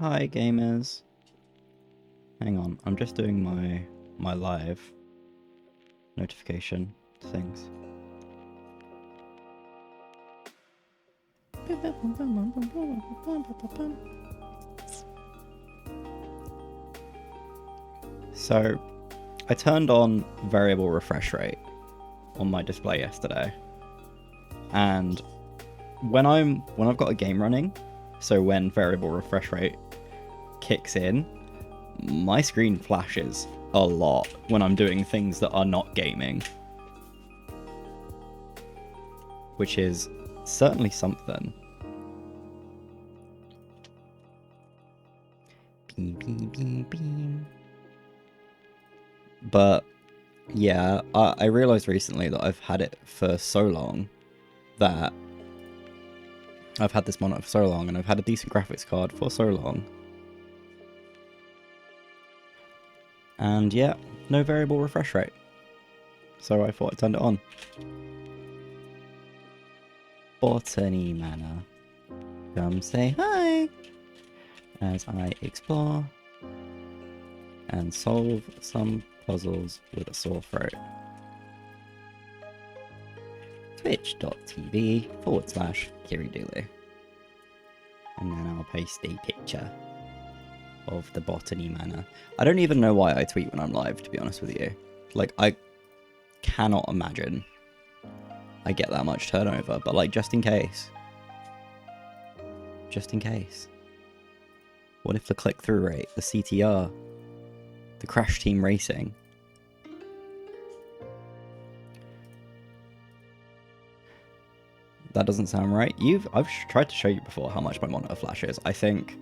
Hi gamers. Hang on, I'm just doing my live notification things. So, I turned on variable refresh rate on my display yesterday, and when I've got a game running, so when variable refresh rate kicks in, my screen flashes a lot when I'm doing things that are not gaming, which is certainly something. Beam, beam, beam, beam. But yeah, I realized recently that I've had it for so long that I've had this monitor for so long, and I've had a decent graphics card for so long. And yeah, no variable refresh rate. So I thought I'd turn it on. Botany Manor. Come say hi as I explore and solve some puzzles with a sore throat. Twitch.tv/KyriDoulou. And then I'll post a picture of the Botany Manor. I don't even know why I tweet when I'm live, to be honest with you. Like, I cannot imagine I get that much turnover, but like, just in case. Just in case. What if the click-through rate, the CTR, the Crash Team Racing? That doesn't sound right. I've tried to show you before how much my monitor flashes. I think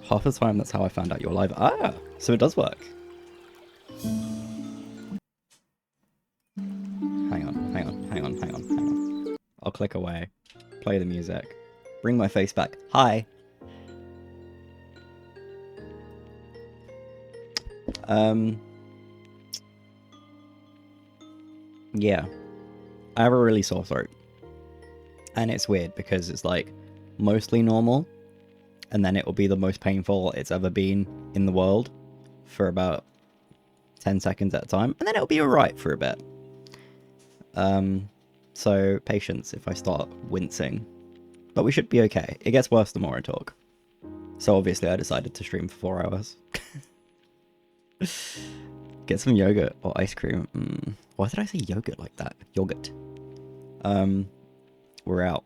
half the time that's how I found out you're live. Ah, so it does work. Hang on. I'll click away. Play the music. Bring my face back. Hi. Yeah. I have a really sore throat. And it's weird because it's like mostly normal, and then it will be the most painful it's ever been in the world for about 10 seconds at a time, and then it'll be alright for a bit. So patience if I start wincing. But we should be okay. It gets worse the more I talk. So obviously I decided to stream for 4 hours. Get some yogurt or ice cream. Why did I say yogurt like that? Yogurt. We're out.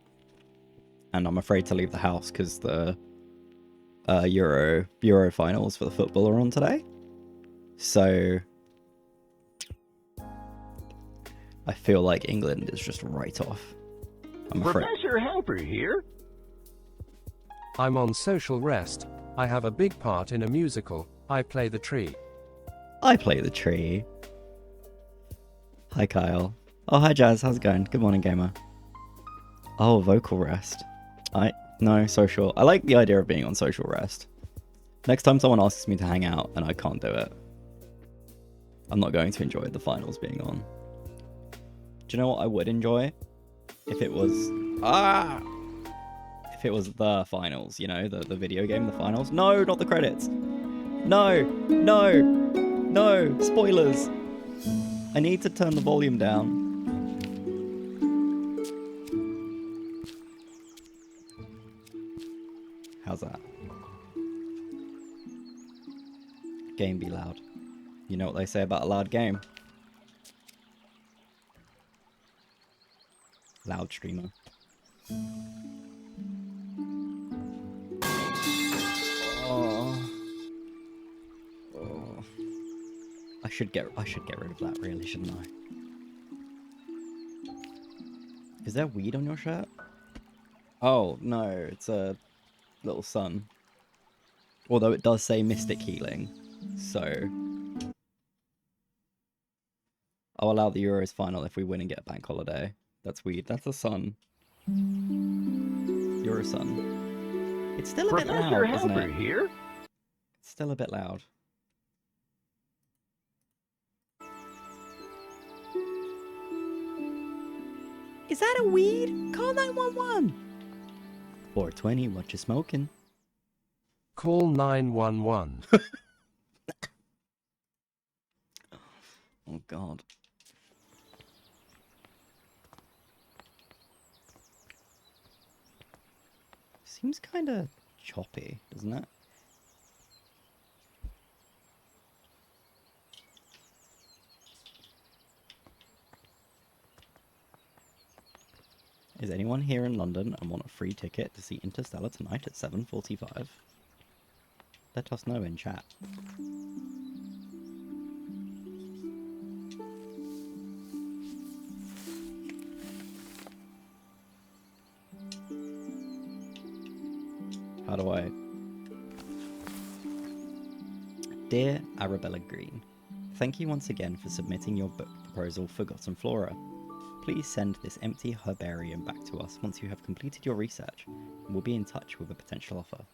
And I'm afraid to leave the house because the Euro finals for the football are on today. So I feel like England is just right off. I'm afraid. Professor Helper here. I'm on social rest. I have a big part in a musical. I play the tree. I play the tree. Hi, Kyle. Oh, hi, Jazz. How's it going? Good morning, gamer. Oh, vocal rest. No, social. I like the idea of being on social rest. Next time someone asks me to hang out and I can't do it, I'm not going to enjoy the finals being on. Do you know what I would enjoy? If it was... If it was the finals, you know, the video game, the finals. No, not the credits. No, spoilers. I need to turn the volume down. How's that? Game be loud. You know what they say about a loud game. Loud streamer. I should get rid of that, really, shouldn't I? Is there weed on your shirt? Oh, no, it's a little sun. Although it does say Mystic Healing, so... I'll allow the Euros final if we win and get a bank holiday. That's weed. That's a sun. You're a sun. It's still a bit loud, isn't it? Here. It's still a bit loud. Is that a weed? Call 911. 420, what you smoking? Call 911. Oh, God. Seems kind of choppy, doesn't it? Is anyone here in London and want a free ticket to see Interstellar tonight at 7:45? Let us know in chat. How do I... Dear Arabella Green, thank you once again for submitting your book proposal, Forgotten Flora. Please send this empty herbarium back to us once you have completed your research, and we'll be in touch with a potential offer.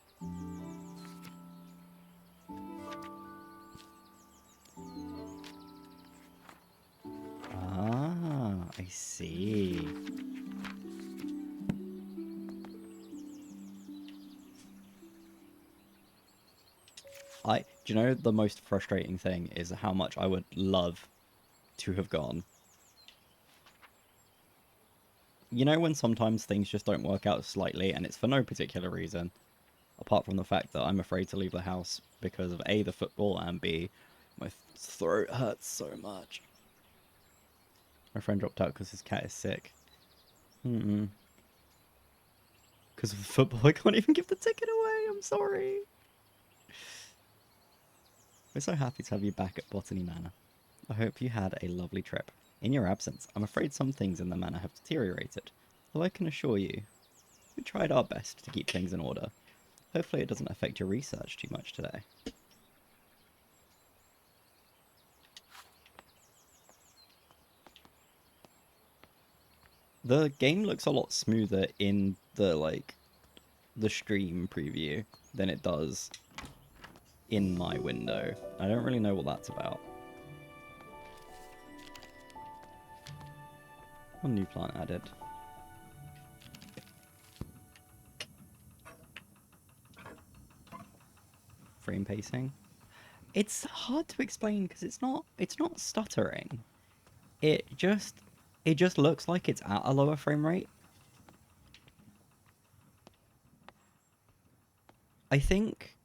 Ah, I see. Do you know the most frustrating thing is how much I would love to have gone? You know when sometimes things just don't work out slightly and it's for no particular reason, apart from the fact that I'm afraid to leave the house because of A, the football, and B, my throat hurts so much. My friend dropped out because his cat is sick. Because of the football, I can't even give the ticket away. I'm sorry. We're so happy to have you back at Botany Manor. I hope you had a lovely trip. In your absence, I'm afraid some things in the manor have deteriorated, though I can assure you, we tried our best to keep things in order. Hopefully it doesn't affect your research too much today. The game looks a lot smoother in the, the stream preview than it does in my window. I don't really know what that's about. One new plant added. Frame pacing. It's hard to explain because it's not stuttering. It just looks like it's at a lower frame rate. I think...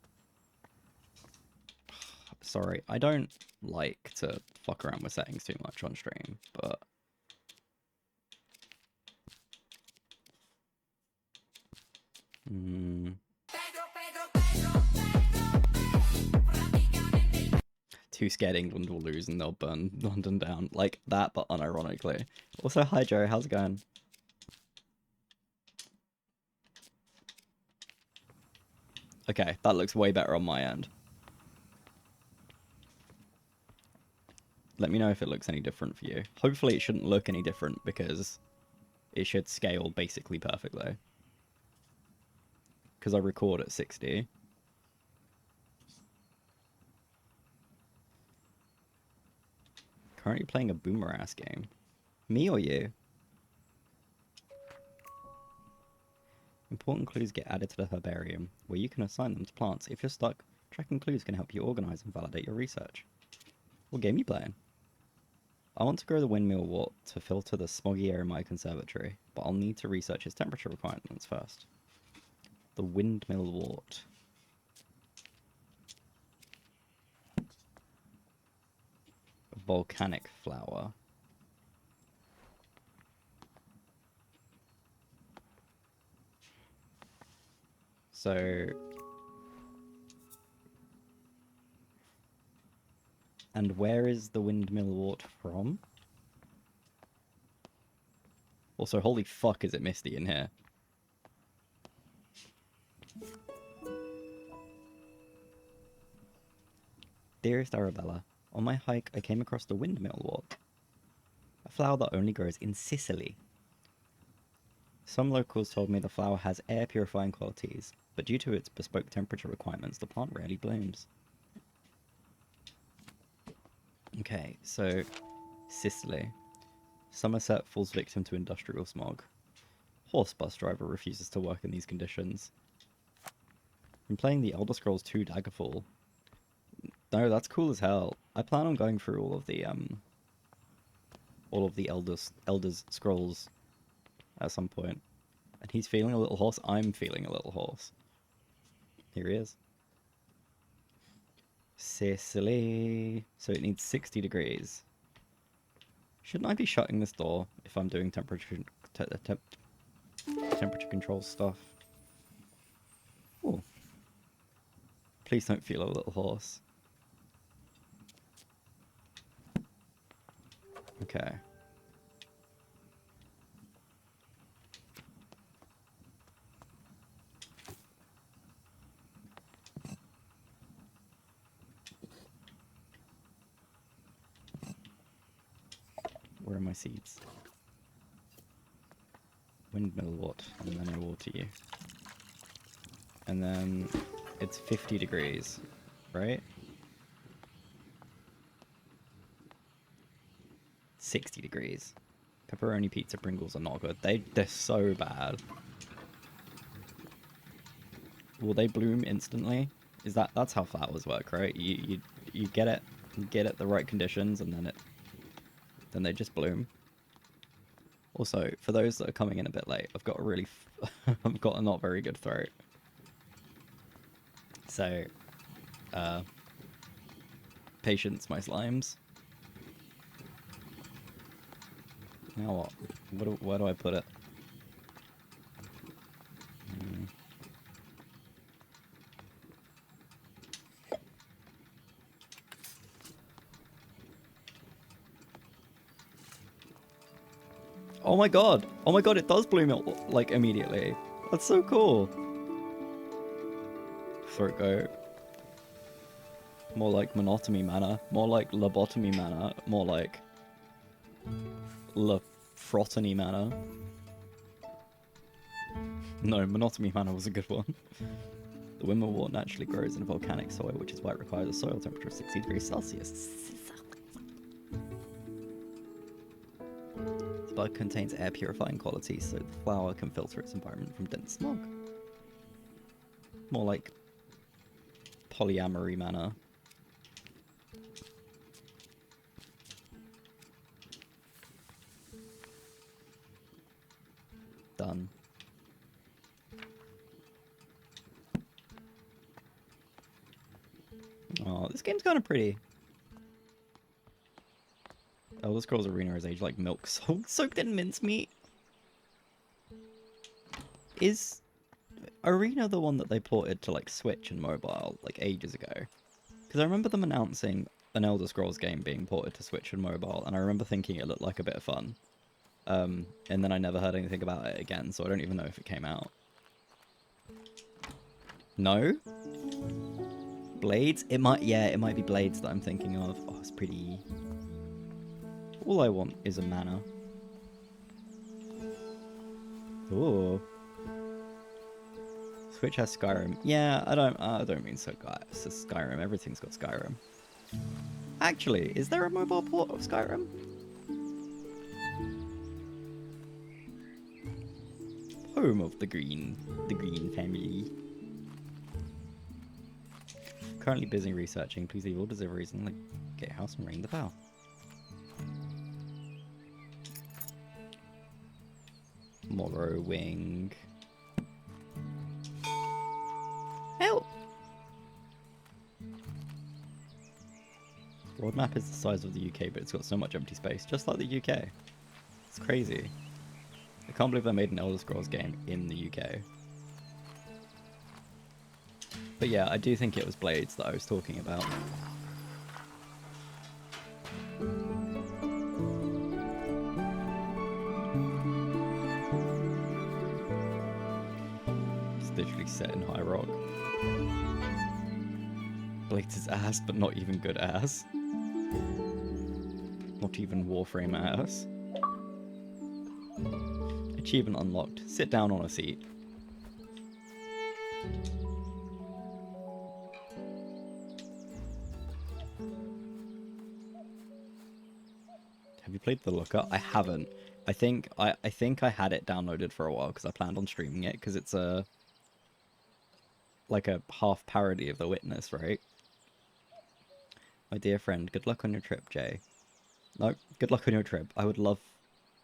Sorry, I don't like to fuck around with settings too much on stream, but... Too scared England will lose and they'll burn London down. Like that, but unironically. Also, hi Joe, how's it going? Okay, that looks way better on my end. Let me know if it looks any different for you. Hopefully it shouldn't look any different because it should scale basically perfectly. Because I record at 60. Currently playing a boomer ass game. Me or you? Important clues get added to the herbarium, where you can assign them to plants. If you're stuck, tracking clues can help you organize and validate your research. What game are you playing? I want to grow the windmill wort to filter the smoggy air in my conservatory, but I'll need to research its temperature requirements first. The windmill wort. A volcanic flower. So... And where is the windmill wort from? Also, holy fuck is it misty in here. Dearest Arabella, on my hike I came across the windmill wort, a flower that only grows in Sicily. Some locals told me the flower has air purifying qualities, but due to its bespoke temperature requirements, the plant rarely blooms. Okay, so Sicily. Somerset falls victim to industrial smog. Horse bus driver refuses to work in these conditions. I'm playing the Elder Scrolls 2 Daggerfall. No, that's cool as hell. I plan on going through all of the Elder's Scrolls at some point. And he's feeling a little horse. I'm feeling a little horse. Here he is. Sicily. So it needs 60 degrees. Shouldn't I be shutting this door if I'm doing temperature control stuff? Oh. Please don't feel a little horse. Okay. Where are my seeds? Windmill water, and then I water you. And then it's 50 degrees, right? 60 degrees. Pepperoni pizza Pringles are not good. They're so bad. Will they bloom instantly? That's how flowers work, right? You get it, the right conditions, and then they just bloom. Also, for those that are coming in a bit late, I've got I've got a not very good throat. So, patience, my slimes. Now what? Where do I put it? Oh my god! Oh my god, it does bloom like immediately. That's so cool. Throat goat. More like Monotomy Manor. More like Lobotomy Manor. More like Lafrotany Manor. No, Monotomy Manor was a good one. The Wimmer wort naturally grows in volcanic soil, which is why it requires a soil temperature of 60 degrees Celsius. The bug contains air purifying qualities, so the flower can filter its environment from dense smog. More like Polyamory Manor. Done. Oh, this game's kind of pretty. Elder Scrolls Arena is aged like milk soaked in mincemeat. Is Arena the one that they ported to like Switch and mobile like ages ago? Because I remember them announcing an Elder Scrolls game being ported to Switch and mobile, and I remember thinking it looked like a bit of fun. And then I never heard anything about it again, so I don't even know if it came out. No? Blades? It might be Blades that I'm thinking of. Oh, it's pretty. All I want is a manor. Ooh. Switch has Skyrim. Yeah, I don't mean so Skyrim. Everything's got Skyrim. Actually, is there a mobile port of Skyrim? Home of the Green family. Currently busy researching. Please leave all deliveries in the gatehouse and ring the bell. Morrowing. Help! World map is the size of the UK, but it's got so much empty space, just like the UK. It's crazy. I can't believe they made an Elder Scrolls game in the UK. But yeah, I do think it was Blades that I was talking about. It's literally set in High Rock. Blades is ass, but not even good ass. Not even Warframe ass. Achievement unlocked. Sit down on a seat. Have you played The Looker? I haven't. I think I had it downloaded for a while because I planned on streaming it because it's a like a half parody of The Witness, right? My dear friend, good luck on your trip, Jay. No, good luck on your trip. I would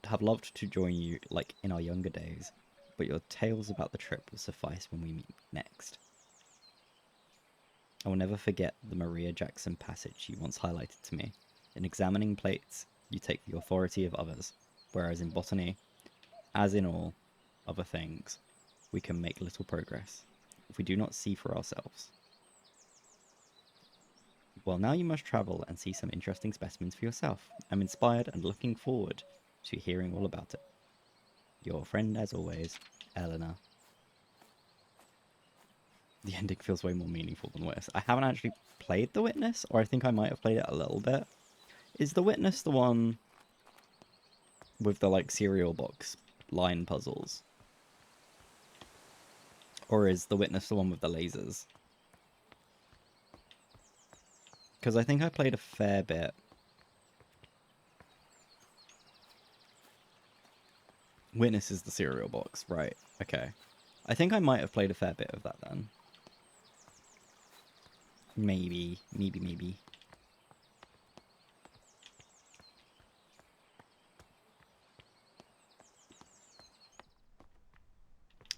have loved to join you like in our younger days, but your tales about the trip will suffice when we meet next. I will never forget the Maria Jackson passage you once highlighted to me. In examining plates, you take the authority of others, whereas in botany, as in all other things, we can make little progress if we do not see for ourselves. Well, now you must travel and see some interesting specimens for yourself. I'm inspired and looking forward to hearing all about it. Your friend, as always, Eleanor. The ending feels way more meaningful than Witness. I haven't actually played The Witness, or I think I might have played it a little bit. Is The Witness the one with the, like, cereal box line puzzles? Or is The Witness the one with the lasers? Because I think I played a fair bit. Witness is the cereal box, right. Okay. I think I might have played a fair bit of that then. Maybe.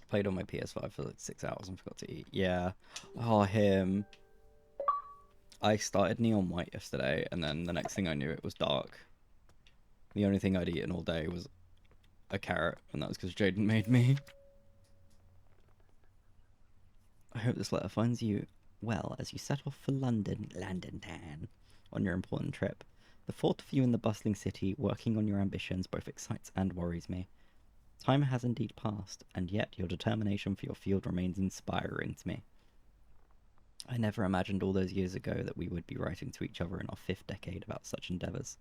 Played on my PS5 for like 6 hours and forgot to eat. Yeah. Oh, him. I started Neon White yesterday, and then the next thing I knew, it was dark. The only thing I'd eaten all day was a carrot, and that was because Jaden made me. I hope this letter finds you well as you set off for London town, on your important trip. The thought of you in the bustling city, working on your ambitions, both excites and worries me. Time has indeed passed, and yet your determination for your field remains inspiring to me. I never imagined all those years ago that we would be writing to each other in our 5th decade about such endeavours.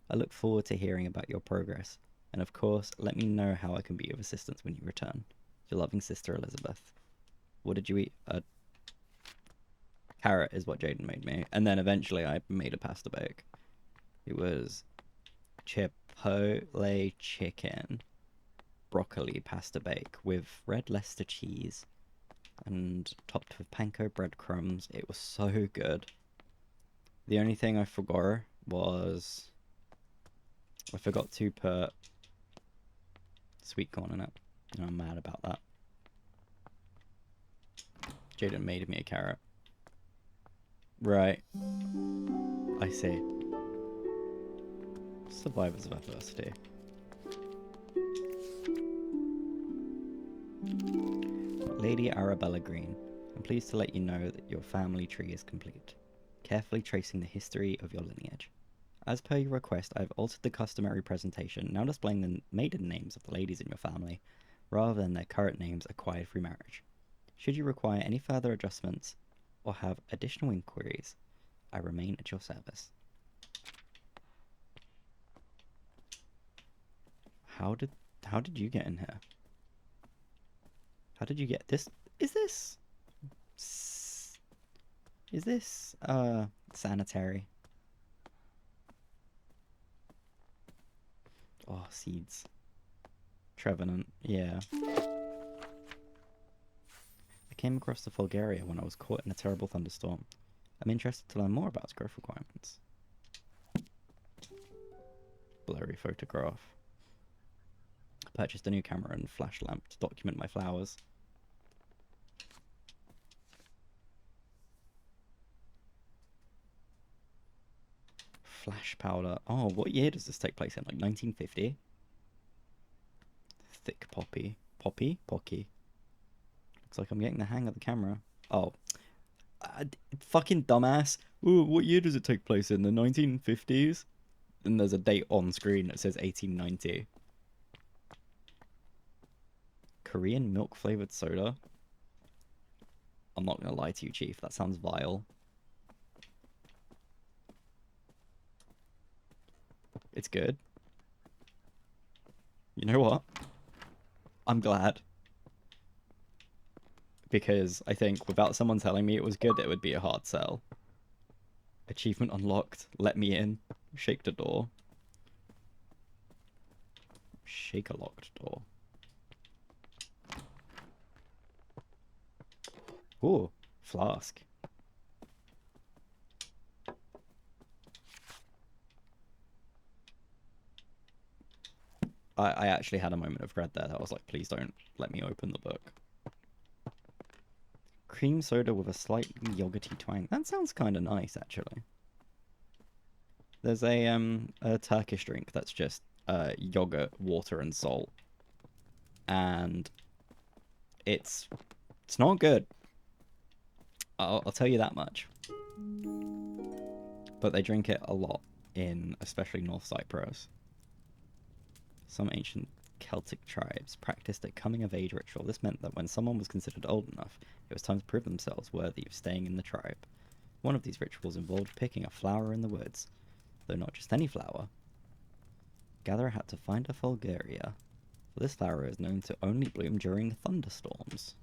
I look forward to hearing about your progress, and of course, let me know how I can be of assistance when you return. Your loving sister, Elizabeth. What did you eat? A carrot is what Jaden made me, and then eventually I made a pasta bake. It was chipotle chicken, broccoli pasta bake with red Leicester cheese, and topped with panko breadcrumbs. It was so good. The only thing I forgot was I forgot to put sweet corn in it, and I'm mad about that. Jaden made me a carrot. Right. I see. Survivors of adversity. Lady Arabella Green, I'm pleased to let you know that your family tree is complete, carefully tracing the history of your lineage. As per your request, I have altered the customary presentation, now displaying the maiden names of the ladies in your family, rather than their current names acquired through marriage. Should you require any further adjustments, or have additional inquiries, I remain at your service. How did you get in here? How did you get this? Is this sanitary? Oh, seeds. Trevenant, yeah. I came across the Fulgaria when I was caught in a terrible thunderstorm. I'm interested to learn more about its growth requirements. Blurry photograph. I purchased a new camera and flash lamp to document my flowers. Flash powder. Oh, what year does this take place in? Like 1950? Thick poppy. Poppy? Pocky. Looks like I'm getting the hang of the camera. Oh. Fucking dumbass. Ooh, what year does it take place in? The 1950s? And there's a date on screen that says 1890. Korean milk flavored soda? I'm not gonna lie to you, Chief. That sounds vile. It's good. You know what? I'm glad. Because I think without someone telling me it was good, it would be a hard sell. Achievement unlocked. Let me in. Shake the door. Shaker locked door. Ooh, flask. I actually had a moment of dread there. I was like, please don't let me open the book. Cream soda with a slightly yogurty twang. That sounds kind of nice, actually. There's a Turkish drink that's just yogurt, water, and salt, and it's not good. I'll tell you that much. But they drink it a lot in especially North Cyprus. Some ancient Celtic tribes practiced a coming-of-age ritual. This meant that when someone was considered old enough, it was time to prove themselves worthy of staying in the tribe. One of these rituals involved picking a flower in the woods, though not just any flower. Gatherer had to find a Fulguria, for this flower is known to only bloom during thunderstorms.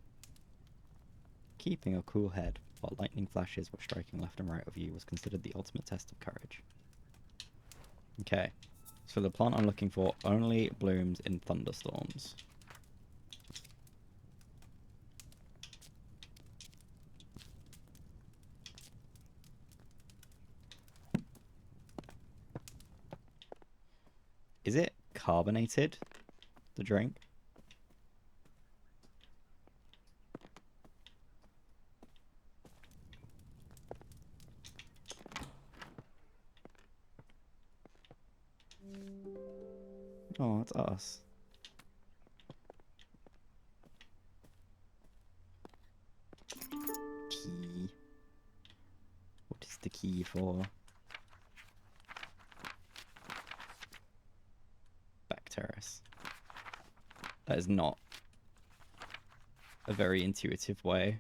Keeping a cool head while lightning flashes were striking left and right of you was considered the ultimate test of courage. Okay. So the plant I'm looking for only blooms in thunderstorms. Is it carbonated, the drink? Oh, it's us. Key. What is the key for? Back terrace. That is not a very intuitive way.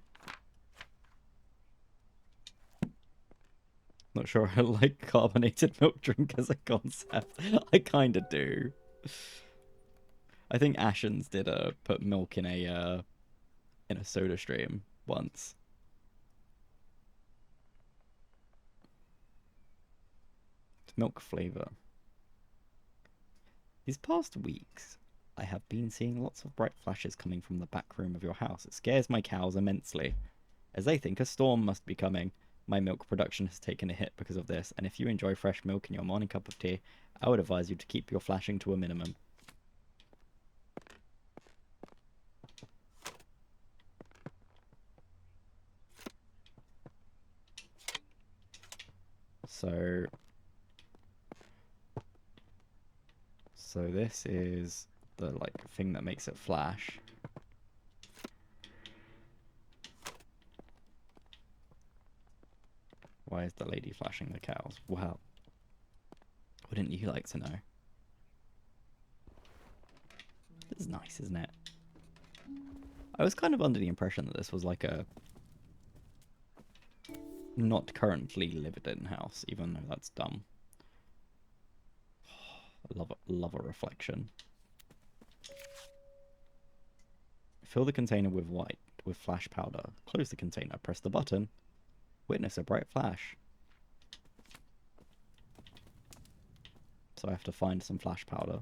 Not sure I like carbonated milk drink as a concept. I kind of do. I think Ashens did put milk in a soda stream once. Milk flavor. These past weeks, I have been seeing lots of bright flashes coming from the back room of your house. It scares my cows immensely, as they think a storm must be coming. My milk production has taken a hit because of this, and if you enjoy fresh milk in your morning cup of tea, I would advise you to keep your flashing to a minimum. So this is the thing that makes it flash. Why is the lady flashing the cows? Well, wouldn't you like to know? This is nice, isn't it? I was kind of under the impression that this was like a not currently lived in house, even though that's dumb. Love a reflection. Fill the container with flash powder. Close the container. Press the button. Witness a bright flash. So I have to find some flash powder.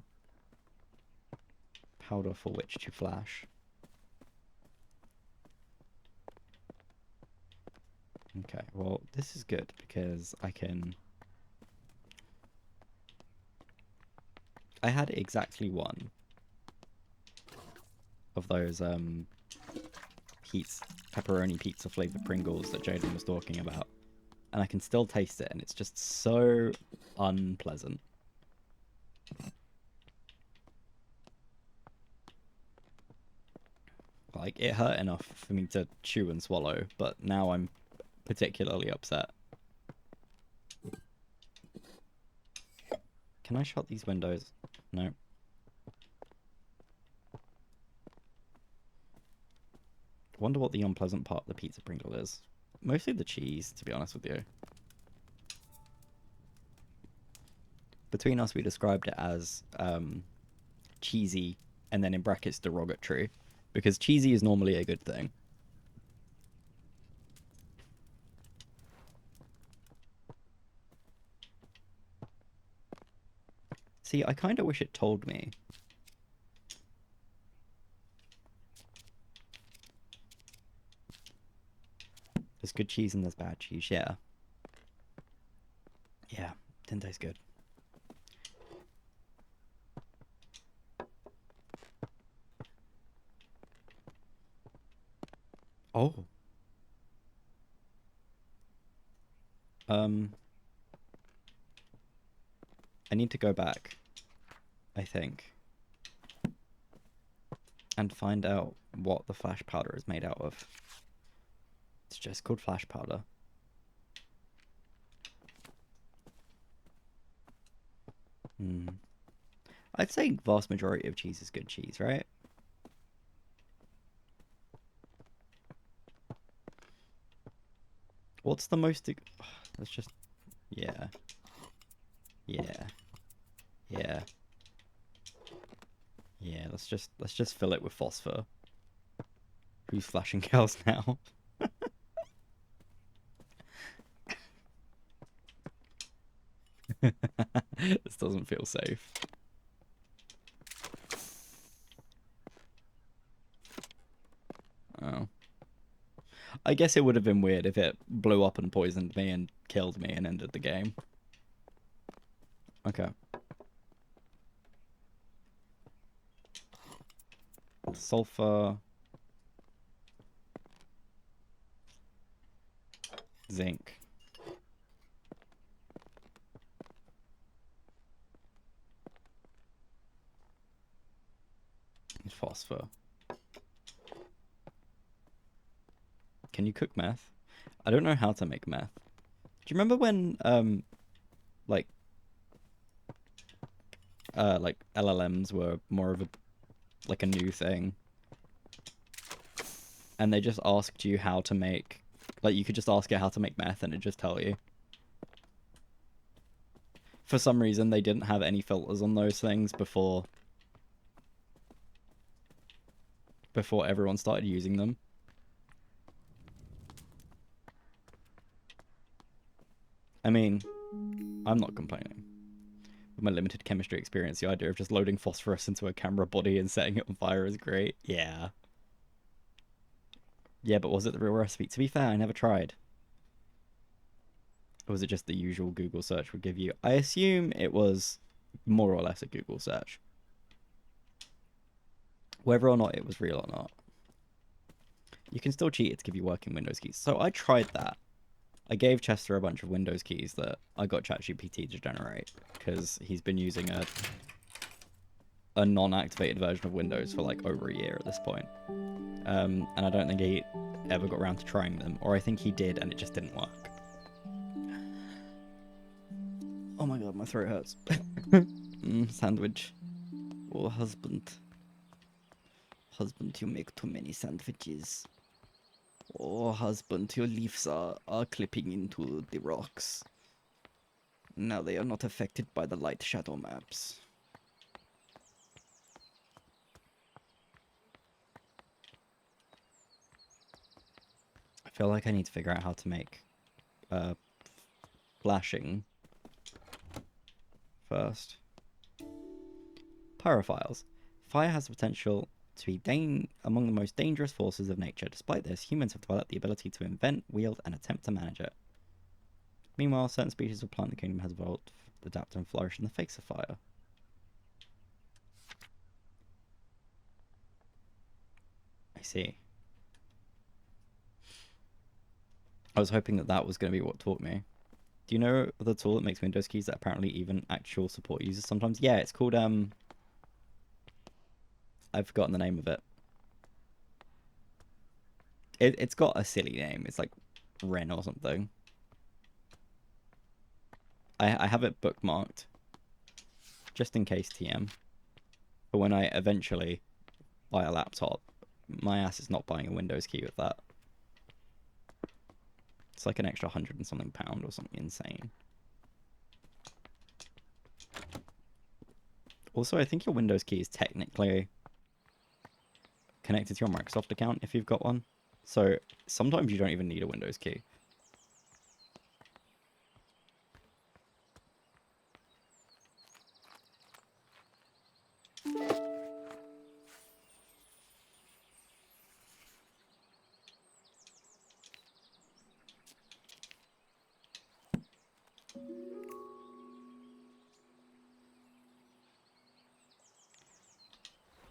Powder for which to flash. Okay, well, this is good because I had exactly one of those pepperoni pizza flavored Pringles that Jaden was talking about, and I can still taste it, and it's just so unpleasant. Like, it hurt enough for me to chew and swallow, but now I'm particularly upset. Can I shut these windows? No. Wonder what the unpleasant part of the pizza Pringle is. Mostly the cheese, to be honest with you. Between us, we described it as cheesy, and then in brackets derogatory, because cheesy is normally a good thing. See, I kind of wish it told me There's good cheese and there's bad cheese, yeah. Yeah, didn't taste good. Oh. I need to go back, I think, and find out what the flash powder is made out of. It's just called flash powder. I'd say vast majority of cheese is good cheese, right? What's the most... Let's just... Yeah. Yeah. Yeah. Yeah, let's just fill it with phosphor. Who's flashing cows now? This doesn't feel safe. Oh. I guess it would have been weird if it blew up and poisoned me and killed me and ended the game. Okay. Sulfur. Zinc. Phosphor. Can you cook meth? I don't know how to make meth. Do you remember when like LLMs were more of a new thing, and they just asked you how to make, like, you could just ask it how to make meth and it just tell you. For some reason they didn't have any filters on those things before everyone started using them. I mean, I'm not complaining. With my limited chemistry experience, the idea of just loading phosphorus into a camera body and setting it on fire is great. Yeah. Yeah, but was it the real recipe? To be fair, I never tried. Or was it just the usual Google search would give you? I assume it was more or less a Google search. Whether or not it was real or not. You can still cheat it to give you working Windows keys. So I tried that. I gave Chester a bunch of Windows keys that I got ChatGPT to generate, because he's been using a non-activated version of Windows for like over a year at this point. And I don't think he ever got around to trying them, or I think he did and it just didn't work. Oh my god, my throat hurts. Sandwich. Oh, husband. Husband, you make too many sandwiches. Oh, husband, your leaves are clipping into the rocks. Now they are not affected by the light shadow maps. I feel like I need to figure out how to make flashing first. Pyrophiles. Fire has the potential to be among the most dangerous forces of nature. Despite this, humans have developed the ability to invent, wield, and attempt to manage it. Meanwhile, certain species of plant in the kingdom has evolved, adapt, and flourish in the face of fire. I see. I was hoping that was going to be what taught me. Do you know the tool that makes Windows keys that apparently even actual support users sometimes? Yeah, it's called, I've forgotten the name of it. It's got a silly name. It's like Ren or something. I have it bookmarked, just in case TM. But when I eventually buy a laptop, my ass is not buying a Windows key with that. It's like an extra £100 and something or something insane. Also, I think your Windows key is technically connected to your Microsoft account if you've got one. So sometimes you don't even need a Windows key.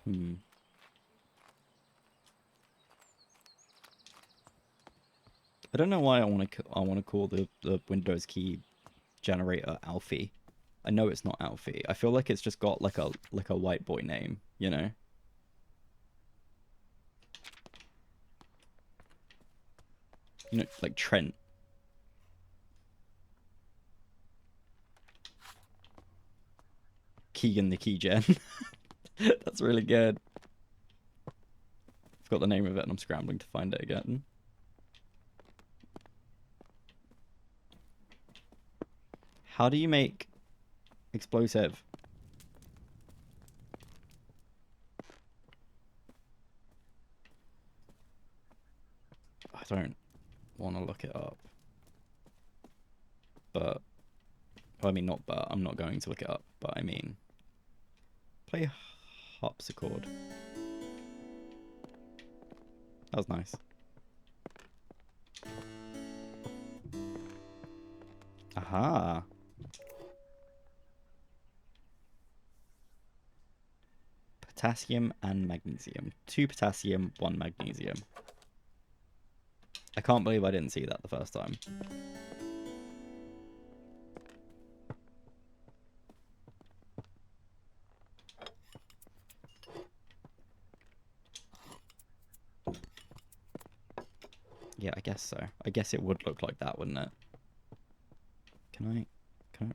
I don't know why I want to call the Windows key generator Alfie. I know it's not Alfie. I feel like it's just got like a white boy name, you know? You know, like Trent. Keegan the Keygen. That's really good. I've got the name of it and I'm scrambling to find it again. How do you make explosive? I don't want to look it up. But, I mean, not but, I'm not going to look it up, but I mean, play harpsichord. That was nice. Aha. Potassium and magnesium. 2 potassium, 1 magnesium. I can't believe I didn't see that the first time. Yeah, I guess so. I guess it would look like that, wouldn't it? Can I...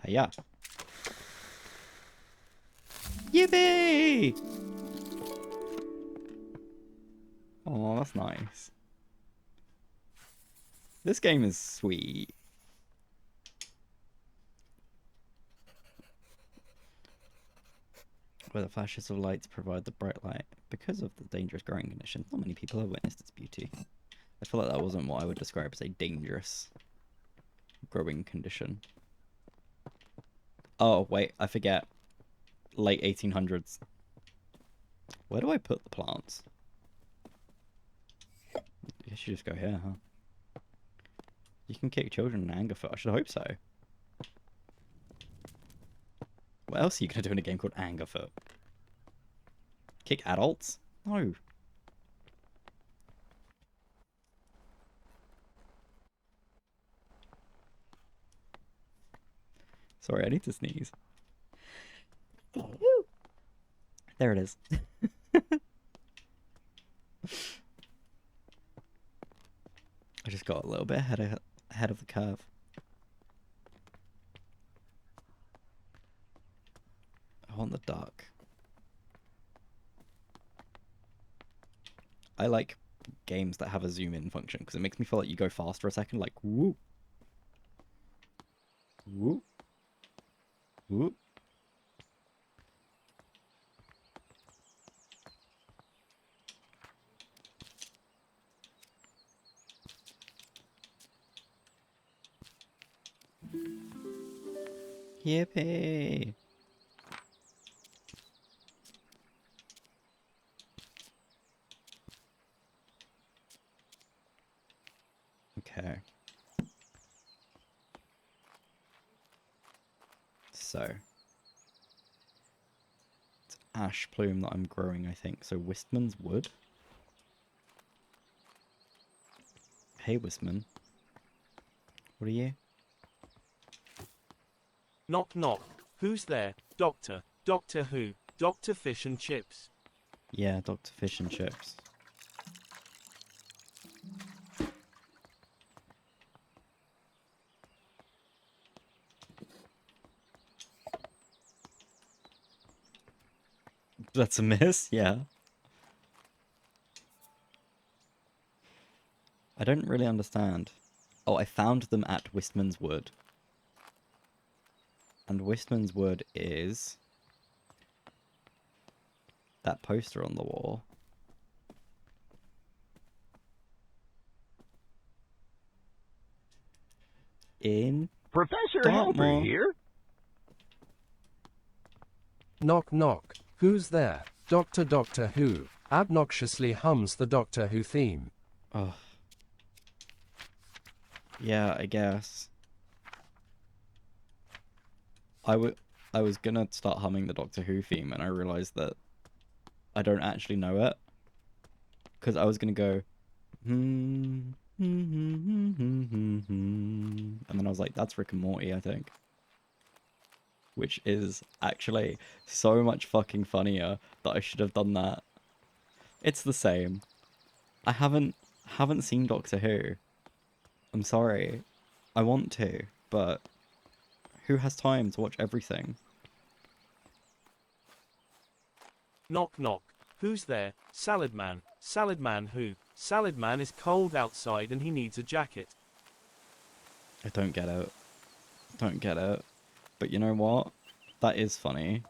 Hey-ya. Yippee! Oh, that's nice. This game is sweet. Where the flashes of lights provide the bright light. Because of the dangerous growing conditions, not many people have witnessed its beauty. I feel like that wasn't what I would describe as a dangerous growing condition. Oh, wait, I forget. Late 1800s. Where do I put the plants? I guess you just go here, huh? You can kick children in anger for. I should hope so. What else are you going to do in a game called Angerfoot? Kick adults? No. Sorry, I need to sneeze. There it is. I just got a little bit ahead of the curve. I want the duck. I like games that have a zoom in function because it makes me feel like you go fast for a second, like whoop, whoop, whoop. Yippee! Okay. So. It's ash plume that I'm growing, I think. So Wistman's wood. Hey, Wistman. What are you? Knock knock. Who's there? Doctor. Doctor Who? Doctor Fish and Chips. Yeah, Dr. Fish and Chips. That's a miss, yeah. I don't really understand. Oh, I found them at Wistman's Wood. And Wistman's Wood is that poster on the wall. In Professor Helper Dartmoor. here. Knock knock. Who's there? Doctor Who obnoxiously hums the Doctor Who theme. Oh. Yeah, I guess. I was gonna start humming the Doctor Who theme, and I realized that I don't actually know it. Because I was gonna go, and then I was like, that's Rick and Morty, I think. Which is actually so much fucking funnier that I should have done that. It's the same. I haven't seen Doctor Who. I'm sorry. I want to, but who has time to watch everything? Knock knock. Who's there? Salad man. Salad man who? Salad man is cold outside and he needs a jacket. I don't get it. Don't get it. But you know what? That is funny.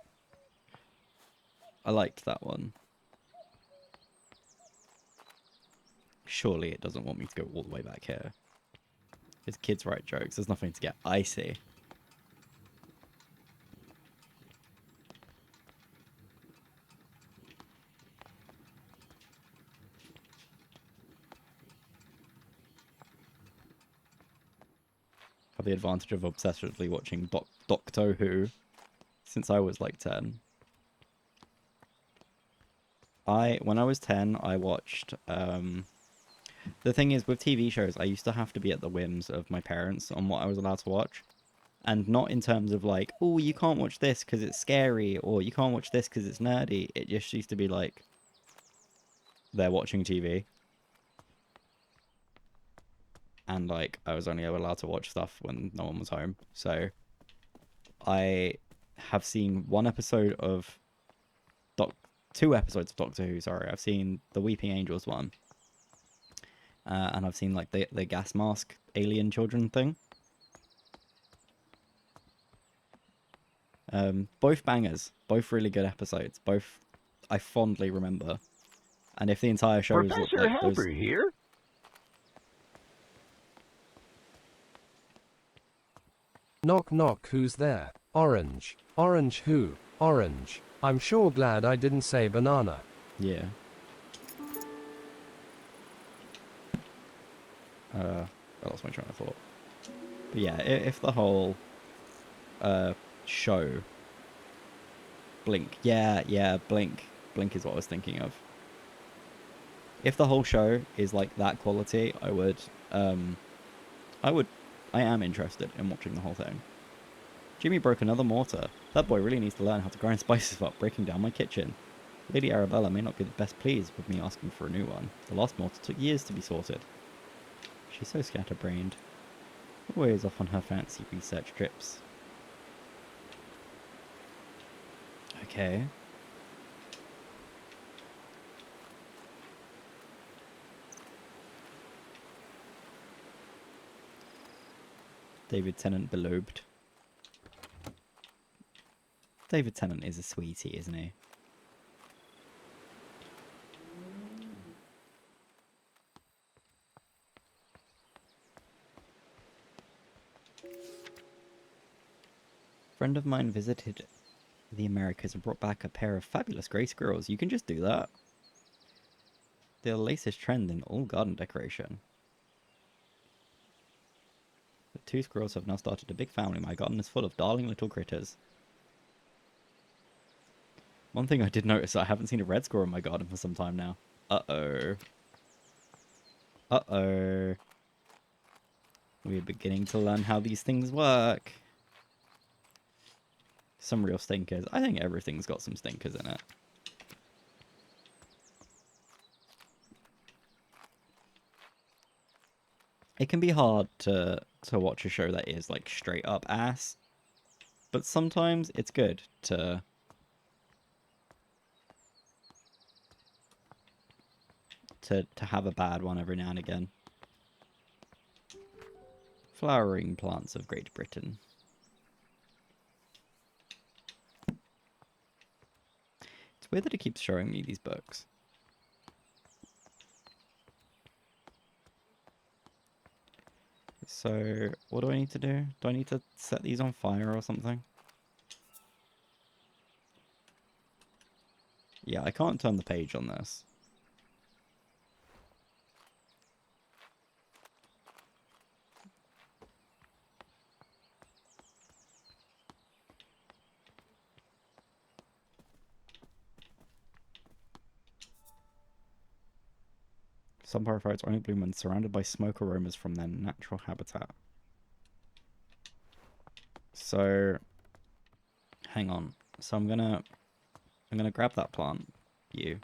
I liked that one. Surely it doesn't want me to go all the way back here. It's kids write jokes. There's nothing to get icy. Have the advantage of obsessively watching Doctor Who since I was like 10. When I was 10, I watched, the thing is, with TV shows, I used to have to be at the whims of my parents on what I was allowed to watch. And not in terms of like, oh, you can't watch this because it's scary, or you can't watch this because it's nerdy. It just used to be like, they're watching TV. And like, I was only ever allowed to watch stuff when no one was home. So, I have seen two episodes of Doctor Who, sorry. I've seen the Weeping Angels one. And I've seen like the gas mask alien children thing. Both bangers, both really good episodes. Both I fondly remember. And if the entire show was Professor like those, Helper here. Knock knock, who's there? Orange. Orange who? Orange. I'm sure glad I didn't say banana. yeah. I lost my train of thought. But yeah, if the whole show, Blink, yeah, Blink is what I was thinking of. If the whole show is like that quality, I am interested in watching the whole thing. Jimmy broke another mortar. That boy really needs to learn how to grind spices without breaking down my kitchen. Lady Arabella may not be the best pleased with me asking for a new one. The last mortar took years to be sorted. She's so scatterbrained. Always off on her fancy research trips. Okay. David Tennant beloved. David Tennant is a sweetie, isn't he? A friend of mine visited the Americas and brought back a pair of fabulous grey squirrels. You can just do that. The latest trend in all garden decoration. The two squirrels have now started a big family. My garden is full of darling little critters. One thing I did notice, I haven't seen a red squirrel in my garden for some time now. Uh-oh. Uh-oh. We're beginning to learn how these things work. Some real stinkers. I think everything's got some stinkers in it. It can be hard to watch a show that is like straight up ass, but sometimes it's good to have a bad one every now and again. Flowering plants of Great Britain. It's weird that it keeps showing me these books. So, what do I need to do? Do I need to set these on fire or something? Yeah, I can't turn the page on this. Some pyrophytes only bloom when surrounded by smoke aromas from their natural habitat. So, hang on. So I'm gonna grab that plant, you.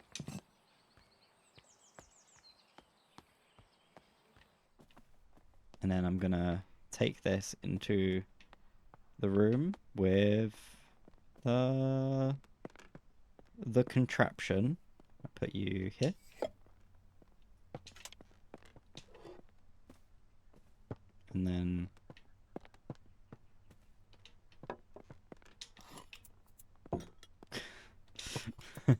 And then I'm gonna take this into the room with the contraption. I'll put you here. And then I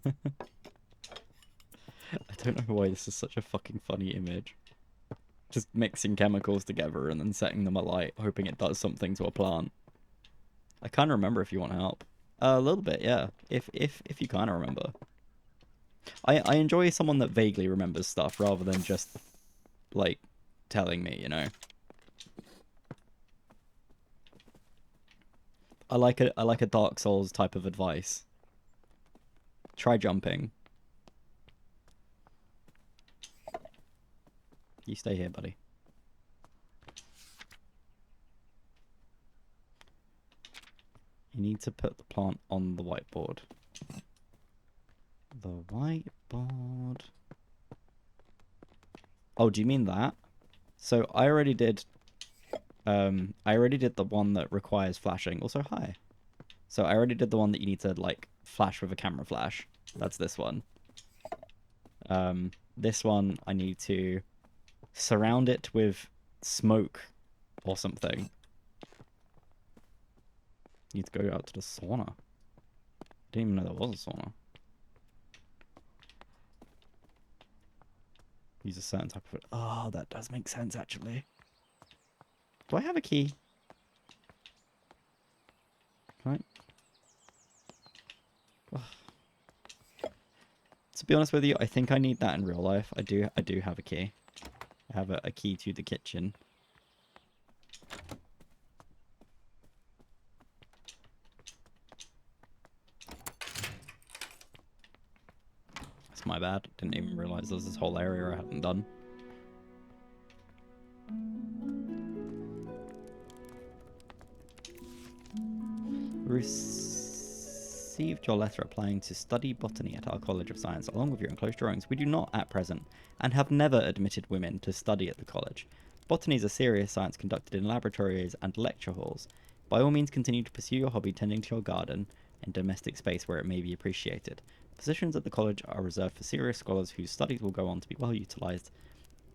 don't know why this is such a fucking funny image. Just mixing chemicals together and then setting them alight, hoping it does something to a plant. I can't remember if you want help. A little bit, yeah. If you kind of remember. I enjoy someone that vaguely remembers stuff rather than just like telling me, you know. I like a Dark Souls type of advice. Try jumping. You stay here, buddy. You need to put the plant on the whiteboard. The whiteboard. Oh, do you mean that? So I already did the one that requires flashing. Also, hi. So I already did the one that you need to like flash with a camera flash. That's this one. This one I need to surround it with smoke or something. You need to go out to the sauna. Didn't even know there was a sauna. Use a certain type of... Oh, that does make sense, actually. Do I have a key? Can I... Ugh. To be honest with you, I think I need that in real life. I do have a key. I have a key to the kitchen. That's my bad. Didn't even realize there was this whole area I hadn't done. Received your letter applying to study botany at our College of Science along with your enclosed drawings. We do not at present and have never admitted women to study at the college. Botany is a serious science conducted in laboratories and lecture halls. By all means continue to pursue your hobby tending to your garden and domestic space where it may be appreciated. Positions at the college are reserved for serious scholars whose studies will go on to be well utilized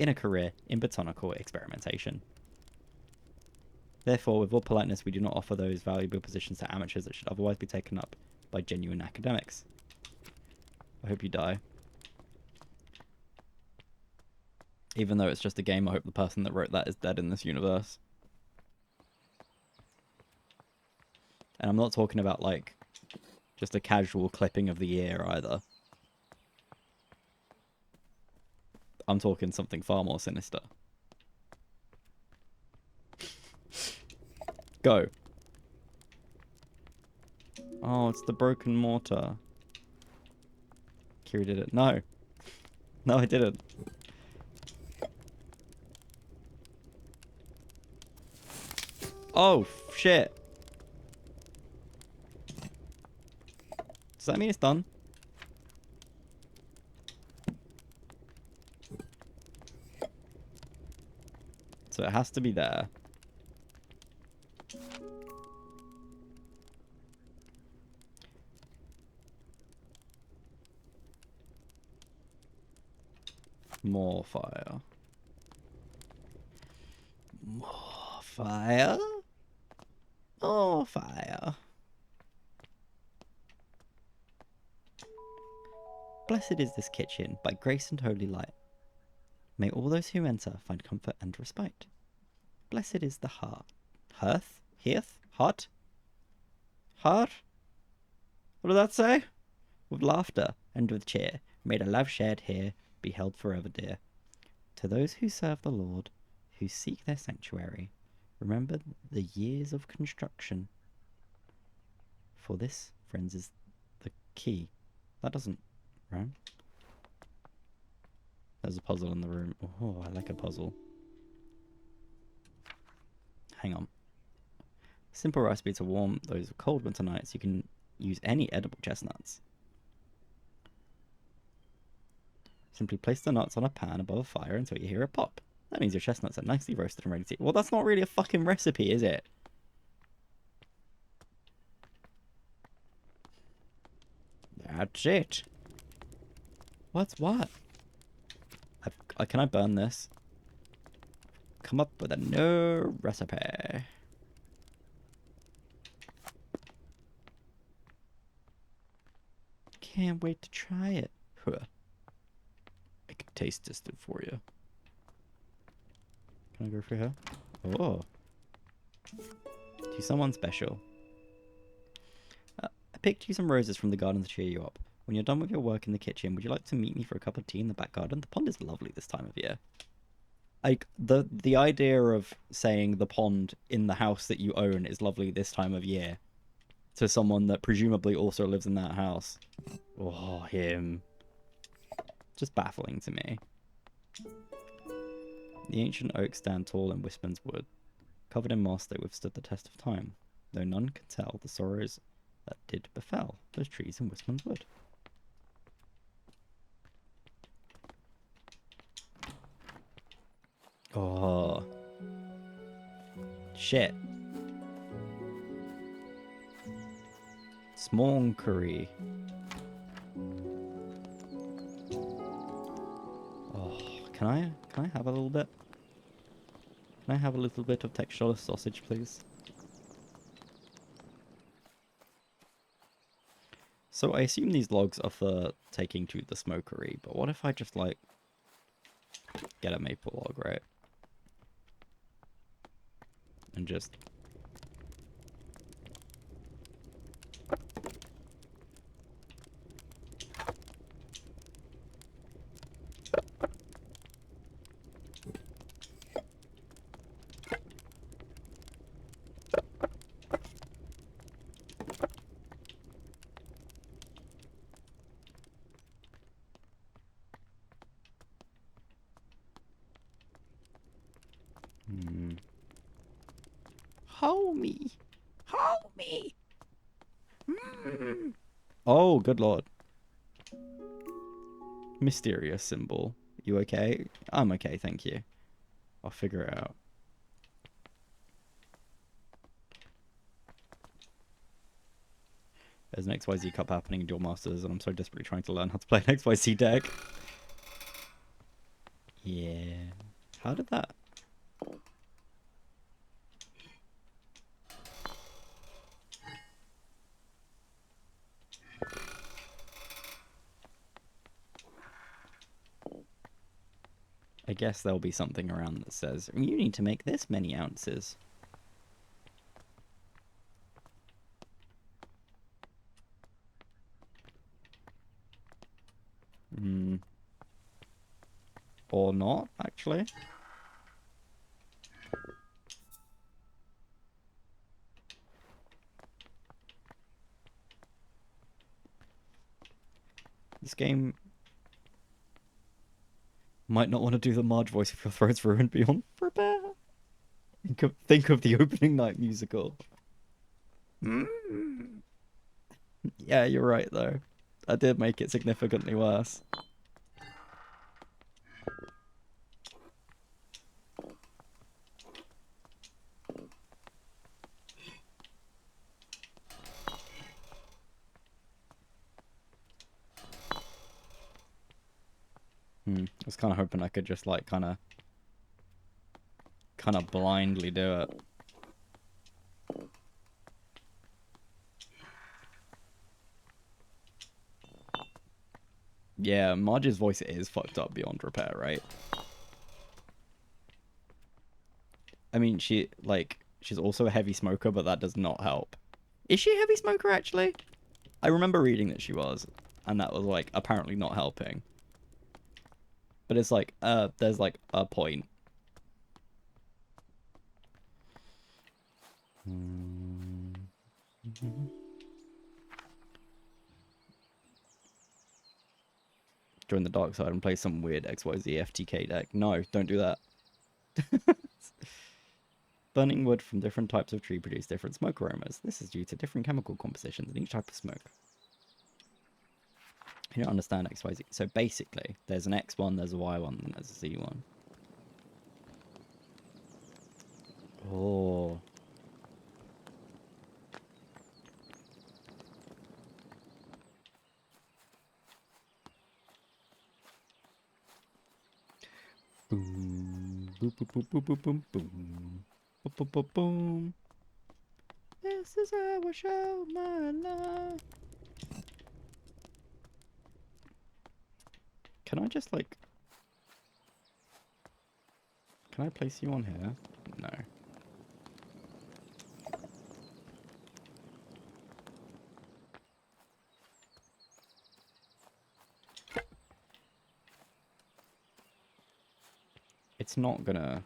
in a career in botanical experimentation. Therefore, with all politeness, we do not offer those valuable positions to amateurs that should otherwise be taken up by genuine academics. I hope you die. Even though it's just a game, I hope the person that wrote that is dead in this universe. And I'm not talking about, like, just a casual clipping of the ear either. I'm talking something far more sinister. Go. Oh, it's the broken mortar. Kiri did it. No. No, I didn't. Oh, shit. Does that mean it's done? So it has to be there. More fire. More fire. More fire. Blessed is this kitchen by grace and holy light. May all those who enter find comfort and respite. Blessed is the hearth? Hearth? Heart? Heart? What does that say? With laughter and with cheer, may the love shared here be held forever dear. To those who serve the Lord, who seek their sanctuary, remember the years of construction. For this, friends, is the key. That doesn't rhyme. There's a puzzle in the room. Oh, I like a puzzle. Hang on. Simple recipe to warm those cold winter nights. You can use any edible chestnuts. Simply place the nuts on a pan above a fire until you hear a pop. That means your chestnuts are nicely roasted and ready to eat. Well, that's not really a fucking recipe, is it? That's it. What's what? Can I burn this? Come up with a new recipe. Can't wait to try it. Huh. I can taste test it for you. Can I go for her? Oh. To someone special. I picked you some roses from the garden to cheer you up. When you're done with your work in the kitchen, would you like to meet me for a cup of tea in the back garden? The pond is lovely this time of year. Like, the idea of saying the pond in the house that you own is lovely this time of year to someone that presumably also lives in that house. Oh, him. Just baffling to me. The ancient oaks stand tall in Wispan's wood. Covered in moss, they withstood the test of time, though none can tell the sorrows that did befell those trees in Wispan's wood. Oh. Shit. Smonkery. Oh, can I have a little bit? Can I have a little bit of textureless sausage, please? So I assume these logs are for taking to the smokery, but what if I just, like, get a maple log, right? And just... Homie! Homie! Oh, good lord. Mysterious symbol. You okay? I'm okay, thank you. I'll figure it out. There's an XYZ Cup happening in Duel Masters, and I'm so desperately trying to learn how to play an XYZ deck. Yeah. How did that... I guess there'll be something around that says, you need to make this many ounces. Or not, actually. This game might not want to do the Marge voice if your throat's ruined beyond repair. Think of the opening night musical. Yeah, you're right, though. That did make it significantly worse. I was kind of hoping I could just, like, kind of blindly do it. Yeah, Marge's voice is fucked up beyond repair, right? I mean, she's also a heavy smoker, but that does not help. Is she a heavy smoker, actually? I remember reading that she was, and that was, like, apparently not helping. But it's like, there's, like, a point. join the dark side and play some weird XYZ FTK deck. No, don't do that. Burning wood from different types of tree produce different smoke aromas. This is due to different chemical compositions in each type of smoke. You don't understand XYZ. So basically, there's an X one, there's a Y one, and there's a Z one. Oh. Boom, boom, boom, boom, boom, boom, boom, boom, boom, boom, boom. This is how I show my love. Can I just like? Can I place you on here? No. It's not gonna...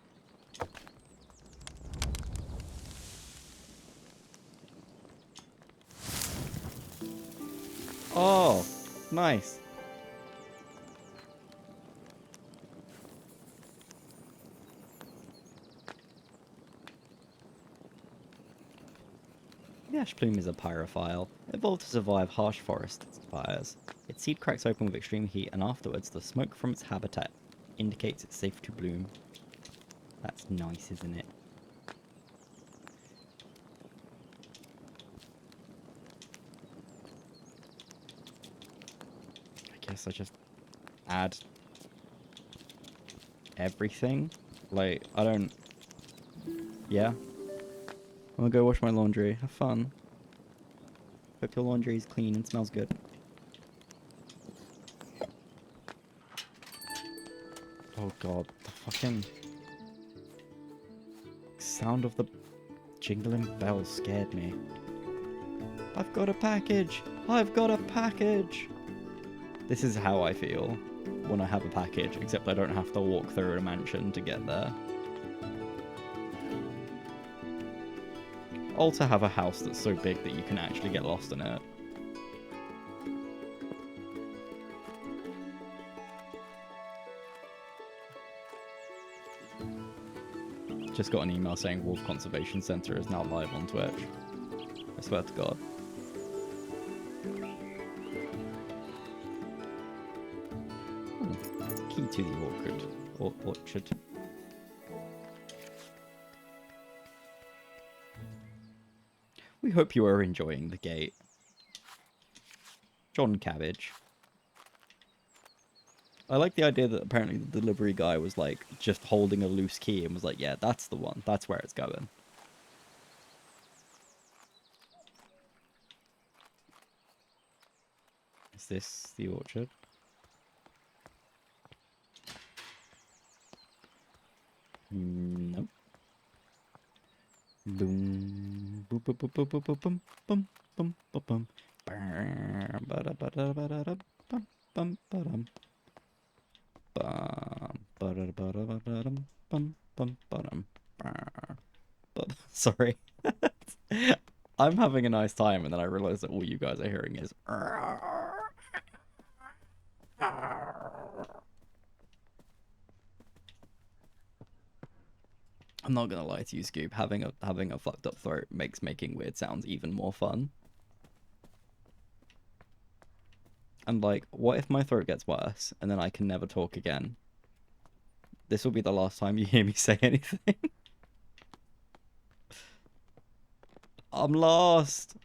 Oh, nice. The ash plume is a pyrophile, evolved to survive harsh forest fires. Its seed cracks open with extreme heat, and afterwards the smoke from its habitat indicates it's safe to bloom. That's nice, isn't it? I guess I just add everything. Like, I don't... Yeah. I'm gonna go wash my laundry. Have fun. Hope your laundry is clean and smells good. Oh god, the fucking sound of the jingling bells scared me. I've got a package! I've got a package! This is how I feel when I have a package, except I don't have to walk through a mansion to get there. Also have a house that's so big that you can actually get lost in it. Just got an email saying Wolf Conservation Centre is now live on Twitch. I swear to God. Key to the orchard. We hope you are enjoying the gate. John Cabbage. I like the idea that apparently the delivery guy was like just holding a loose key and was like, yeah, that's the one. That's where it's going. Is this the orchard? Nope. Boom. Boop boop boop boop boop boop boom boom boom boom boom. Ba-da ba-da ba-da bum bum ba-dum. Bum ba-da ba-da ba-dum bum bum ba-dum. Sorry. I'm having a nice time and then I realize that all you guys are hearing is I'm not gonna lie to you, Scoop. Having a fucked up throat makes making weird sounds even more fun. And like, what if my throat gets worse and then I can never talk again? This will be the last time you hear me say anything. I'm lost.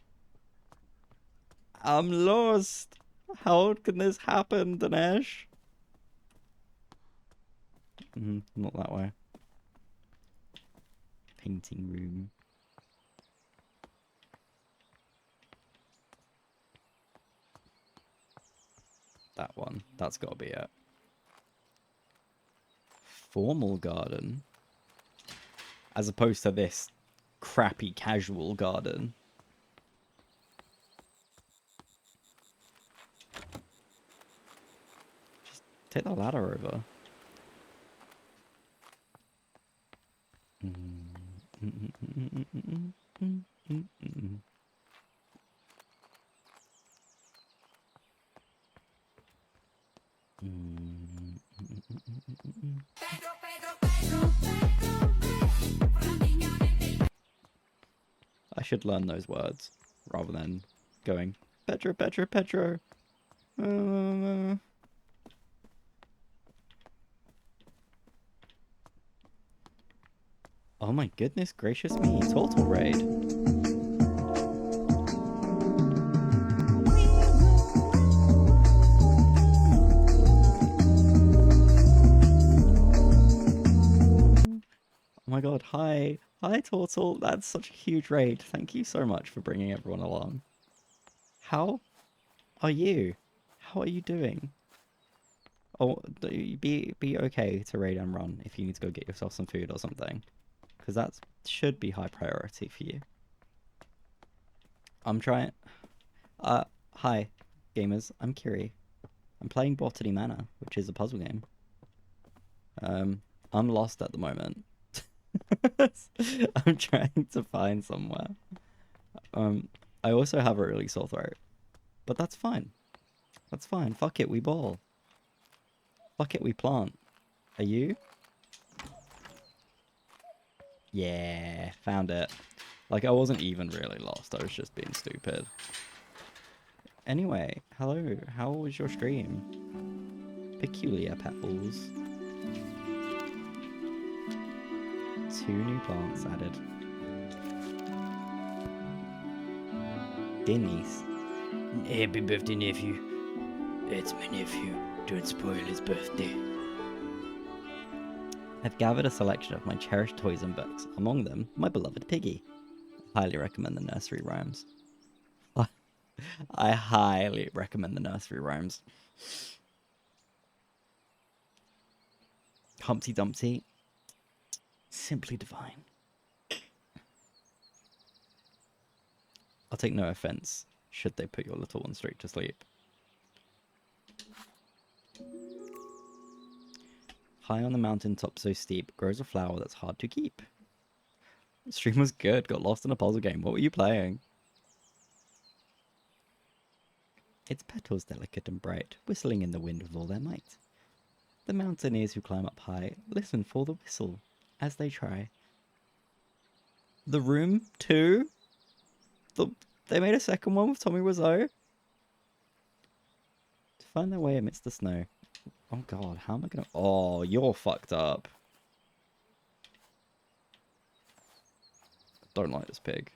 I'm lost. How can this happen, Dinesh? Not that way. Painting room. That one. That's got to be it. Formal garden. As opposed to this crappy casual garden. Just take the ladder over. should learn those words rather than going Petro, Petro, Petro. Oh my goodness gracious me, Turtle Raid. Oh my god, hi. Hi, Tortle. That's such a huge raid. Thank you so much for bringing everyone along. How are you? How are you doing? Oh, be okay to raid and run if you need to go get yourself some food or something. Because that should be high priority for you. I'm trying... hi, gamers. I'm Kyri. I'm playing Botany Manor, which is a puzzle game. I'm lost at the moment. I'm trying to find somewhere. I also have a really sore throat. But that's fine. That's fine. Fuck it, we ball. Fuck it, we plant. Are you? Yeah, found it. Like, I wasn't even really lost. I was just being stupid. Anyway, hello. How was your stream? Peculiar Pebbles. 2 new plants added. Dennis. Happy birthday, nephew. It's my nephew. Don't spoil his birthday. I've gathered a selection of my cherished toys and books, among them my beloved Piggy. I highly recommend the nursery rhymes. I highly recommend the nursery rhymes. Humpty Dumpty, simply divine. I'll take no offense should they put your little one straight to sleep. High on the mountain top so steep grows a flower that's hard to keep. The stream was good, got lost in a puzzle game. What were you playing? Its petals delicate and bright, whistling in the wind with all their might. The mountaineers who climb up high listen for the whistle as they try. The Room 2? They made a second one with Tommy Wiseau? To find their way amidst the snow. Oh god, how am I gonna... Oh, you're fucked up. Don't like this pig.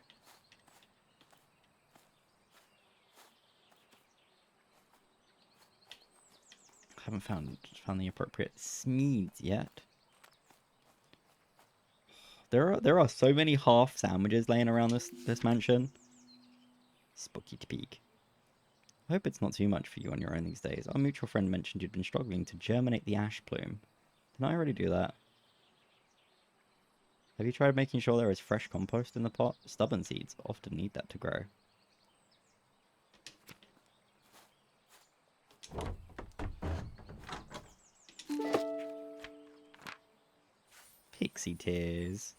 Haven't found the appropriate smeeds yet. There are so many half sandwiches laying around this mansion. Spooky to peek. I hope it's not too much for you on your own these days. Our mutual friend mentioned you'd been struggling to germinate the ash plume. Didn't I already do that? Have you tried making sure there is fresh compost in the pot? Stubborn seeds often need that to grow. Pixie tears.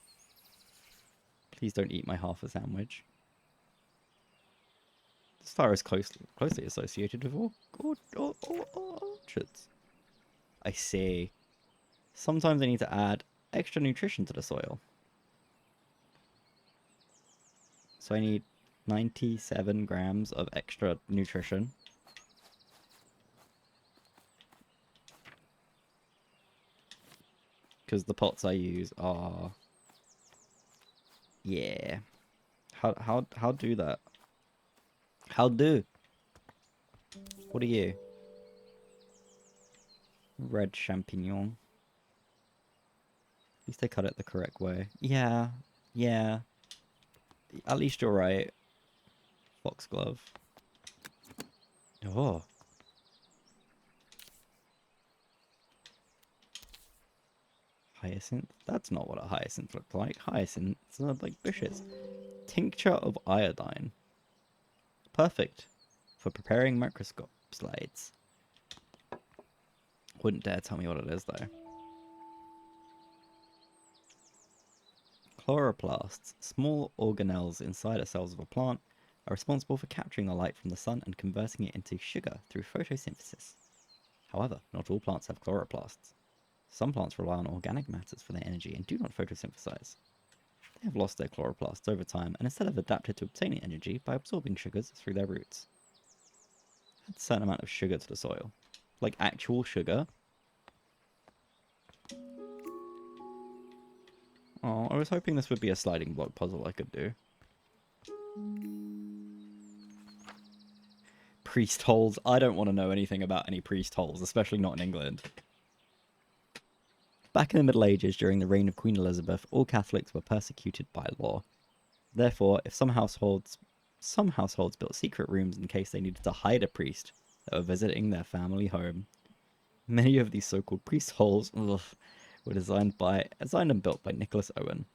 Please don't eat my half a sandwich. The star is closely associated with orchards. I see. Sometimes I need to add extra nutrition to the soil. So I need 97 grams of extra nutrition. Because the pots I use are... Yeah. How do that? How do? What are you? Red champignon. At least they cut it the correct way. Yeah. Yeah. At least you're right. Foxglove. Oh. Hyacinth? That's not what a hyacinth looks like. Hyacinths are like bushes. Tincture of iodine. Perfect for preparing microscope slides. Wouldn't dare tell me what it is though. Chloroplasts, small organelles inside the cells of a plant, are responsible for capturing the light from the sun and converting it into sugar through photosynthesis. However, not all plants have chloroplasts. Some plants rely on organic matters for their energy and do not photosynthesize. They have lost their chloroplasts over time and instead have adapted to obtaining energy by absorbing sugars through their roots. Add a certain amount of sugar to the soil. Like actual sugar. Oh, I was hoping this would be a sliding block puzzle I could do. Priest holes. I don't want to know anything about any priest holes, especially not in England. Back in the Middle Ages, during the reign of Queen Elizabeth, all Catholics were persecuted by law. Therefore, if some households built secret rooms in case they needed to hide a priest that were visiting their family home. Many of these so-called priest holes were designed and built by Nicholas Owen.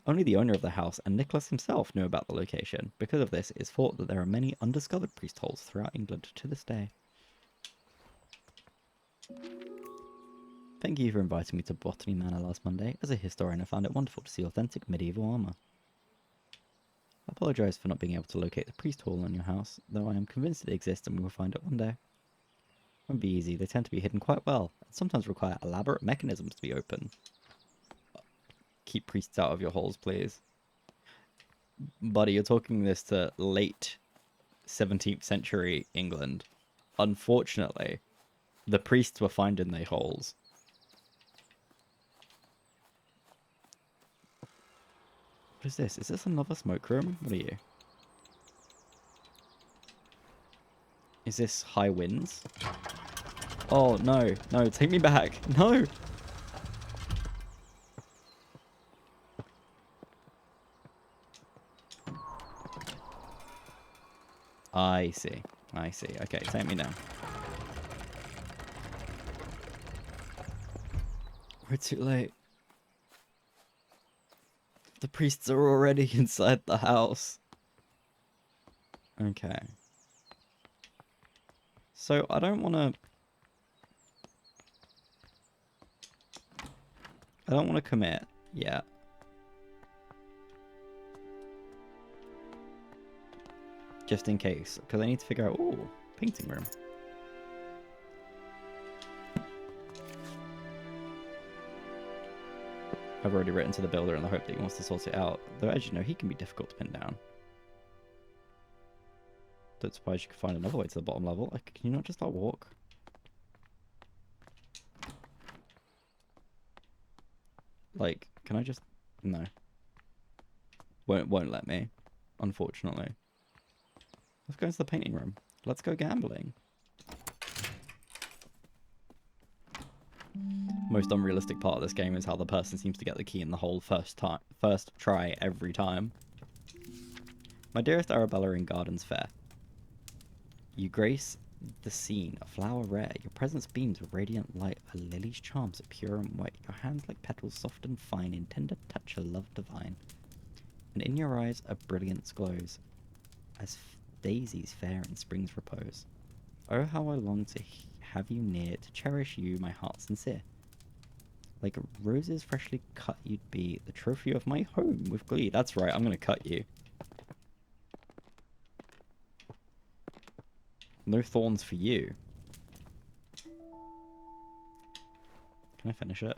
Only the owner of the house and Nicholas himself knew about the location. Because of this, it is thought that there are many undiscovered priest holes throughout England to this day. Thank you for inviting me to Botany Manor last Monday. As a historian, I found it wonderful to see authentic medieval armour. I apologise for not being able to locate the priest hall in your house, though I am convinced it exists and we will find it one day. It won't be easy, they tend to be hidden quite well, and sometimes require elaborate mechanisms to be opened. Keep priests out of your holes, please. Buddy, you're talking this to late 17th century England. Unfortunately, the priests were finding their holes. What is this? Is this another smoke room? What are you? Is this high winds? Oh, no. No, take me back. No! I see. I see. Okay, take me now. We're too late. The priests are already inside the house. Okay. So, I don't want to commit yet. Just in case. Because I need to figure out... Ooh, painting room. I've already written to the builder in the hope that he wants to sort it out. Though, as you know, he can be difficult to pin down. Don't suppose you could find another way to the bottom level. Like, can you not just, like, walk? Like, can I just... No. Won't let me. Unfortunately. Let's go into the painting room. Let's go gambling. Most unrealistic part of this game is how the person seems to get the key in the hole first try every time. My dearest Arabella in Gardens Fair. You grace the scene, a flower rare. Your presence beams with radiant light. A lily's charms are pure and white. Your hands like petals soft and fine. In tender touch a love divine. And in your eyes a brilliance glows. As daisies fair in spring's repose. Oh, how I long to have you near. To cherish you, my heart sincere. Like roses freshly cut you'd be. The trophy of my home with glee. That's right, I'm gonna cut you. No thorns for you. Can I finish it?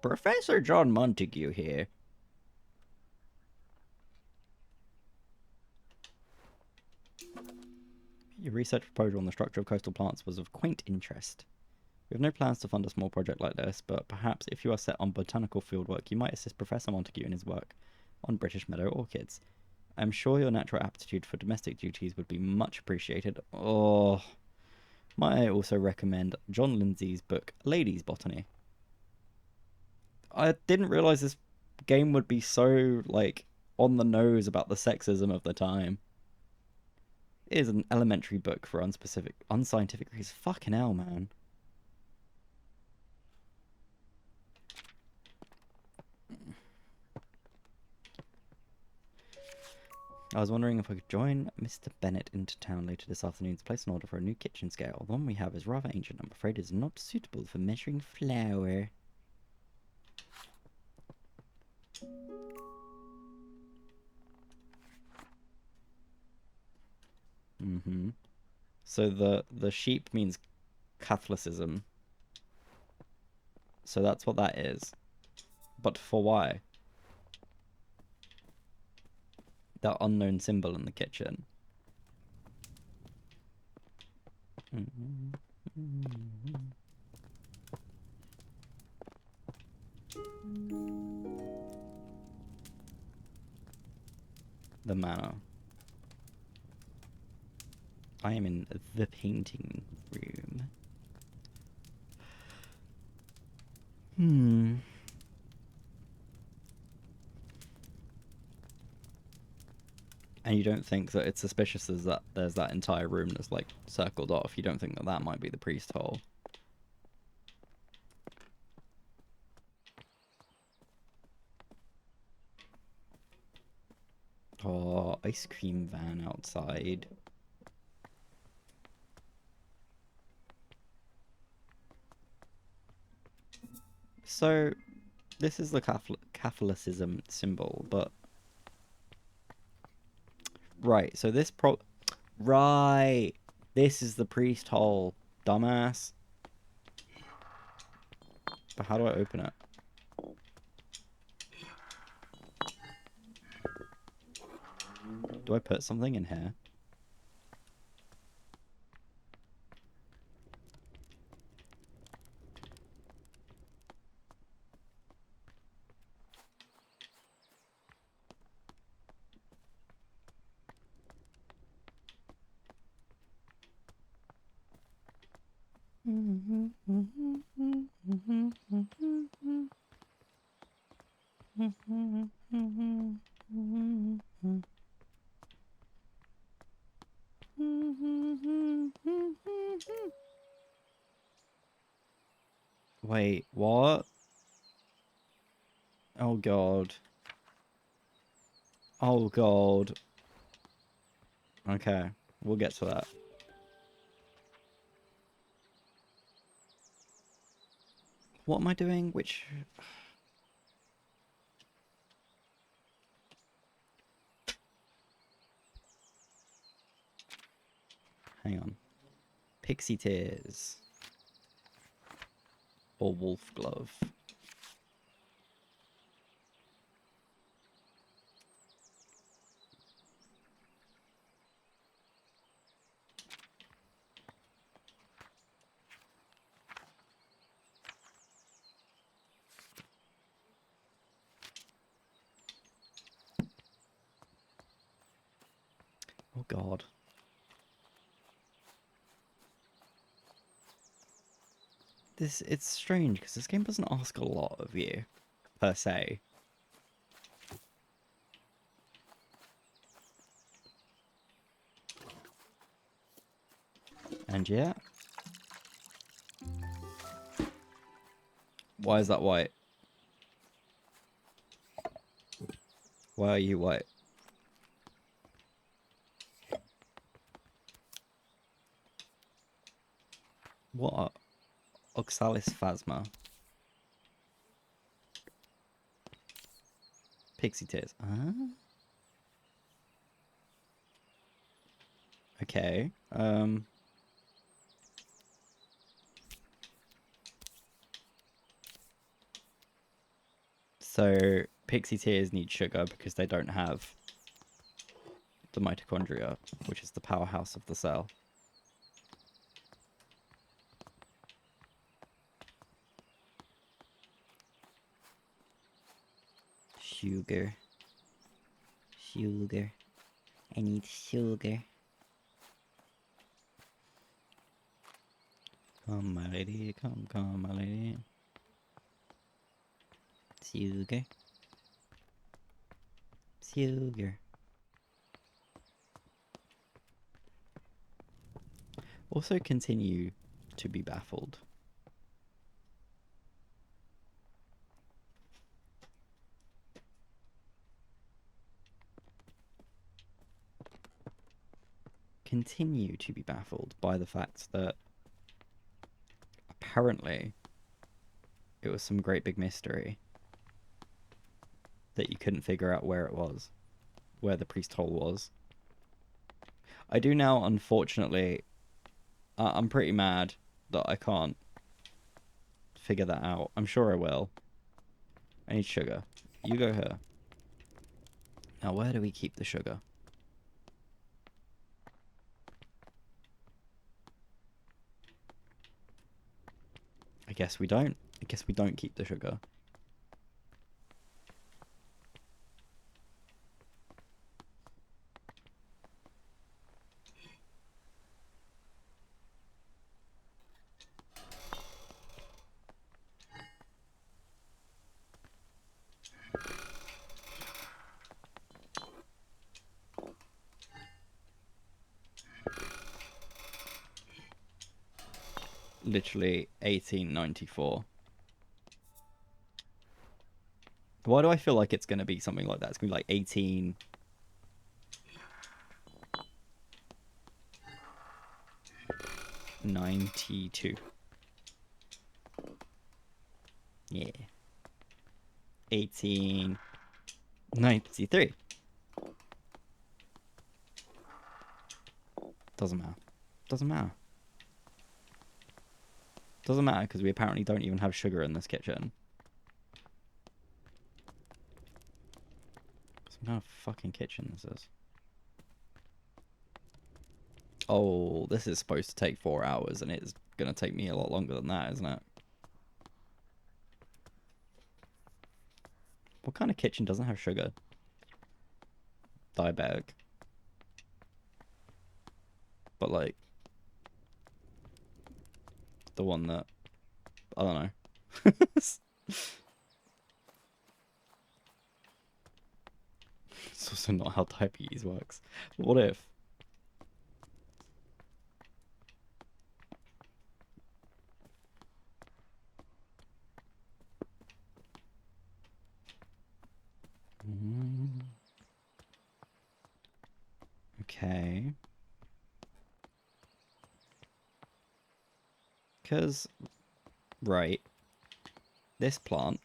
Professor John Montague here. Your research proposal on the structure of coastal plants was of quaint interest. We have no plans to fund a small project like this, but perhaps if you are set on botanical fieldwork, you might assist Professor Montague in his work on British meadow orchids. I am sure your natural aptitude for domestic duties would be much appreciated. Oh, might I also recommend John Lindsay's book, Ladies' Botany. I didn't realise this game would be so, like, on the nose about the sexism of the time. It is an elementary book for unscientific reasons. Fucking hell, man. I was wondering if I could join Mr. Bennett into town later this afternoon to place an order for a new kitchen scale. The one we have is rather ancient. I'm afraid it is not suitable for measuring flour. So the sheep means Catholicism. So that's what that is. But for why? That unknown symbol in the kitchen. The manor. I am in the painting room. And you don't think that it's suspicious as that there's that entire room that's like circled off. You don't think that that might be the priest hole. Oh, ice cream van outside. So, this is the Catholicism symbol, but... Right, so this Right! This is the priest hole, dumbass. But how do I open it? Do I put something in here? Wait, what? Oh god. Oh god. Okay, we'll get to that. What am I doing? Which... Hang on. Pixie tears. Or wolf glove. Oh god. It's strange because this game doesn't ask a lot of you, per se. And yeah. Why is that white? Why are you white? What? Oxalis phasma. Pixie tears. Huh? Okay. So pixie tears need sugar because they don't have the mitochondria, which is the powerhouse of the cell. Sugar. Sugar. I need sugar. Come, my lady. Come, my lady. Sugar. Sugar. Also continue to be baffled. Continue to be baffled by the fact that apparently it was some great big mystery that you couldn't figure out where it was, where the priest hole was. I do now, unfortunately, I'm pretty mad that I can't figure that out. I'm sure I will. I need sugar. You go here. Now, where do we keep the sugar? I guess we don't. I guess we don't keep the sugar. Literally 1894. Why do I feel like it's going to be something like that? It's going to be like 1892. Yeah. 1893. Doesn't matter. Doesn't matter. Doesn't matter because we apparently don't even have sugar in this kitchen. Some kind of fucking kitchen this is. Oh, this is supposed to take 4 hours and it's going to take me a lot longer than that, isn't it? What kind of kitchen doesn't have sugar? Diabetic. But like, the one that, I don't know. It's also not how diabetes works. But what if? Okay. Because, right, this plant,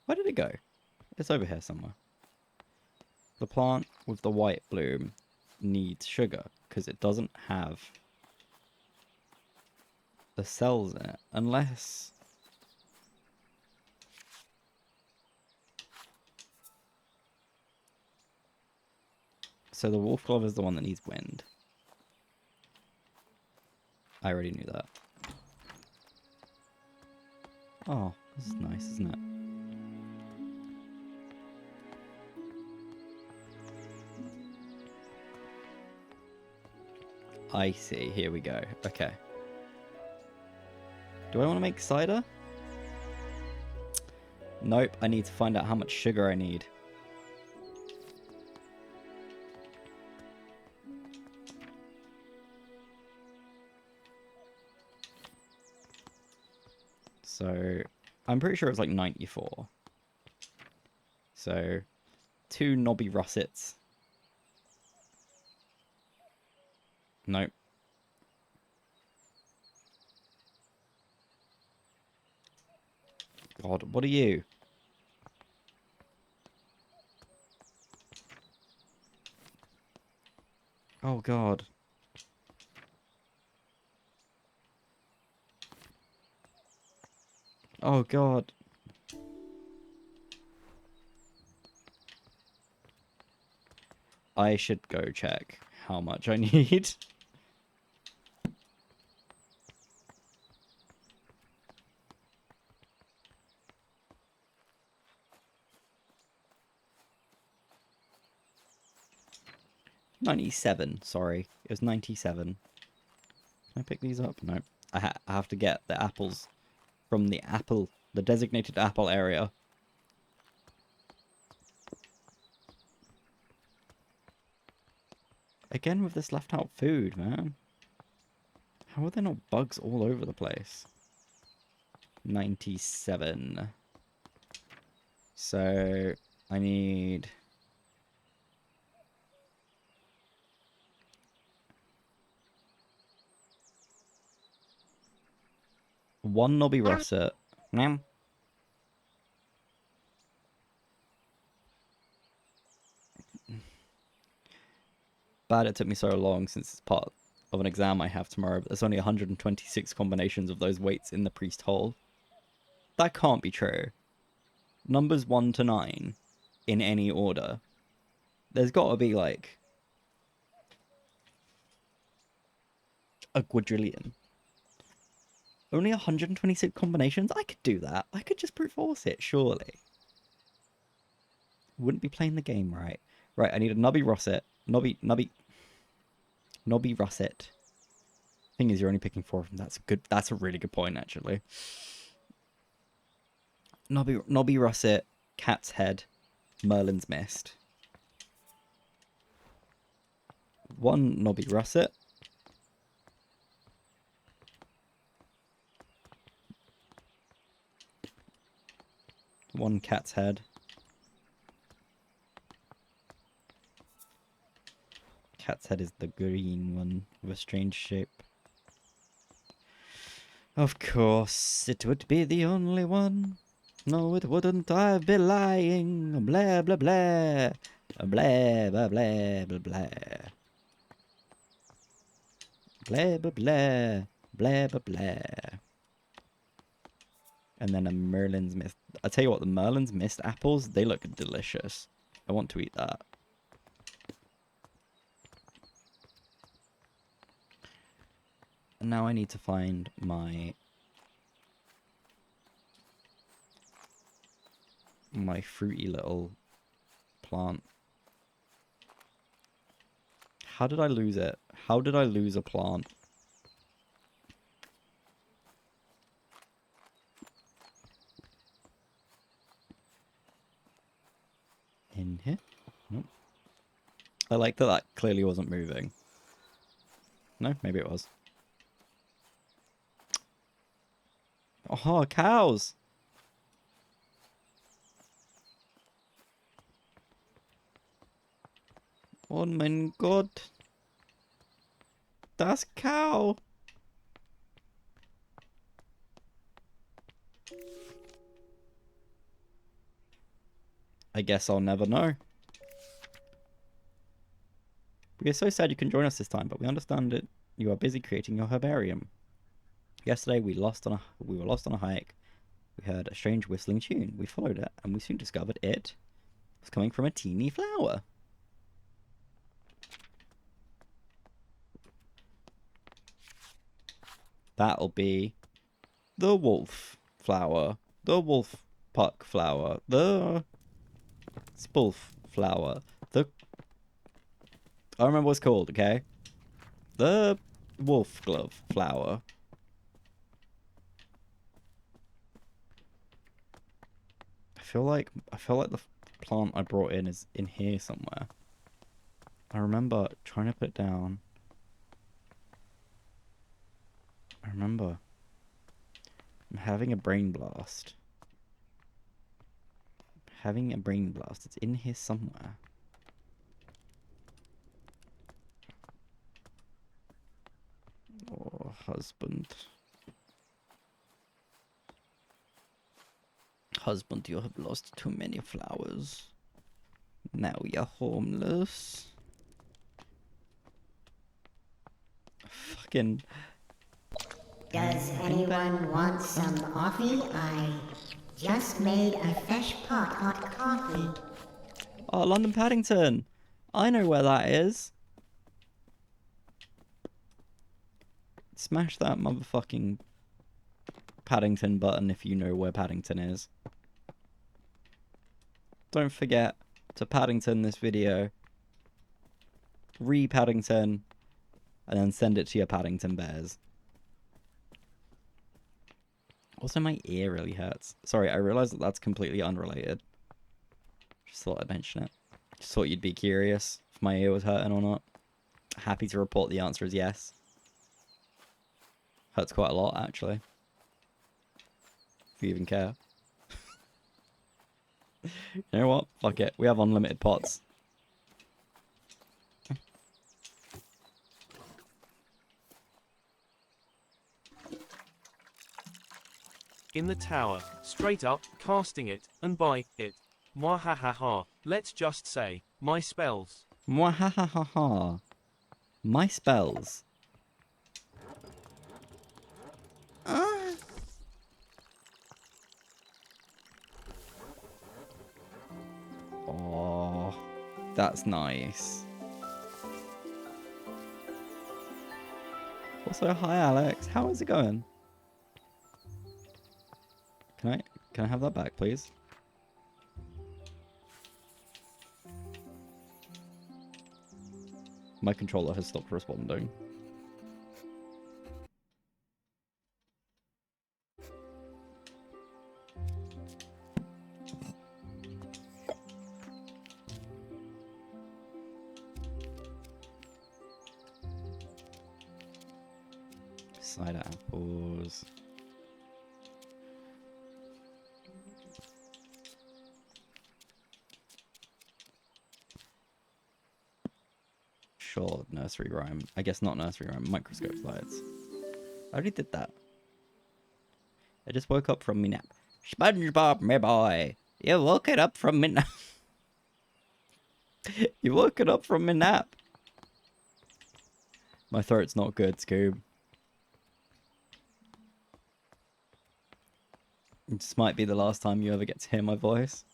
where did it go? It's over here somewhere. The plant with the white bloom needs sugar because it doesn't have the cells in it. Unless... So the wolf glove is the one that needs wind. I already knew that. Oh, this is nice, isn't it? I see. Here we go. Okay. Do I want to make cider? Nope. I need to find out how much sugar I need. So, I'm pretty sure it's like 94. So, 2 knobby russets. Nope. God, what are you? Oh, God. Oh, God. I should go check how much I need. $97, sorry. It was 97. Can I pick these up? No. I have to get the apples from the designated apple area. Again with this left out food, man. How are there not bugs all over the place? 97. So, I need... one knobby russet. Meow. Bad it took me so long since it's part of an exam I have tomorrow, but there's only 126 combinations of those weights in the priest hole. That can't be true. Numbers 1 to 9 in any order. There's got to be like a quadrillion. Only 126 combinations? I could do that. I could just brute force it, surely. Wouldn't be playing the game right. Right, I need a Nubby Russet. Nobby Russet. Thing is, you're only picking 4 of them. That's a really good point, actually. Nobby Russet, Cat's Head, Merlin's Mist. 1 Nobby Russet. 1 Cat's Head. Cat's Head is the green one with a strange shape. Of course, it would be the only one. No, it wouldn't. I'd be lying. Blah, blah, blah. Blah, blah, blah, blah, blah. Blah, blah, blah. Blah, blah, blah. And then a Merlin's Mist. I tell you what, the Merlin's Mist apples, they look delicious. I want to eat that. And now I need to find my fruity little plant. How did I lose it? How did I lose a plant? In here? Nope. I like that clearly wasn't moving. No, maybe it was. Oh, cows! Oh mein Gott! Das cow! I guess I'll never know. We are so sad you can join us this time, but we understand that you are busy creating your herbarium. Yesterday we were lost on a hike. We heard a strange whistling tune. We followed it, and we soon discovered it was coming from a teeny flower. That'll be the wolf flower, the wolf puck flower, the spulf flower, the... I remember what it's called, okay? The wolf glove flower. I feel like the plant I brought in is in here somewhere. I remember trying to put it down. I remember. I'm having a brain blast. Having a brain blast. It's in here somewhere. Oh, husband. Husband, you have lost too many flowers. Now you're homeless. Fucking... Does anyone want some coffee? I just made a fresh pot hot coffee. Oh, London Paddington. I know where that is. Smash that motherfucking Paddington button if you know where Paddington is. Don't forget to Paddington this video. Re-Paddington. And then send it to your Paddington bears. Also, my ear really hurts. Sorry, I realized that that's completely unrelated. Just thought I'd mention it. Just thought you'd be curious if my ear was hurting or not. Happy to report the answer is yes. Hurts quite a lot, actually. If you even care. You know what? Fuck it. We have unlimited pots. In the tower, straight up, casting it, and by it. Mwahahaha. Let's just say, my spells. Mwahahaha. My spells. That's nice. Also, hi Alex. How is it going? Can I have that back, please? My controller has stopped responding. Cider apples. Sure, nursery rhyme. I guess not nursery rhyme. Microscope slides. I already did that. I just woke up from me nap. SpongeBob, my boy. You woke it up from me nap. You woke it up from me nap. My throat's not good, Scoob. This might be the last time you ever get to hear my voice.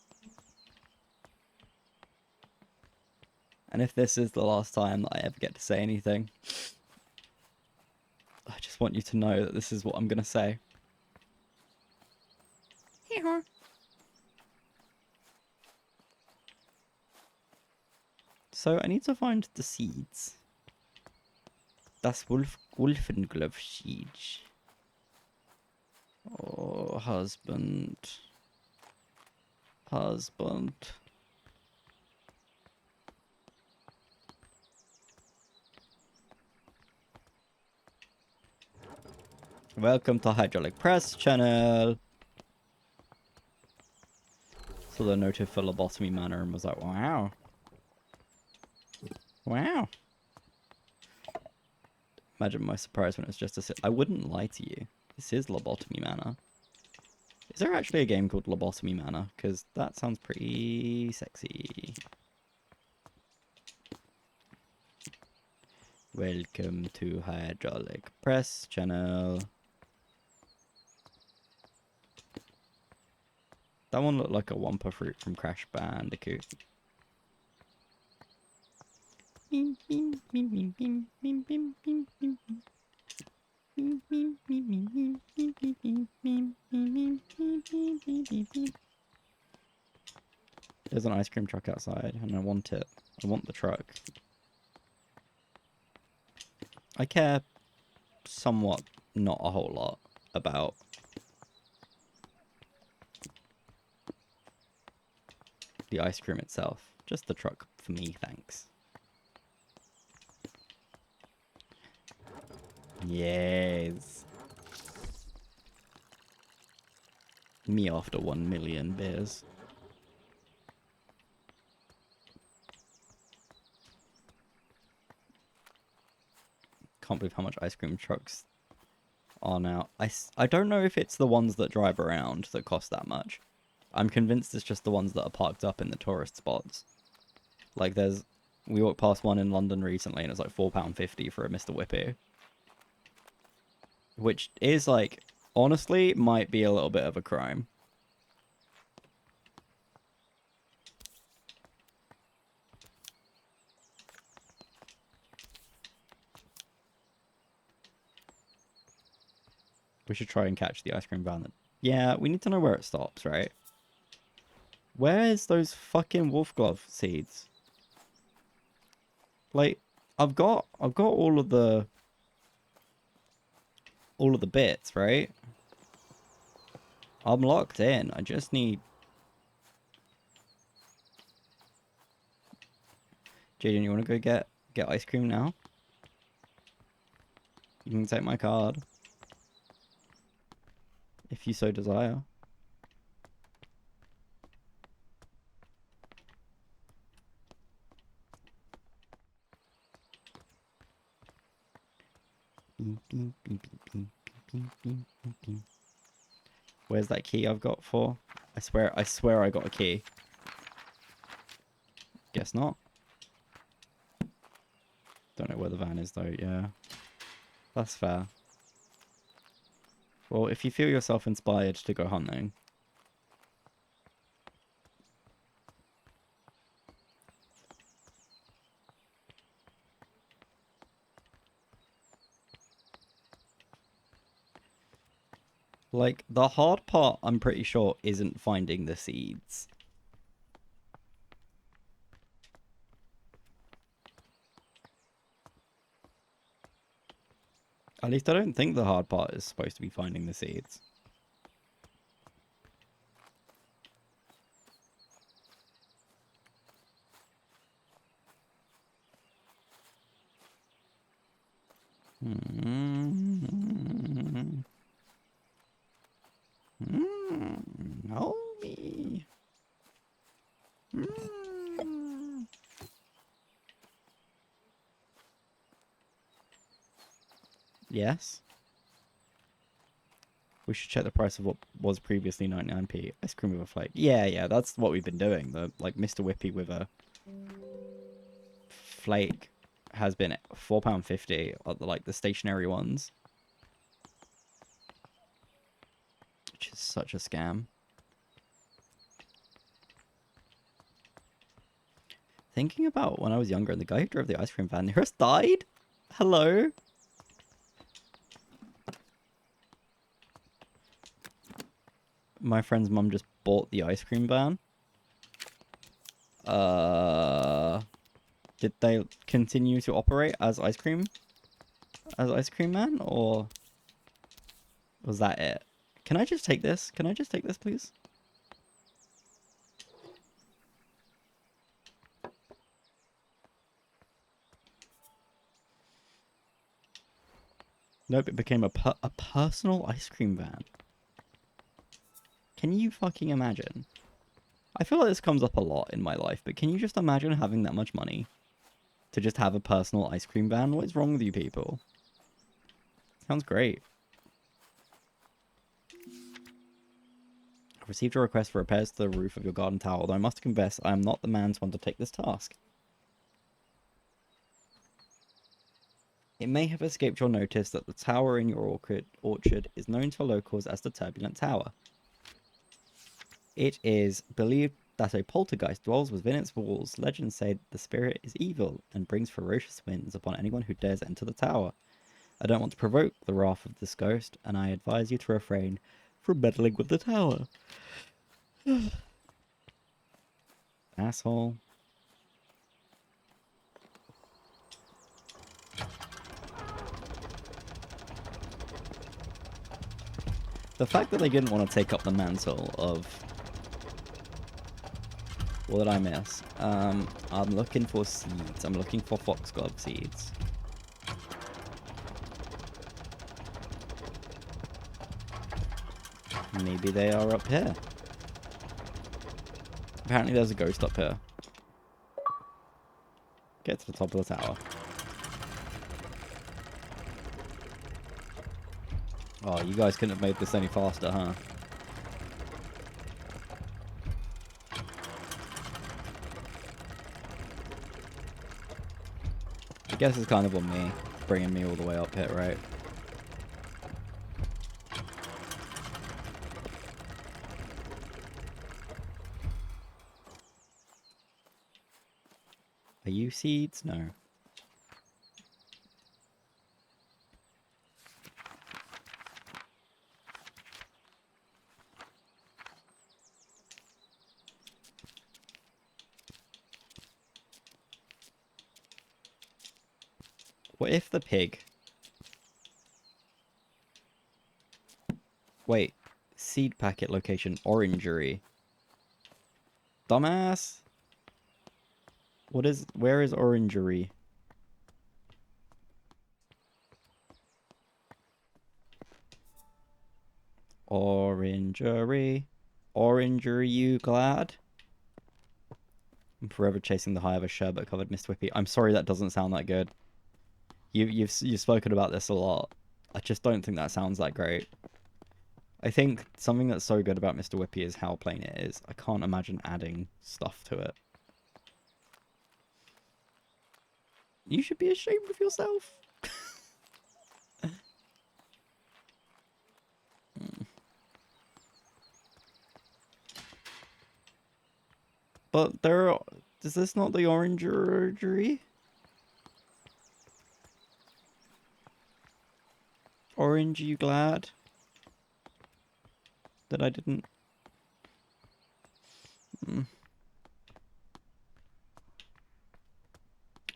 And if this is the last time that I ever get to say anything, I just want you to know that this is what I'm going to say. So I need to find the seeds. Das Wolfenglove seeds. Oh, husband. Husband. Welcome to Hydraulic Press channel. So the noted for Botany Manor and was like, wow. Wow. Imagine my surprise when it was just a sit. I wouldn't lie to you. This is Lobotomy Manor. Is there actually a game called Lobotomy Manor? Because that sounds pretty sexy. Welcome to Hydraulic Press channel. That one looked like a Wumpa fruit from Crash Bandicoot. There's an ice cream truck outside, and I want it. I want the truck. I care somewhat, not a whole lot, about the ice cream itself. Just the truck for me, thanks. Yes. Me after 1 million beers. Can't believe how much ice cream trucks are now. I don't know if it's the ones that drive around that cost that much. I'm convinced it's just the ones that are parked up in the tourist spots. Like we walked past one in London recently and it was like £4.50 for a Mr. Whippy. Which is like, honestly, might be a little bit of a crime. We should try and catch the ice cream van. Yeah, we need to know where it stops, right? Where's those fucking wolf glove seeds? Like, I've got all of the bits, right? I'm locked in. I just need... Jaden, you want to go get ice cream now? You can take my card. If you so desire. Where's that key I've got for? I swear I got a key. Guess not. Don't know where the van is though, yeah. That's fair. Well, if you feel yourself inspired to go hunting. Like, the hard part, I'm pretty sure, isn't finding the seeds. At least I don't think the hard part is supposed to be finding the seeds. Hold me. Yes. We should check the price of what was previously 99p. Ice cream with a flake. Yeah, that's what we've been doing. The like Mr. Whippy with a flake has been £4.50 at the stationary ones. Which is such a scam. Thinking about when I was younger and the guy who drove the ice cream van near us died? Hello? My friend's mum just bought the ice cream van. Did they continue to operate as ice cream man, or was that it? Can I just take this? Can I just take this, please? Nope, it became a personal ice cream van. Can you fucking imagine? I feel like this comes up a lot in my life, but can you just imagine having that much money to just have a personal ice cream van? What is wrong with you people? Sounds great. I've received a request for repairs to the roof of your garden tower, although I must confess I am not the man to undertake this task. It may have escaped your notice that the tower in your orchard is known to locals as the Turbulent Tower. It is believed that a poltergeist dwells within its walls. Legends say the spirit is evil and brings ferocious winds upon anyone who dares enter the tower. I don't want to provoke the wrath of this ghost, and I advise you to refrain from meddling with the tower. Asshole. The fact that they didn't want to take up the mantle of... What did I miss? I'm looking for seeds. I'm looking for foxglove seeds. Maybe they are up here. Apparently there's a ghost up here. Get to the top of the tower. Oh, you guys couldn't have made this any faster, huh? I guess it's kind of on me, bringing me all the way up here, right? Are you seeds? No. What if the pig... Wait. Seed packet location orangery. Dumbass! Where is orangery? Orangery. Orangery, you glad? I'm forever chasing the high of a sherbet covered Mr. Whippy. I'm sorry that doesn't sound that good. You've spoken about this a lot. I just don't think that sounds that great. I think something that's so good about Mr. Whippy is how plain it is. I can't imagine adding stuff to it. You should be ashamed of yourself. But there are... Is this not the orangery? Orange, you glad? that I didn't...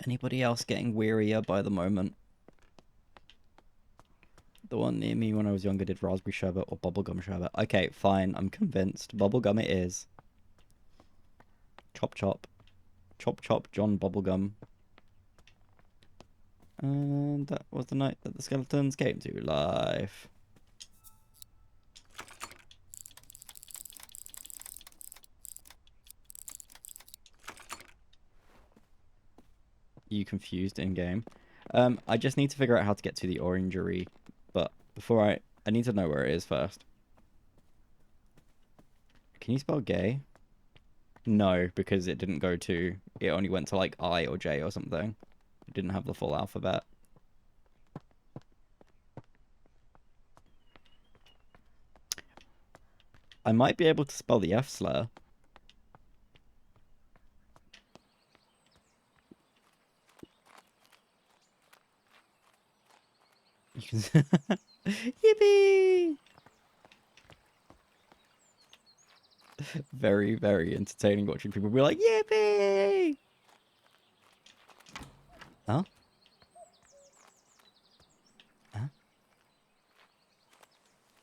Anybody else getting wearier by the moment? The one near me when I was younger did raspberry sherbet or bubblegum sherbet. Okay, fine, I'm convinced. Bubblegum it is. Chop chop. Chop chop John Bubblegum. And that was the night that the skeletons came to life. You confused in game. I just need to figure out how to get to the orangery, but before I need to know where it is first. Can you spell gay? No, because it didn't go to, it only went to like I or J or something. It didn't have the full alphabet. I might be able to spell the F slur. You can... Yippee! Very, very entertaining watching people be like, yippee! Huh? Huh?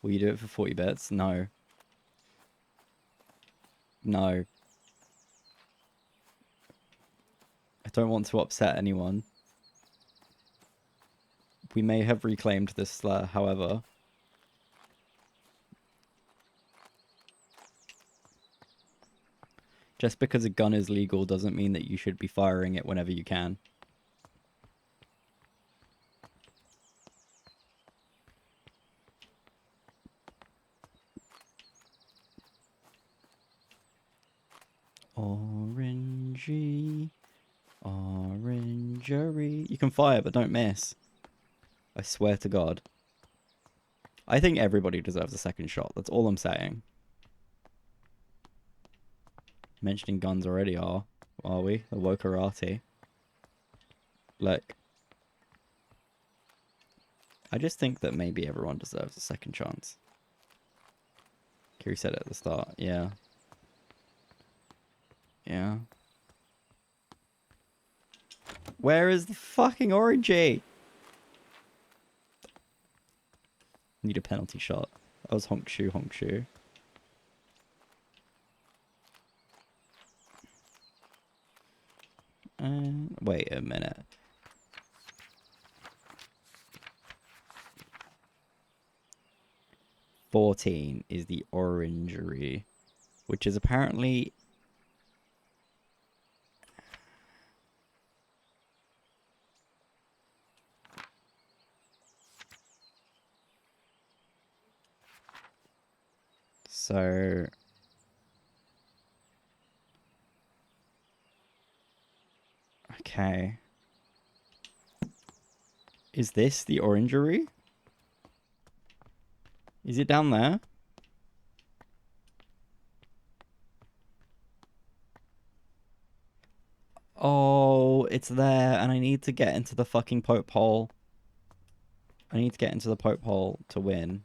Will you do it for 40 bits? No. No. I don't want to upset anyone. We may have reclaimed this slur, however. Just because a gun is legal doesn't mean that you should be firing it whenever you can. Orangey, orangery. You can fire, but don't miss. I swear to God. I think everybody deserves a second shot. That's all I'm saying. Mentioning guns already are we? The Wokarati. Look. I just think that maybe everyone deserves a second chance. Kyri said it at the start. Yeah. Yeah. Where is the fucking orangey? Need a penalty shot. That was honk shoe, honk shoe. Wait a minute. $14 is the orangery, which is apparently... So... Okay. Is this the orangery? Is it down there? Oh, it's there, and I need to get into the fucking Pope hole. I need to get into the Pope hole to win.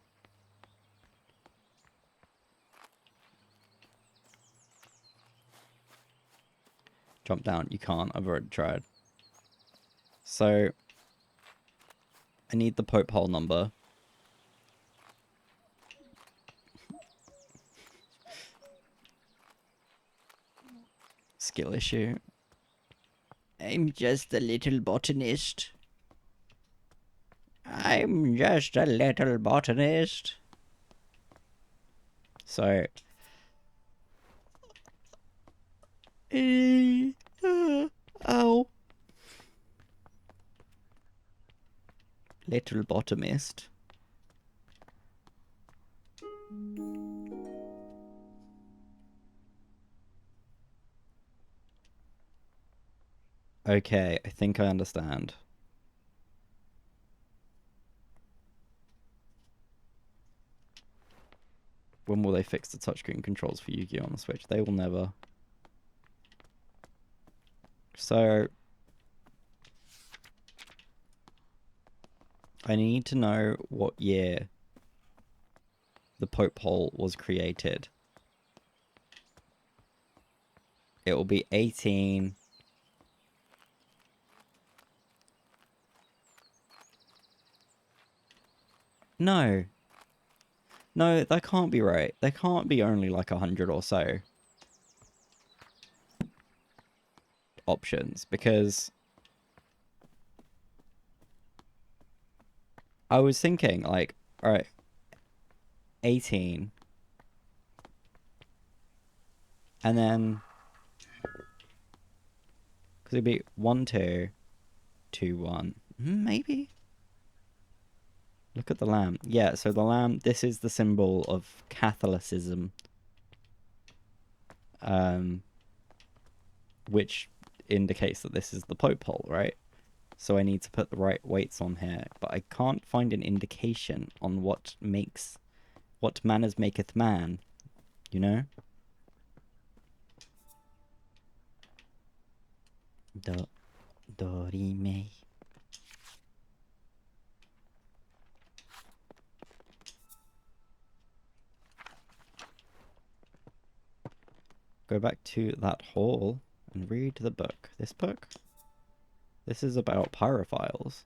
Jump down. You can't. I've already tried. So, I need the Pope hole number. Skill issue. I'm just a little botanist. I'm just a little botanist. So... ow. Little botanist. Okay, I think I understand. When will they fix the touchscreen controls for Yu-Gi-Oh! On the Switch? They will never. So... I need to know what year the Pope hole was created. It will be 18... No. No, that can't be right. There can't be only like 100 or so options, because I was thinking like, alright, 18, and then because it'd be 1 2 2 1, maybe. Look at the lamb. Yeah, so the lamb, this is the symbol of Catholicism, which indicates that this is the Pope hole, right? So I need to put the right weights on here, but I can't find an indication on what manners maketh man, you know? Do, re, mi. Go back to that hall and read the book. This book? This is about pyrophiles.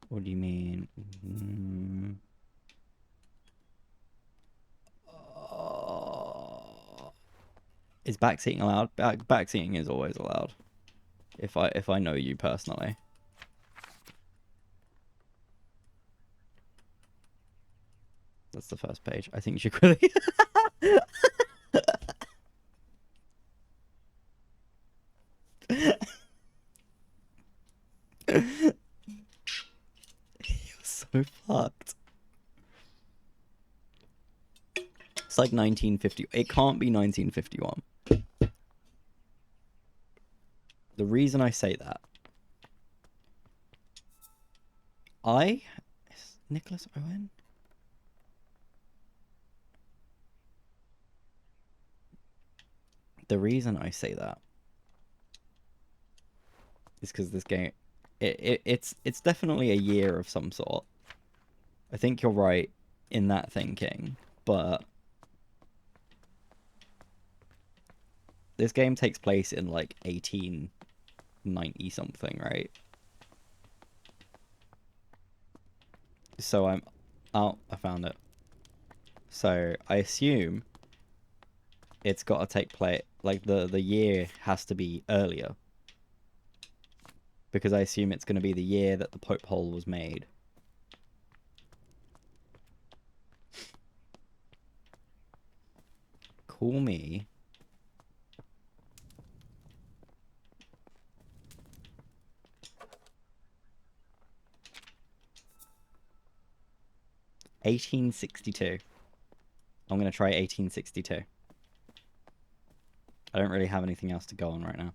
What do you mean? Is backseating allowed? Backseating is always allowed. If I know you personally. That's the first page. I think you should really. You're so fucked. It's like 1950. It can't be 1951. The reason I say that, is Nicholas Owen? The reason I say that is because this game, it's definitely a year of some sort. I think you're right in that thinking, but this game takes place in like 1890 something, right? So oh, I found it. So I assume it's got to take place, like the year has to be earlier, because I assume it's going to be the year that the Pope hole was made. Call me $1862. I'm going to try 1862. I don't really have anything else to go on right now.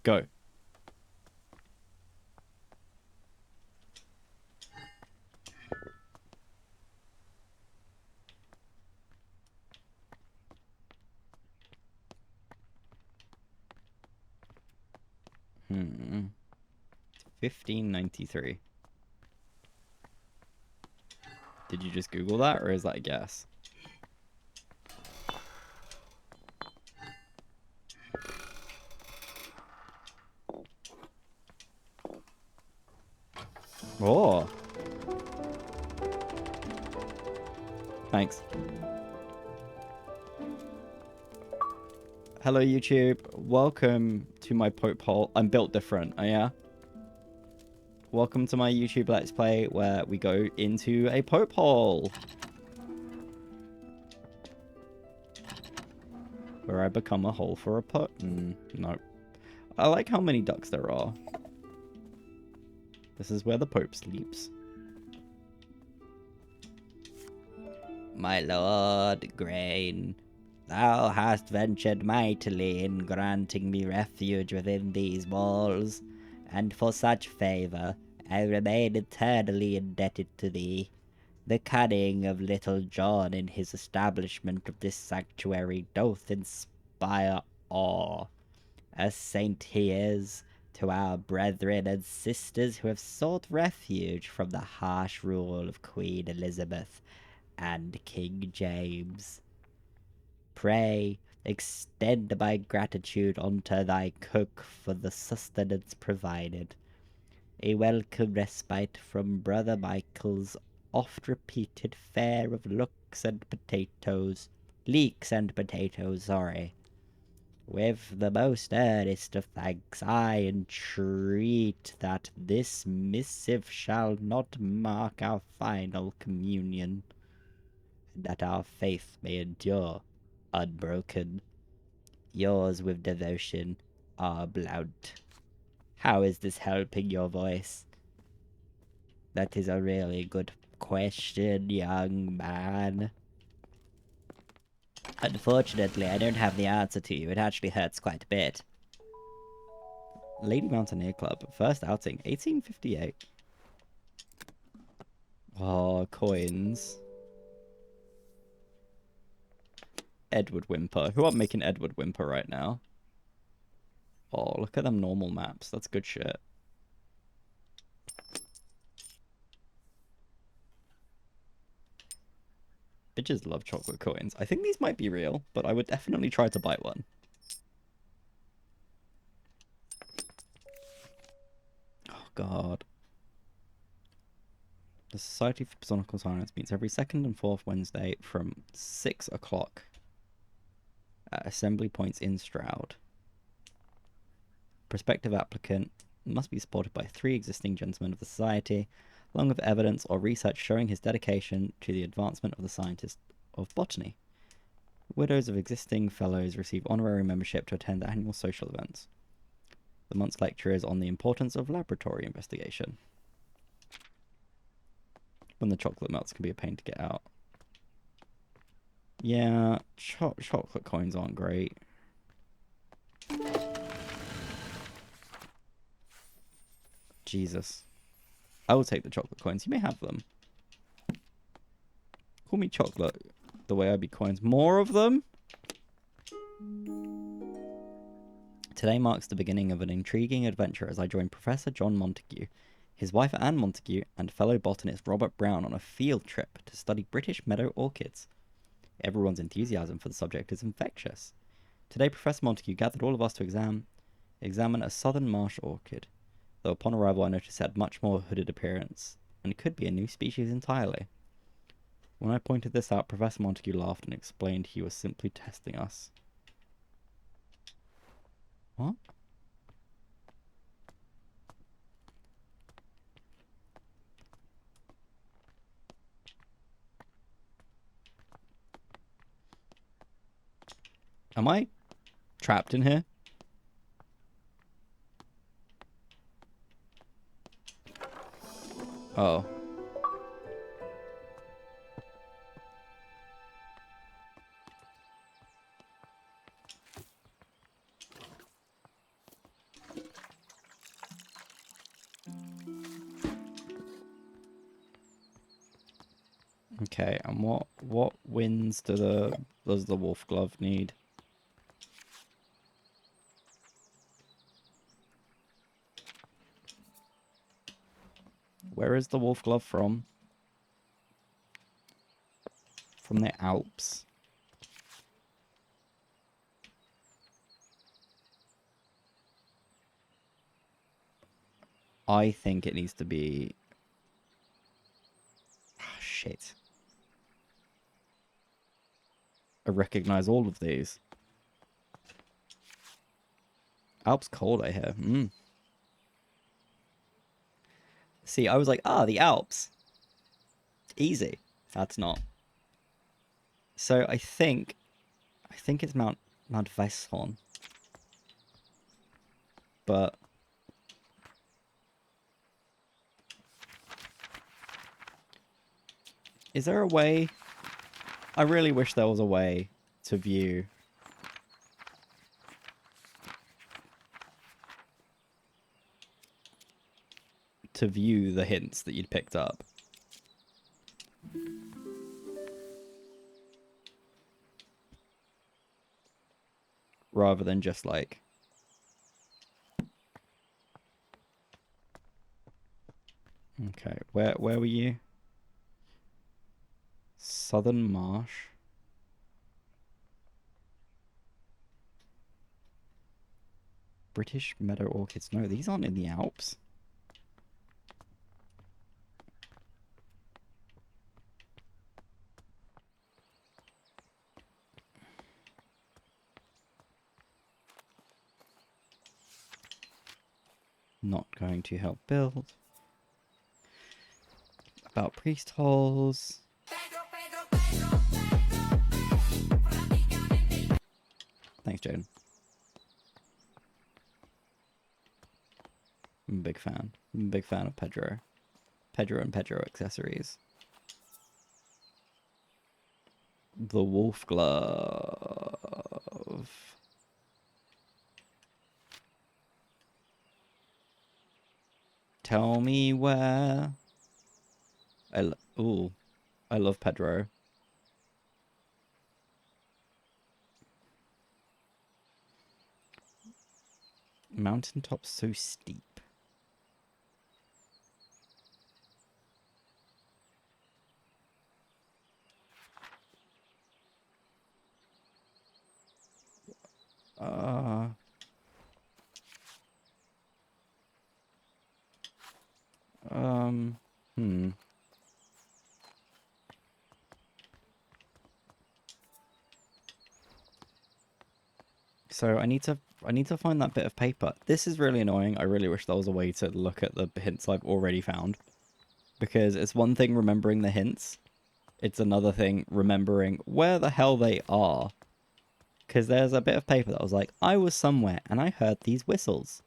Go. Hmm. 1593. Did you just Google that, or is that a guess? Oh. Thanks. Hello, YouTube. Welcome to my Pope hole. I'm built different, oh yeah? Welcome to my YouTube Let's Play, where we go into a Pope hole. Where I become a hole for a Pope. No. I like how many ducks there are. This is where the Pope sleeps. My lord, Grain, thou hast ventured mightily in granting me refuge within these walls, and for such favour I remain eternally indebted to thee. The cunning of little John in his establishment of this sanctuary doth inspire awe. A saint he is to our brethren and sisters who have sought refuge from the harsh rule of Queen Elizabeth and King James. Pray, extend my gratitude unto thy cook for the sustenance provided. A welcome respite from Brother Michael's oft-repeated fare of leeks and potatoes, sorry. With the most earnest of thanks, I entreat that this missive shall not mark our final communion, and that our faith may endure unbroken. Yours with devotion, R. Blount. How is this helping your voice? That is a really good question, young man. Unfortunately, I don't have the answer to you. It actually hurts quite a bit. Lady Mountaineer Club, first outing, 1858. Oh, coins. Edward Whymper. Who aren't making Edward Whymper right now? Oh, look at them normal maps. That's good shit. Bitches love chocolate coins. I think these might be real, but I would definitely try to buy one. Oh, God. The Society for Botanical Science meets every second and fourth Wednesday from 6 o'clock at Assembly Points in Stroud. Prospective applicant must be supported by 3 existing gentlemen of the Society, along with evidence or research showing his dedication to the advancement of the scientist of botany. Widows of existing fellows receive honorary membership to attend annual social events. The month's lecture is on the importance of laboratory investigation. When the chocolate melts can be a pain to get out. Yeah, chocolate coins aren't great. Jesus. I will take the chocolate coins. You may have them. Call me chocolate the way I be coins. More of them? Today marks the beginning of an intriguing adventure as I join Professor John Montague, his wife Anne Montague, and fellow botanist Robert Brown on a field trip to study British meadow orchids. Everyone's enthusiasm for the subject is infectious. Today Professor Montague gathered all of us to examine a southern marsh orchid, though upon arrival I noticed it had much more hooded appearance, and could be a new species entirely. When I pointed this out, Professor Montague laughed and explained he was simply testing us. What? Am I trapped in here? Oh. Okay, and what wins does the wolf glove need? Where is the wolf glove from? From the Alps. I think it needs to be... Ah, shit. I recognize all of these. Alps cold, I hear. See, I was like, the Alps. Easy. That's not. So I think it's Mount Weisshorn. But is there a way? I really wish there was a way to view the hints that you'd picked up. Rather than just like... Okay, where were you? Southern Marsh. British Meadow Orchids. No, these aren't in the Alps. Not going to help build. About priest holes. Thanks, Jaden. I'm a big fan. I'm a big fan of Pedro. Pedro and Pedro accessories. The wolf glove. Tell me where. Ooh, I love Pedro. Mountaintop so steep. Hmm. So I need to find that bit of paper. This is really annoying. I really wish there was a way to look at the hints I've already found. Because it's one thing remembering the hints. It's another thing remembering where the hell they are. Because there's a bit of paper that was like, I was somewhere and I heard these whistles.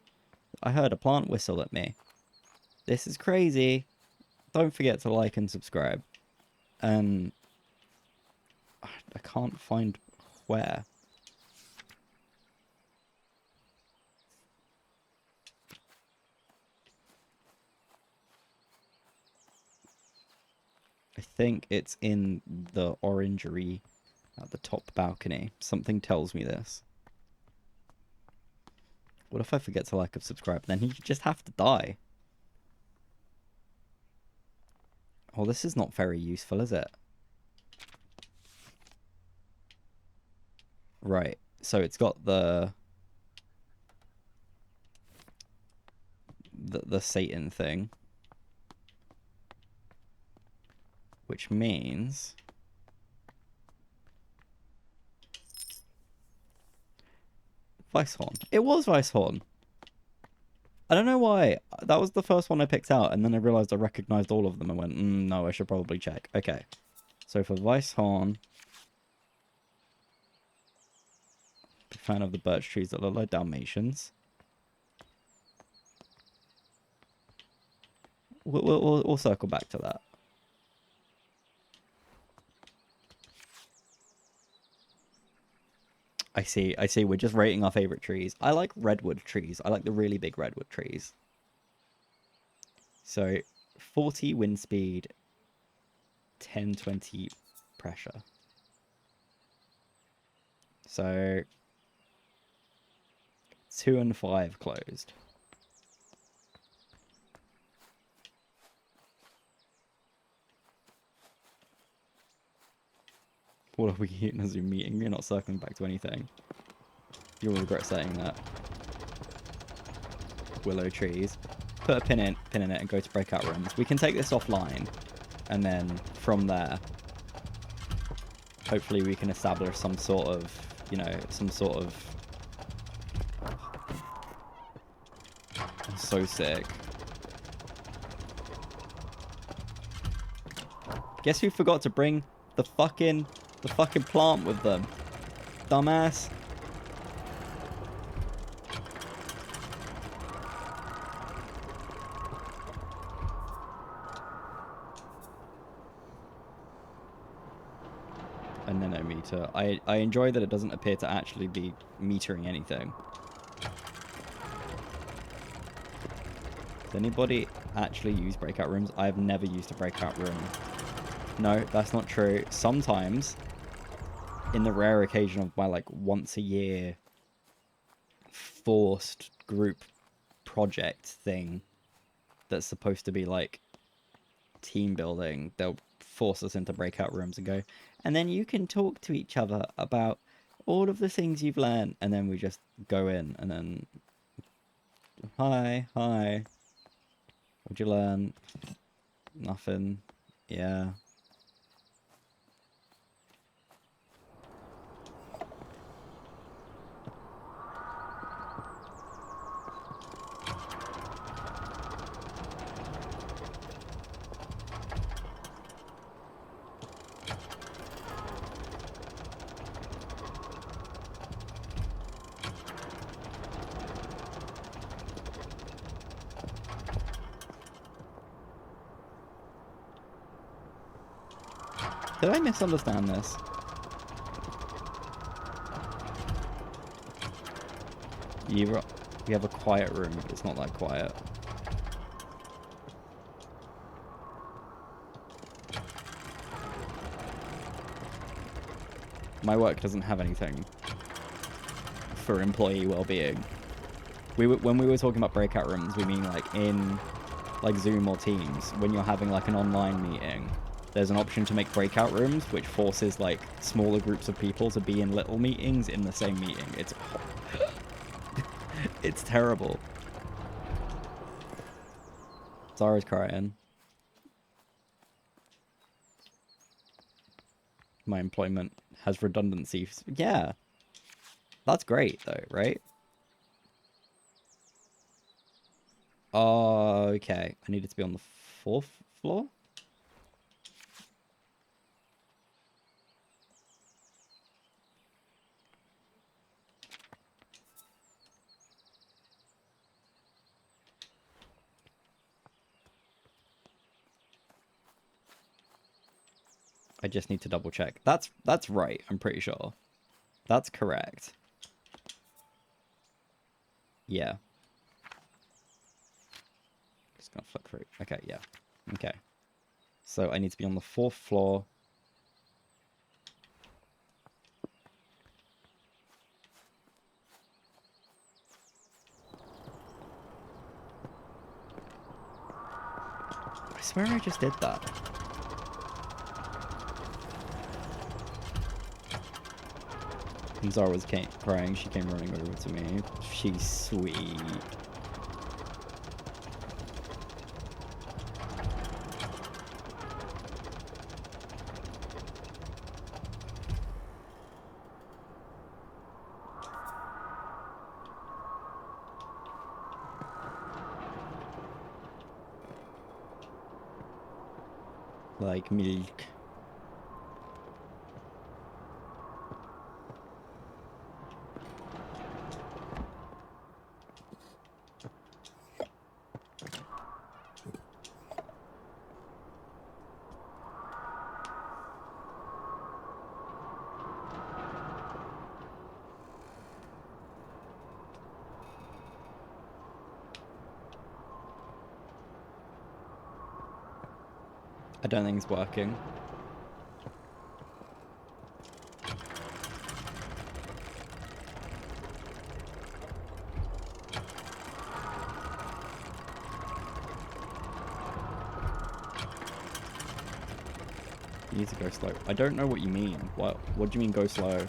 I heard a plant whistle at me. This is crazy. Don't forget to like and subscribe. And I can't find where. I think it's in the orangery at the top balcony. Something tells me this. What if I forget to like and subscribe? Then you just have to die. Oh, this is not very useful, is it? Right. So it's got the Satan thing. Which means... Weisshorn. It was Weisshorn. I don't know why. That was the first one I picked out, and then I realized I recognized all of them and went, no, I should probably check. Okay. So for Weisshorn... Big fan of the birch trees that look like Dalmatians. We'll circle back to that. I see. We're just rating our favorite trees. I like redwood trees. I like the really big redwood trees. So, 40 wind speed, 10-20 pressure. So, 2 and 5 closed. What are we eating as a meeting? You're not circling back to anything. You'll regret saying that. Willow trees. Put a pin in it and go to breakout rooms. We can take this offline. And then from there, hopefully we can establish some sort of, some sort of... I'm so sick. Guess who forgot to bring the fucking plant with them? Dumbass. A nanometer. I enjoy that it doesn't appear to actually be metering anything. Does anybody actually use breakout rooms? I've never used a breakout room No, that's not true. Sometimes, in the rare occasion of my like once a year forced group project thing that's supposed to be like team building, they'll force us into breakout rooms and go, and then you can talk to each other about all of the things you've learned, and then we just go in and then hi, what'd you learn? Nothing. Yeah. Did I misunderstand this? You have a quiet room, but it's not that quiet. My work doesn't have anything for employee well-being. When we were talking about breakout rooms, we mean like in like Zoom or Teams, when you're having like an online meeting, there's an option to make breakout rooms, which forces like smaller groups of people to be in little meetings in the same meeting. It's terrible. Zara's crying. My employment has redundancies. Yeah. That's great though, right? Okay. I needed to be on the 4th floor? I just need to double check. That's right, I'm pretty sure. That's correct. Yeah. Just gonna flip through. Okay, yeah. Okay. So I need to be on the 4th floor. I swear I just did that. And Zara was crying. She came running over to me. She's sweet. Like milk. I don't think it's working. You need to go slow. I don't know what you mean. What do you mean go slow?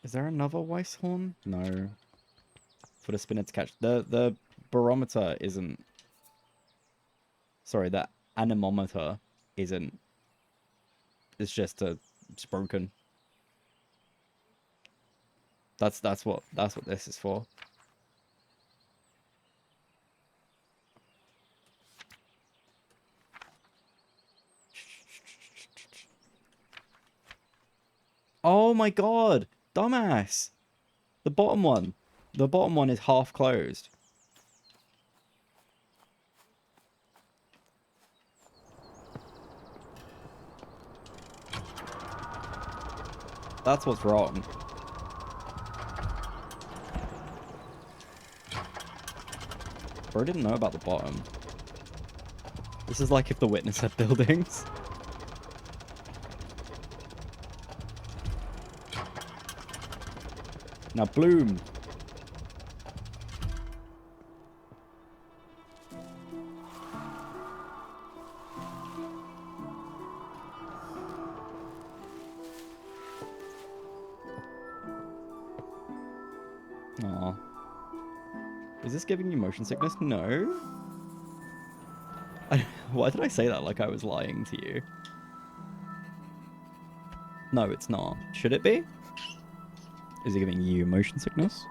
Is there another Weiss horn? No. For the spinner to catch. The barometer isn't... Sorry, the anemometer isn't... It's just it's broken. That's what this is for. Oh my god! Dumbass! The bottom one. The bottom one is half closed. That's what's wrong. Bro didn't know about the bottom. This is like if the witness had buildings. Now bloom. Aw. Is this giving you motion sickness? No. Why did I say that like I was lying to you? No, it's not. Should it be? Is it giving you motion sickness?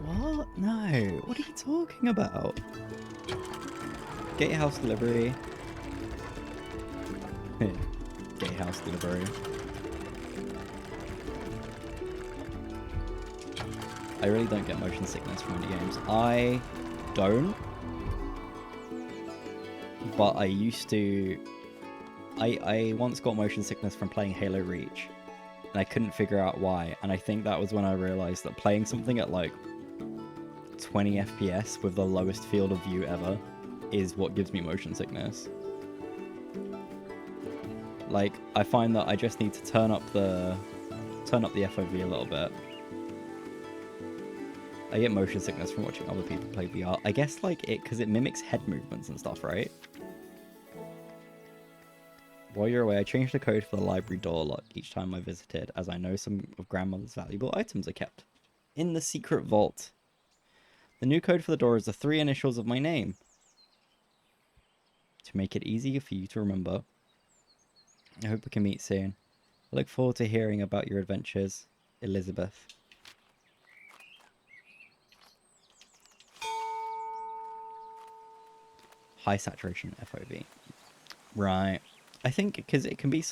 What? No. What are you talking about? Gatehouse delivery. Gatehouse delivery. I really don't get motion sickness from indie games. I don't. But I used to... I once got motion sickness from playing Halo Reach. And I couldn't figure out why. And I think that was when I realized that playing something at like 20 FPS with the lowest field of view ever is what gives me motion sickness. Like, I find that I just need to turn up the FOV a little bit. I get motion sickness from watching other people play VR. I guess like because it mimics head movements and stuff, right? While you're away, I changed the code for the library door lock each time I visited, as I know some of grandmother's valuable items are kept in the secret vault. The new code for the door is the 3 initials of my name. To make it easier for you to remember. I hope we can meet soon. I look forward to hearing about your adventures, Elizabeth. High saturation FOV. Right. I think because it can be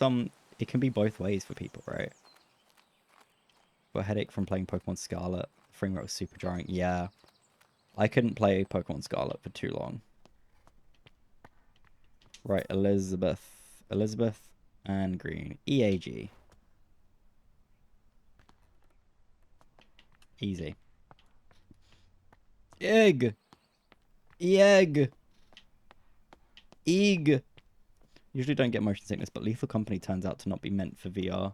both ways for people, right? Got a headache from playing Pokemon Scarlet. Frame rate was super jarring. Yeah. I couldn't play Pokemon Scarlet for too long. Right, Elizabeth and green. EAG. Easy. Egg! Egg! Egg! Usually don't get motion sickness, but Lethal Company turns out to not be meant for VR.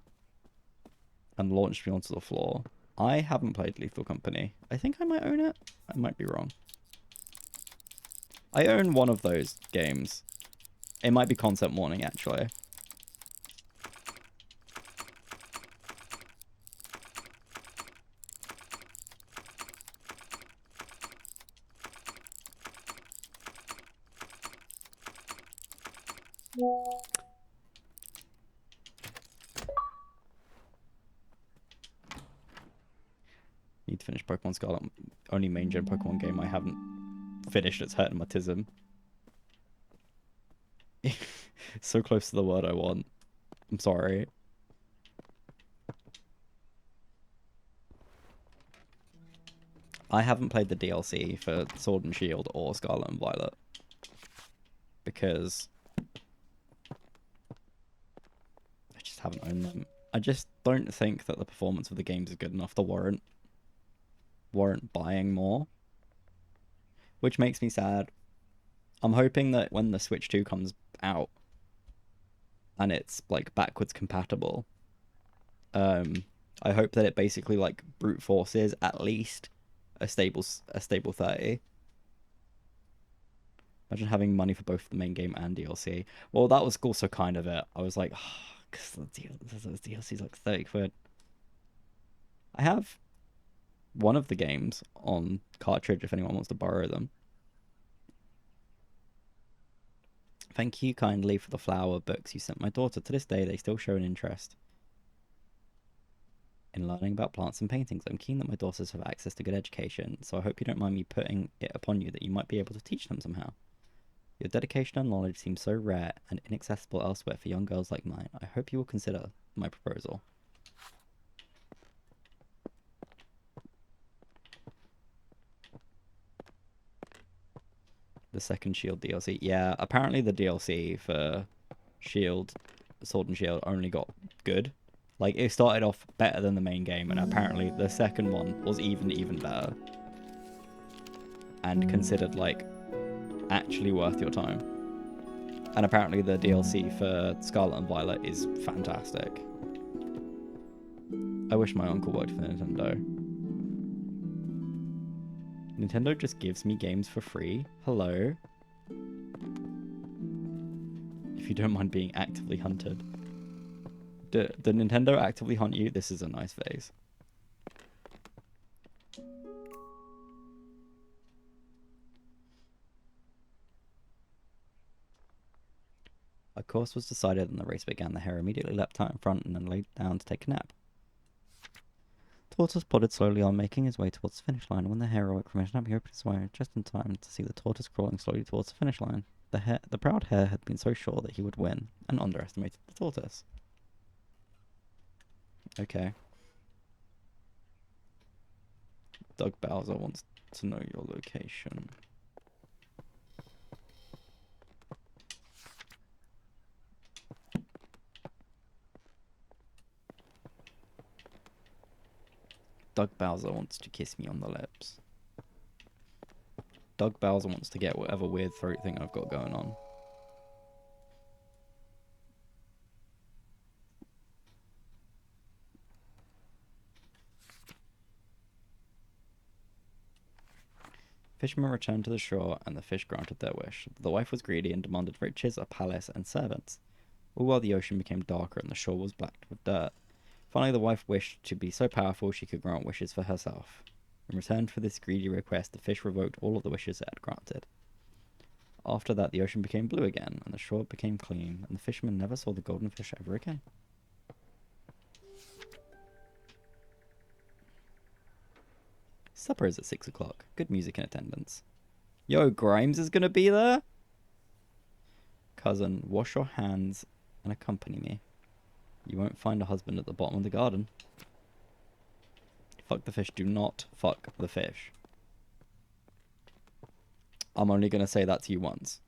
And launched me onto the floor. I haven't played Lethal Company. I think I might own it. I might be wrong. I own one of those games. It might be Concept Warning, actually. Need to finish Pokemon Scarlet. Only main gen Pokemon game I haven't finished. It's hurting my tism. So close to the word I want. I'm sorry. I haven't played the DLC for Sword and Shield or Scarlet and Violet. Because I just haven't owned them. I just don't think that the performance of the games is good enough to warrant buying more. Which makes me sad. I'm hoping that when the Switch 2 comes out and it's like backwards compatible, I hope that it basically like brute forces at least a stable 30. Imagine having money for both the main game and DLC. Well, that was also kind of it. I was like, because the DLC's like 30 quid. I have one of the games on cartridge if anyone wants to borrow them. Thank you kindly for the flower books you sent my daughter. To this day, they still show an interest in learning about plants and paintings. I'm keen that my daughters have access to good education, so I hope you don't mind me putting it upon you that you might be able to teach them somehow. Your dedication and knowledge seems so rare and inaccessible elsewhere for young girls like mine. I hope you will consider my proposal. The second Shield DLC. Yeah, apparently the DLC for Shield, Sword and Shield only got good. Like, it started off better than the main game, and apparently the second one was even better. And considered, like, actually worth your time. And apparently the DLC for Scarlet and Violet is fantastic. I wish my uncle worked for Nintendo. Nintendo just gives me games for free. Hello? If you don't mind being actively hunted. Did Nintendo actively hunt you? This is a nice vase. A course was decided and the race began. The hare immediately leapt out in front and then laid down to take a nap. Tortoise plodded slowly on, making his way towards the finish line. When the hare awoke from his nap, he opened his eye just in time to see the tortoise crawling slowly towards the finish line. The proud hare had been so sure that he would win and underestimated the tortoise. Okay. Doug Bowser wants to know your location. Doug Bowser wants to kiss me on the lips. Doug Bowser wants to get whatever weird throat thing I've got going on. Fishermen returned to the shore, and the fish granted their wish. The wife was greedy and demanded riches, a palace, and servants, all while the ocean became darker and the shore was black with dirt. Finally, the wife wished to be so powerful she could grant wishes for herself. In return for this greedy request, the fish revoked all of the wishes it had granted. After that, the ocean became blue again, and the shore became clean, and the fishermen never saw the golden fish ever again. Supper is at 6 o'clock. Good music in attendance. Yo, Grimes is gonna be there? Cousin, wash your hands and accompany me. You won't find a husband at the bottom of the garden. Fuck the fish. Do not fuck the fish. I'm only gonna say that to you once.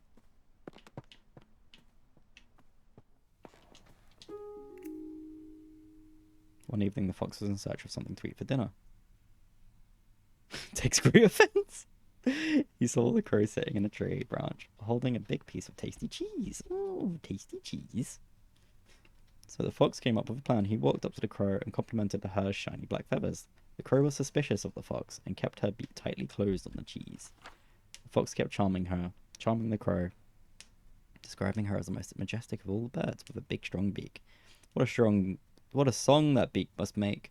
One evening, the fox was in search of something to eat for dinner. Takes great offense. He saw the crow sitting in a tree branch, holding a big piece of tasty cheese. Ooh, tasty cheese. So the fox came up with a plan. He walked up to the crow and complimented her shiny black feathers. The crow was suspicious of the fox and kept her beak tightly closed on the cheese. The fox kept charming the crow, describing her as the most majestic of all the birds with a big strong beak. What a song that beak must make.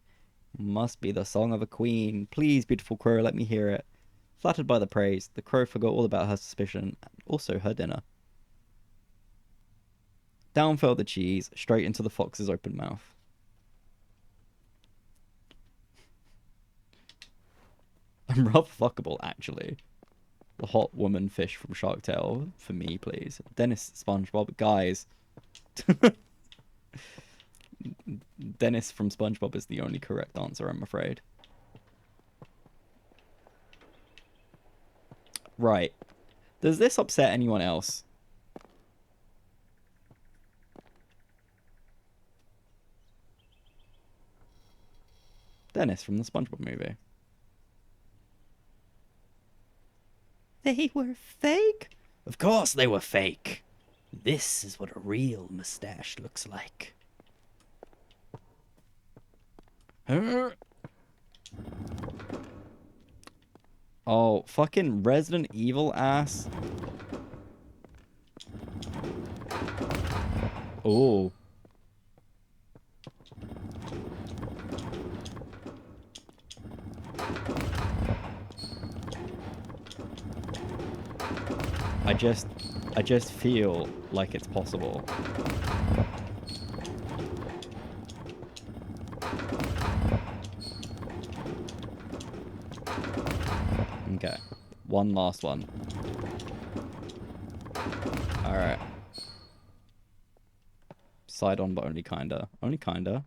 Must be the song of a queen. Please, beautiful crow, let me hear it. Flattered by the praise, the crow forgot all about her suspicion and also her dinner. Down fell the cheese, straight into the fox's open mouth. I'm rather fuckable, actually. The hot woman fish from Shark Tale, for me, please. Dennis SpongeBob, guys. Dennis from SpongeBob is the only correct answer, I'm afraid. Right. Does this upset anyone else? Dennis from the SpongeBob movie. They were fake? Of course they were fake. This is what a real mustache looks like. Oh, fucking Resident Evil ass. Oh. I just feel like it's possible. Okay. One last one. Alright. Side on, but only kinda. Only kinda.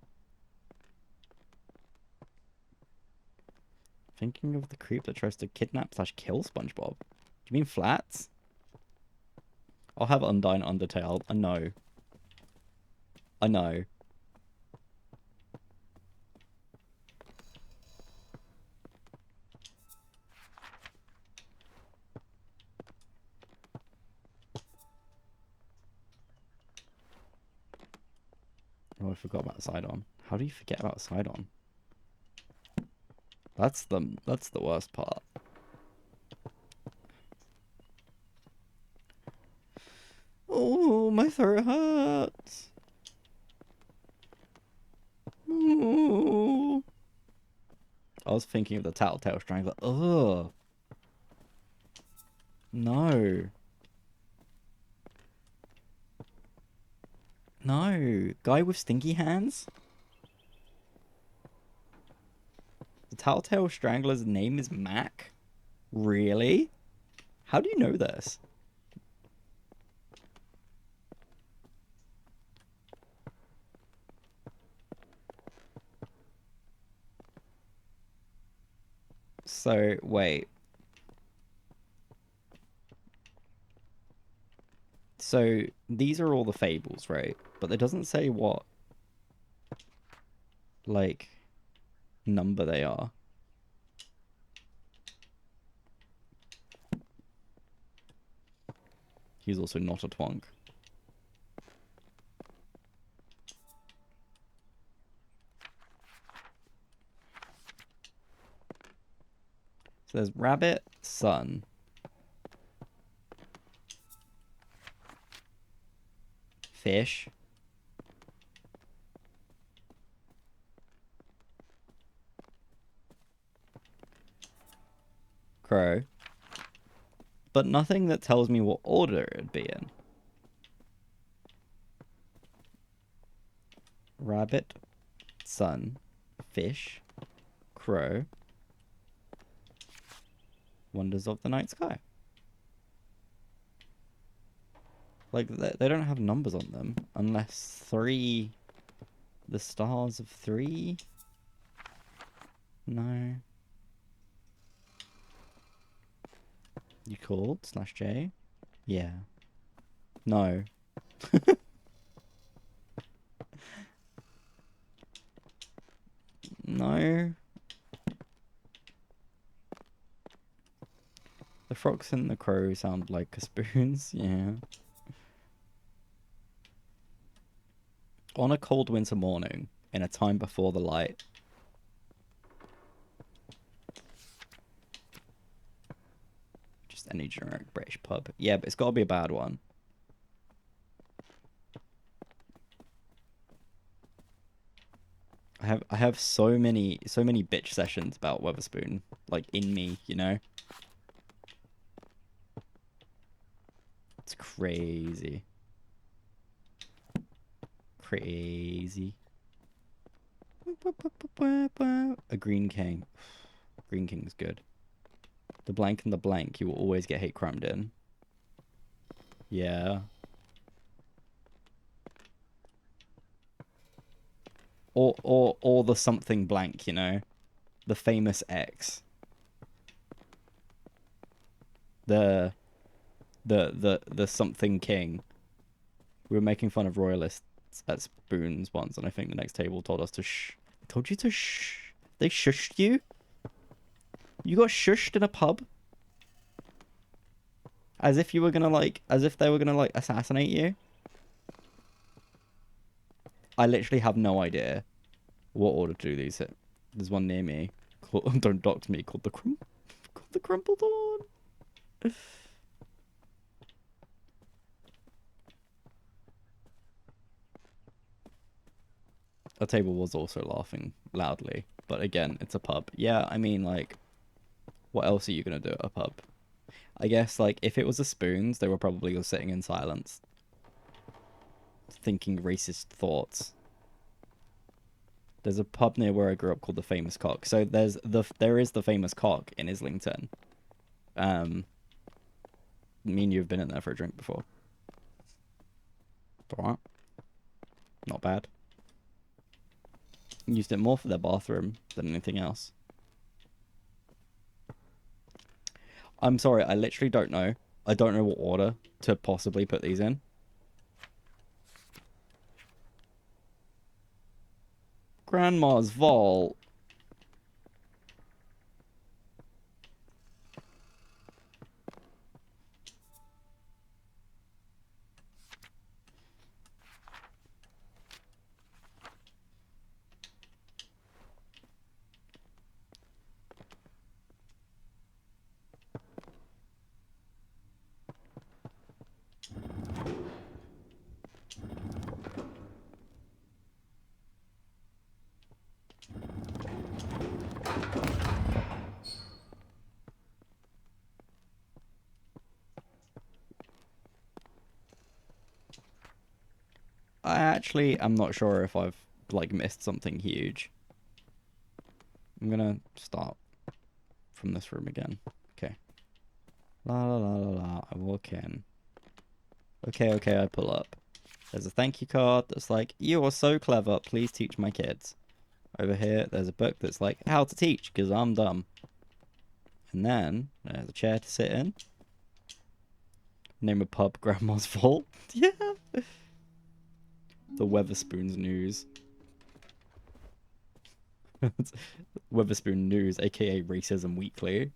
Thinking of the creep that tries to kidnap/kill SpongeBob. Do you mean Flats? I'll have Undyne Undertale. I know. I know. Oh, I forgot about Sidon. How do you forget about Sidon? That's the worst part. Oh, my throat hurts. Ooh. I was thinking of the Tattletale Strangler. Ugh. No. No. Guy with stinky hands? The Tattletale Strangler's name is Mac? Really? How do you know this? So, wait. So, these are all the fables, right? But it doesn't say what, like, number they are. He's also not a twonk. So there's rabbit, sun. Fish. Crow. But nothing that tells me what order it'd be in. Rabbit, sun, fish, crow. Wonders of the night sky. Like, they don't have numbers on them. Unless 3... The stars of 3? No. You called? /J? Yeah. No. No. The frogs and the crow sound like spoons, yeah. On a cold winter morning, in a time before the light. Just any generic British pub. Yeah, but it's got to be a bad one. I have so many bitch sessions about Weatherspoon, like, in me, you know? It's crazy. Crazy. A Green King. Green King's good. The blank and the blank, you will always get hate crimed in. Yeah. Or the something blank, you know? The famous X. The something king. We were making fun of royalists at Spoons once, and I think the next table told us to shh. I told you to shh. They shushed you? You got shushed in a pub? As if you were gonna, like, as if they were gonna, like, assassinate you? I literally have no idea what order to do these hit. There's one near me. Don't dox me. Called the Crumpledorn. A table was also laughing loudly, but again, it's a pub. Yeah, I mean, like, what else are you gonna do at a pub? I guess, like, if it was a Spoons, they were probably all sitting in silence, thinking racist thoughts. There's a pub near where I grew up called the Famous Cock. So there is the Famous Cock in Islington. Me and you have been in there for a drink before. Alright. Not bad. Used it more for their bathroom than anything else. I'm sorry, I literally don't know. I don't know what order to possibly put these in. Grandma's vault. I actually am not sure if I've like missed something huge. I'm gonna start from this room again. Okay. La la la la la. I walk in. Okay, okay, I pull up. There's a thank you card that's like, you are so clever, please teach my kids. Over here, there's a book that's like, how to teach, because I'm dumb. And then, there's a chair to sit in. Name a pub, Grandma's Vault. Yeah. The Weatherspoons News. Weatherspoon News, aka Racism Weekly.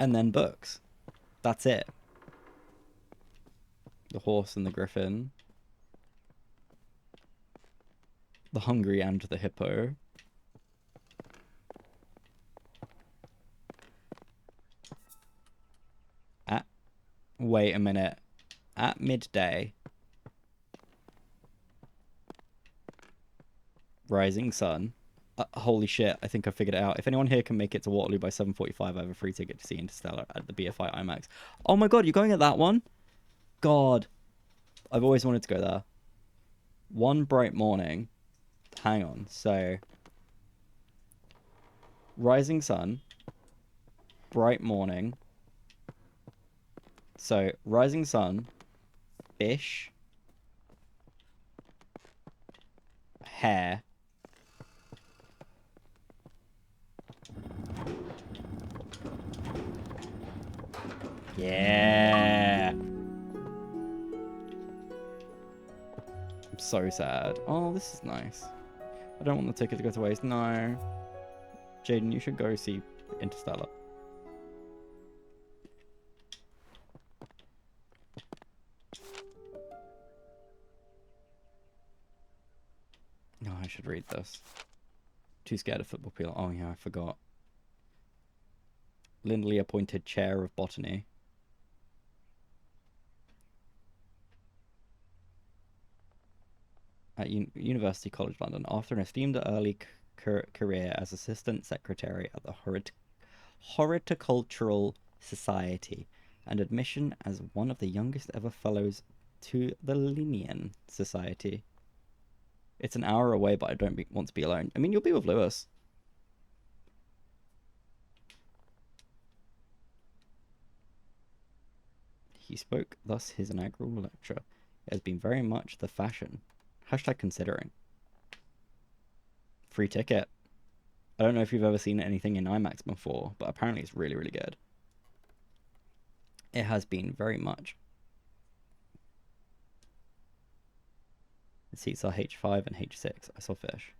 And then books. That's it. The Horse and the Griffin. The Hungry and the Hippo. Wait a minute. At midday. Rising Sun. Holy shit, I think I figured it out. If anyone here can make it to Waterloo by 7:45, I have a free ticket to see Interstellar at the BFI IMAX. Oh my god, you're going at that one? God. I've always wanted to go there. One bright morning. Hang on, so... Rising Sun. Bright morning. So, Rising Sun. Fish. Hair. Yeah. I'm so sad. Oh, this is nice. I don't want the ticket to go to waste. No. Jaden, you should go see Interstellar. No, I should read this. Too scared of football peel. Oh yeah, I forgot. Lindley appointed chair of botany. At University College London, after an esteemed early career as assistant secretary at the Horticultural Society and admission as one of the youngest ever fellows to the Linnean Society. It's an hour away, but I don't want to be alone. I mean, you'll be with Lewis. He spoke thus his inaugural lecture. It has been very much the fashion. Hashtag considering. Free ticket. I don't know if you've ever seen anything in IMAX before, but apparently it's really, really good. It has been very much. The seats are H5 and H6. I saw fish.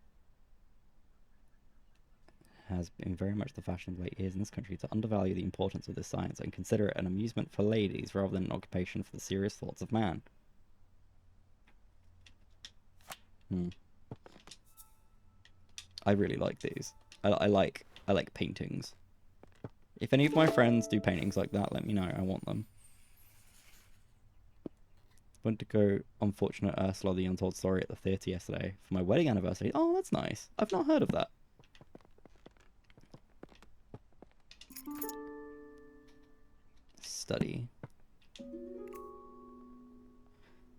Has been very much the fashion of late years in this country to undervalue the importance of this science and consider it an amusement for ladies rather than an occupation for the serious thoughts of man. I really like these. I like paintings. If any of my friends do paintings like that, let me know. I want them. Went to go Unfortunate Ursula, the Untold Story at the theatre yesterday for my wedding anniversary. Oh, that's nice. I've not heard of that. Study.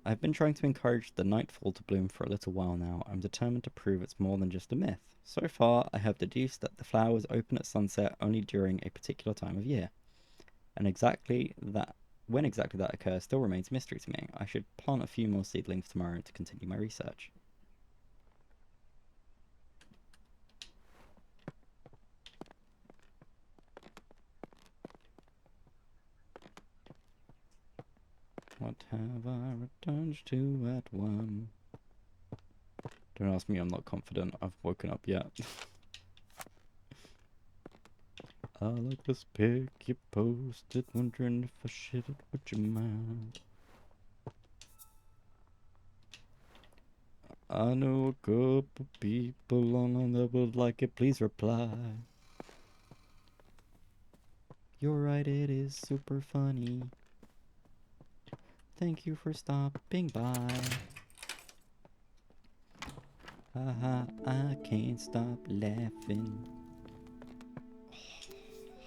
I've been trying to encourage the nightfall to bloom for a little while now. I'm determined to prove it's more than just a myth. So far, I have deduced that the flowers open at sunset only during a particular time of year. And when exactly that occurs still remains a mystery to me. I should plant a few more seedlings tomorrow to continue my research. What have I returned to at one? Don't ask me, I'm not confident. I've woken up yet. I like this pic you posted, wondering if I shared it with your mind. I know a couple people online that would like it, please reply. You're right, it is super funny. Thank you for stopping by. Haha, I can't stop laughing.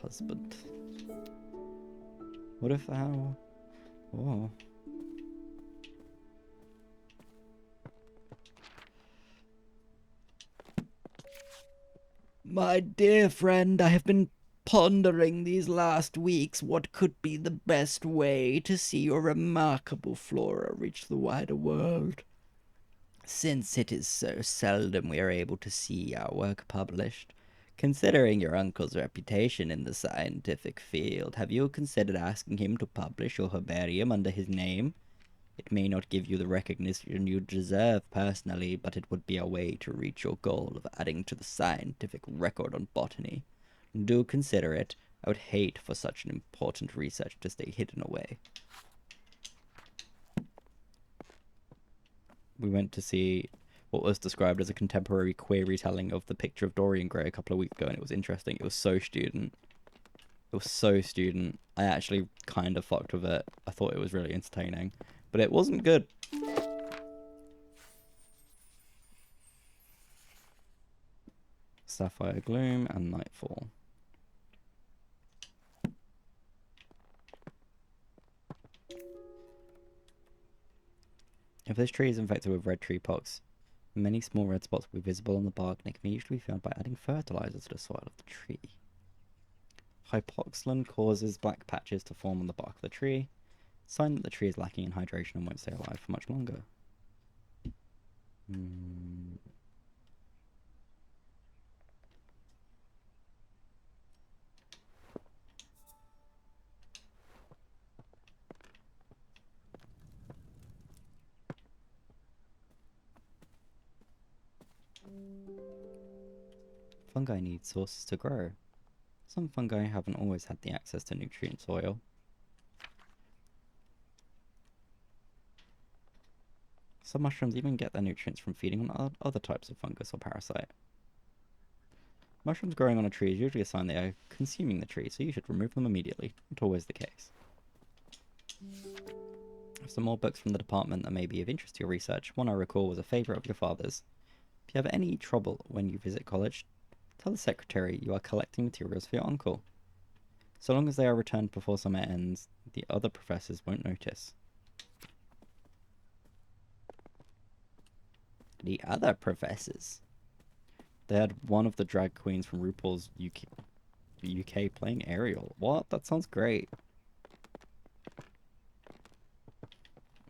Husband. What if I... Oh. My dear friend, I have been pondering these last weeks what could be the best way to see your remarkable flora reach the wider world. Since it is so seldom we are able to see our work published, considering your uncle's reputation in the scientific field, have you considered asking him to publish your herbarium under his name? It may not give you the recognition you deserve personally, but it would be a way to reach your goal of adding to the scientific record on botany. Do consider it. I would hate for such an important research to stay hidden away. We went to see what was described as a contemporary queer retelling of the picture of Dorian Gray a couple of weeks ago, and it was interesting. It was so student. It was so student. I actually kind of fucked with it. I thought it was really entertaining, but it wasn't good. Sapphire Gloom and Nightfall. If this tree is infected with red tree pox, many small red spots will be visible on the bark, and it can usually be found by adding fertilizer to the soil of the tree. Hypoxylin causes black patches to form on the bark of the tree, sign that the tree is lacking in hydration and won't stay alive for much longer. Fungi need sources to grow. Some fungi haven't always had the access to nutrient soil. Some mushrooms even get their nutrients from feeding on other types of fungus or parasite. Mushrooms growing on a tree is usually a sign they are consuming the tree, so you should remove them immediately. Not always the case. Some more books from the department that may be of interest to your research. One I recall was a favourite of your father's. If you have any trouble when you visit college, tell the secretary you are collecting materials for your uncle. So long as they are returned before summer ends, the other professors won't notice. The other professors? They had one of the drag queens from RuPaul's UK playing Ariel. What? That sounds great.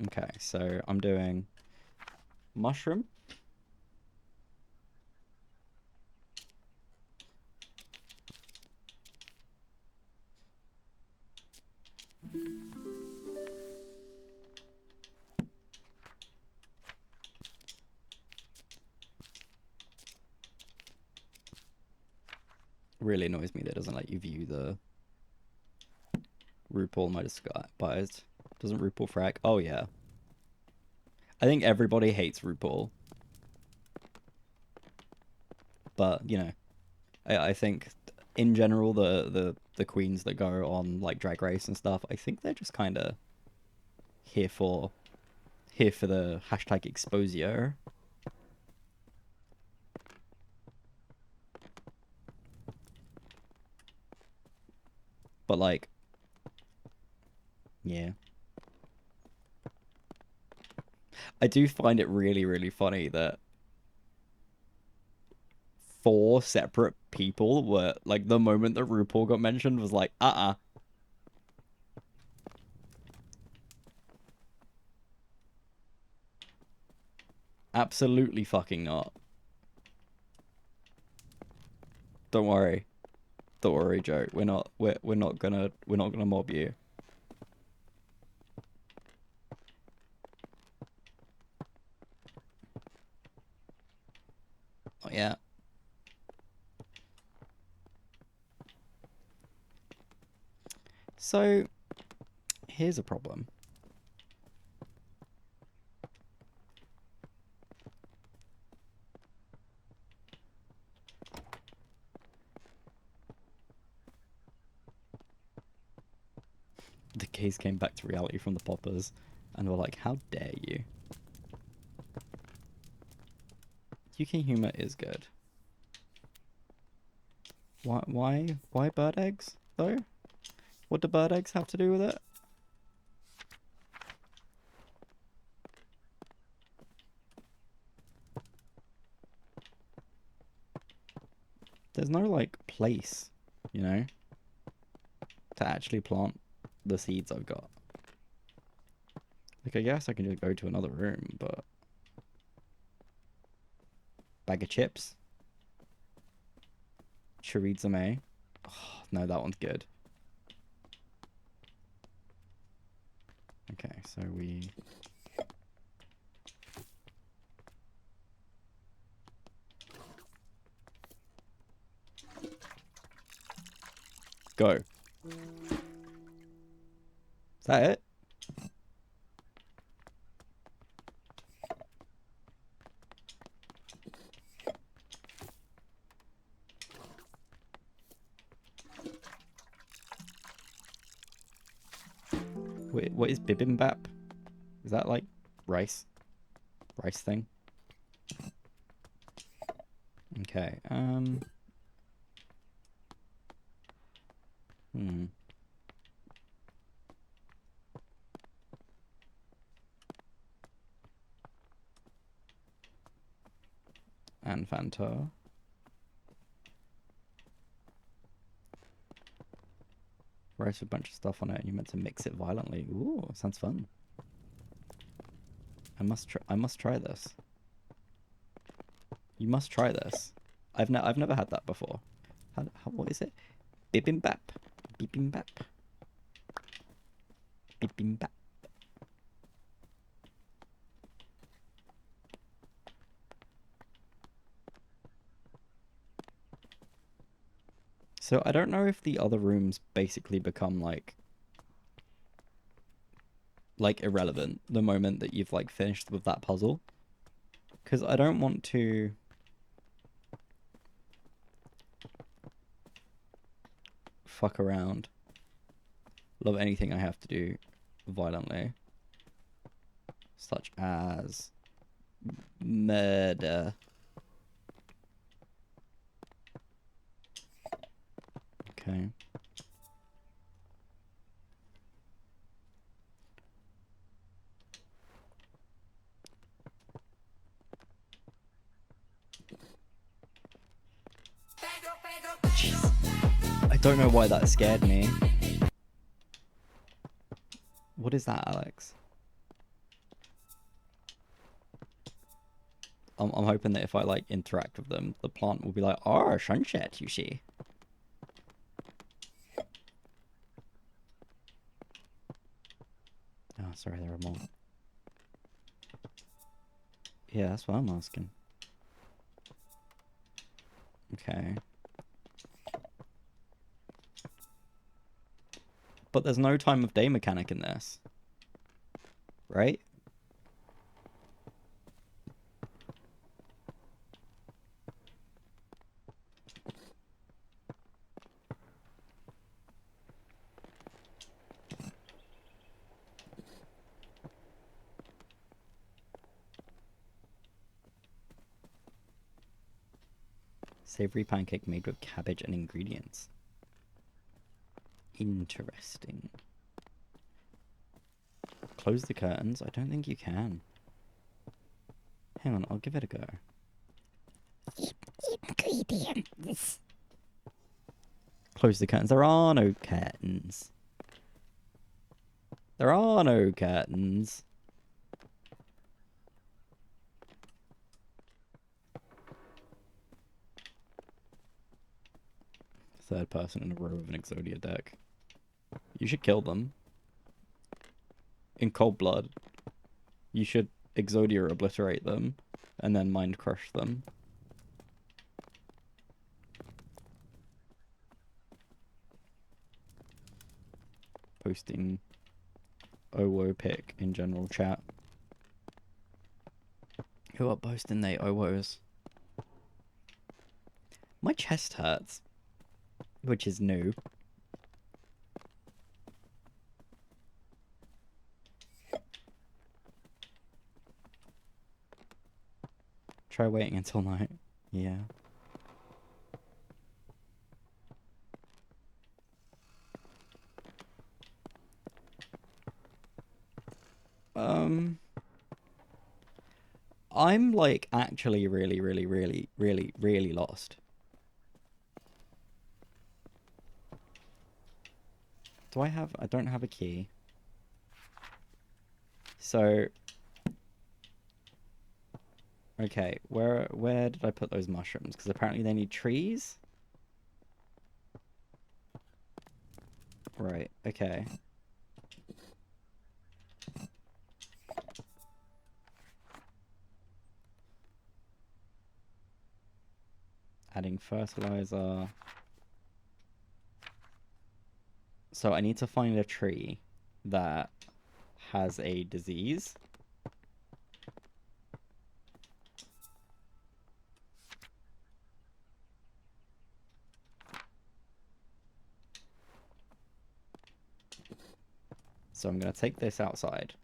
Okay, so I'm doing mushroom. Really annoys me that it doesn't let you view the RuPaul Modus biased. Doesn't RuPaul frag? Oh yeah. I think everybody hates RuPaul. But, you know, I think in general the queens that go on like Drag Race and stuff, I think they're just kinda here for the hashtag exposure. But like, yeah. I do find it really, really funny that 4 separate people were, like, the moment that RuPaul got mentioned was like, Absolutely fucking not. Don't worry. Don't worry, Joe. We're not gonna mob you. So, here's a problem. The gays came back to reality from the poppers and were like, how dare you? UK humor is good. Why bird eggs, though? What do bird eggs have to do with it? There's no, like, place, you know, to actually plant the seeds I've got. Like, I guess I can just go to another room, but... Bag of chips. Chorizo. Oh, no, that one's good. Okay, so we... Go. Is that it? Wait, what is bibimbap? Is that like rice? Rice thing? Okay, And Fanta. Rice with a bunch of stuff on it, and you're meant to mix it violently. Ooh, sounds fun. I must try this. You must try this. I've never had that before. What is it? Bibimbap. Bibimbap. Bibimbap. So I don't know if the other rooms basically become like irrelevant the moment that you've like finished with that puzzle. Because I don't want to fuck around. Love anything I have to do violently. Such as murder. Okay. I don't know why that scared me. What is that, Alex? I'm hoping that if I like interact with them, the plant will be like, "Oh, sunset, you see." Oh, sorry, there are more. Yeah, that's what I'm asking. Okay. But there's no time of day mechanic in this. Right? Savory pancake made with cabbage and ingredients. Interesting. Close the curtains? I don't think you can. Hang on, I'll give it a go. Ingredients. Close the curtains. There are no curtains. There are no curtains. Third person in a row of an Exodia deck. You should kill them. In cold blood. You should Exodia obliterate them, and then mind crush them. posting Owo pic in general chat. Who are posting their Owos? My chest hurts, which is new. Try waiting until night. Yeah. I'm like actually really lost. Do I have... I don't have a key. So... Okay, where did I put those mushrooms? Because apparently they need trees? Right, okay. Adding fertilizer. So I need to find a tree that has a disease. So I'm going to take this outside.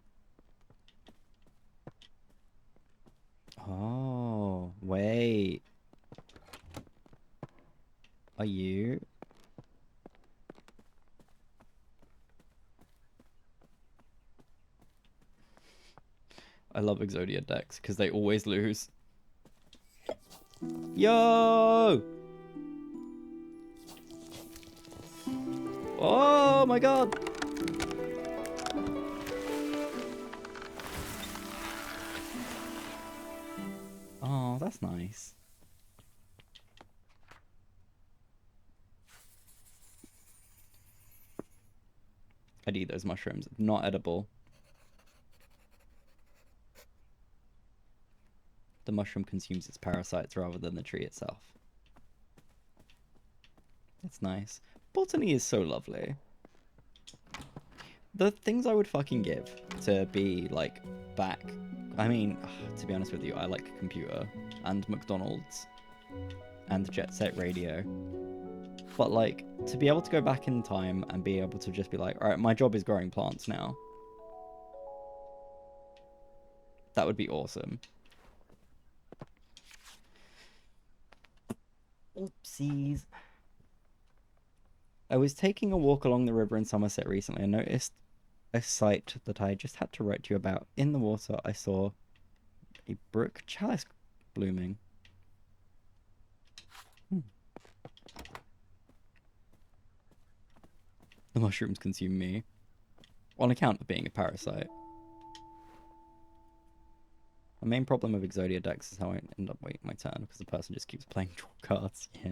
Oh, wait. Are you? I love Exodia decks because they always lose. Yo! Oh my god! Oh, that's nice. I'd eat those mushrooms. Not edible. The mushroom consumes its parasites rather than the tree itself. That's nice. Botany is so lovely. The things I would fucking give to be, like, back... I mean, to be honest with you, I like computer and McDonald's and Jet Set Radio. But, like, to be able to go back in time and be able to just be like, alright, my job is growing plants now. That would be awesome. Oopsies. I was taking a walk along the river in Somerset recently and noticed a sight that I just had to write to you about. In the water, I saw a brook chalice blooming. The mushrooms consume me on account of being a parasite. The main problem of Exodia decks is how I end up waiting my turn because the person just keeps playing draw cards. Yeah.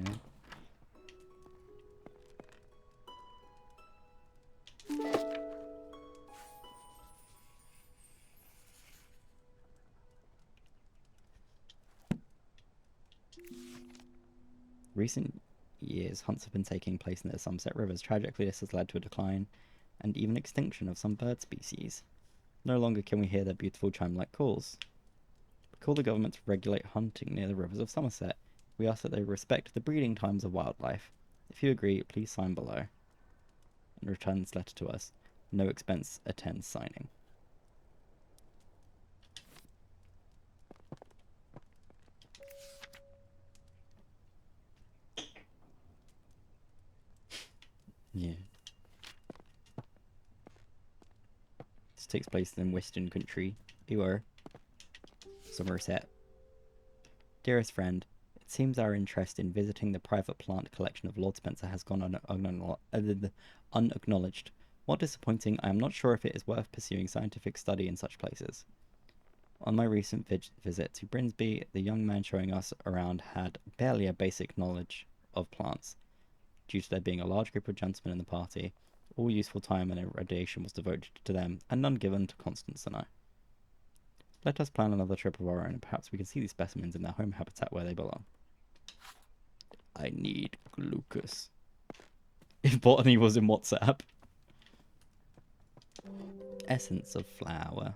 Recent years, hunts have been taking place near the Somerset rivers. Tragically, this has led to a decline and even extinction of some bird species. No longer can we hear their beautiful chime-like calls. We call the government to regulate hunting near the rivers of Somerset. We ask that they respect the breeding times of wildlife. If you agree, please sign below. And return this letter to us. No expense attends signing. Yeah. This takes place in Western Country. Somerset. Dearest friend, it seems our interest in visiting the private plant collection of Lord Spencer has gone unacknowledged. What disappointing, I am not sure if it is worth pursuing scientific study in such places. On my recent visit to Brinsby, the young man showing us around had barely a basic knowledge of plants. Due to there being a large group of gentlemen in the party, all useful time and irradiation was devoted to them, and none given to Constance and I. Let us plan another trip of our own, and perhaps we can see these specimens in their home habitat where they belong. I need glucose. If Botany was in WhatsApp. Essence of flower.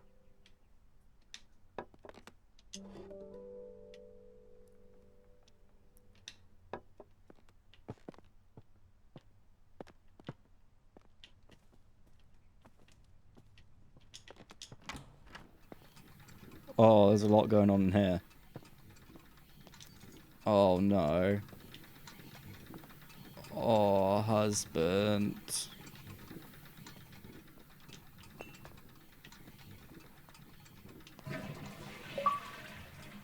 Oh, there's a lot going on in here. Oh no. Oh, husband.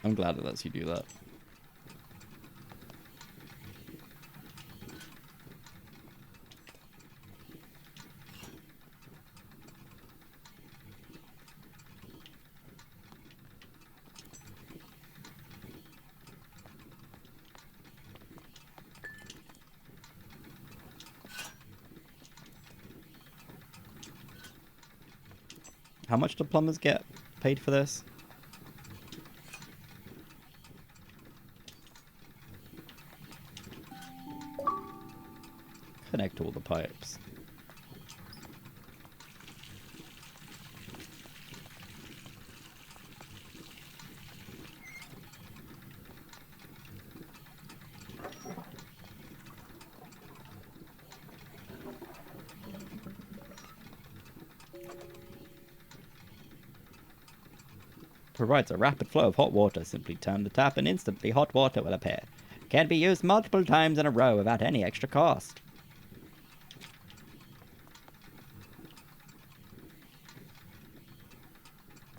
I'm glad it lets you do that. How much do plumbers get paid for this? Connect all the pipes. Provides a rapid flow of hot water. Simply turn the tap and instantly hot water will appear. Can be used multiple times in a row without any extra cost.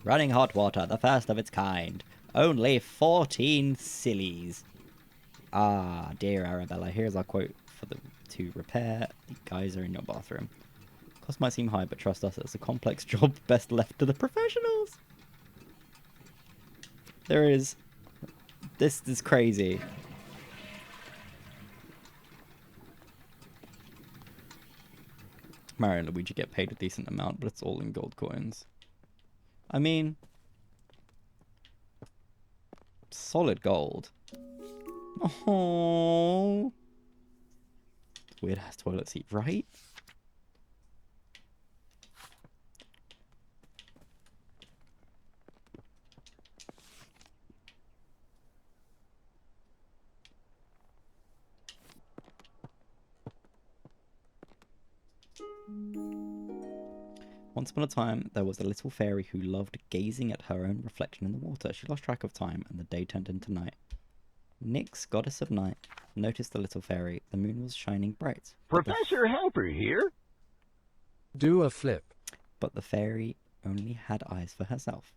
Running hot water, the first of its kind. Only 14 sillies. Ah, dear Arabella, here's our quote for to repair the geyser in your bathroom. Cost might seem high, but trust us, it's a complex job best left to the professionals. This is crazy. Mario and Luigi get paid a decent amount, but it's all in gold coins. I mean, solid gold. Oh, weird ass toilet seat, right? Once upon a time, there was a little fairy who loved gazing at her own reflection in the water. She lost track of time, and the day turned into night. Nyx, goddess of night, noticed the little fairy. The moon was shining bright. Professor Helper here. Do a flip. But the fairy only had eyes for herself.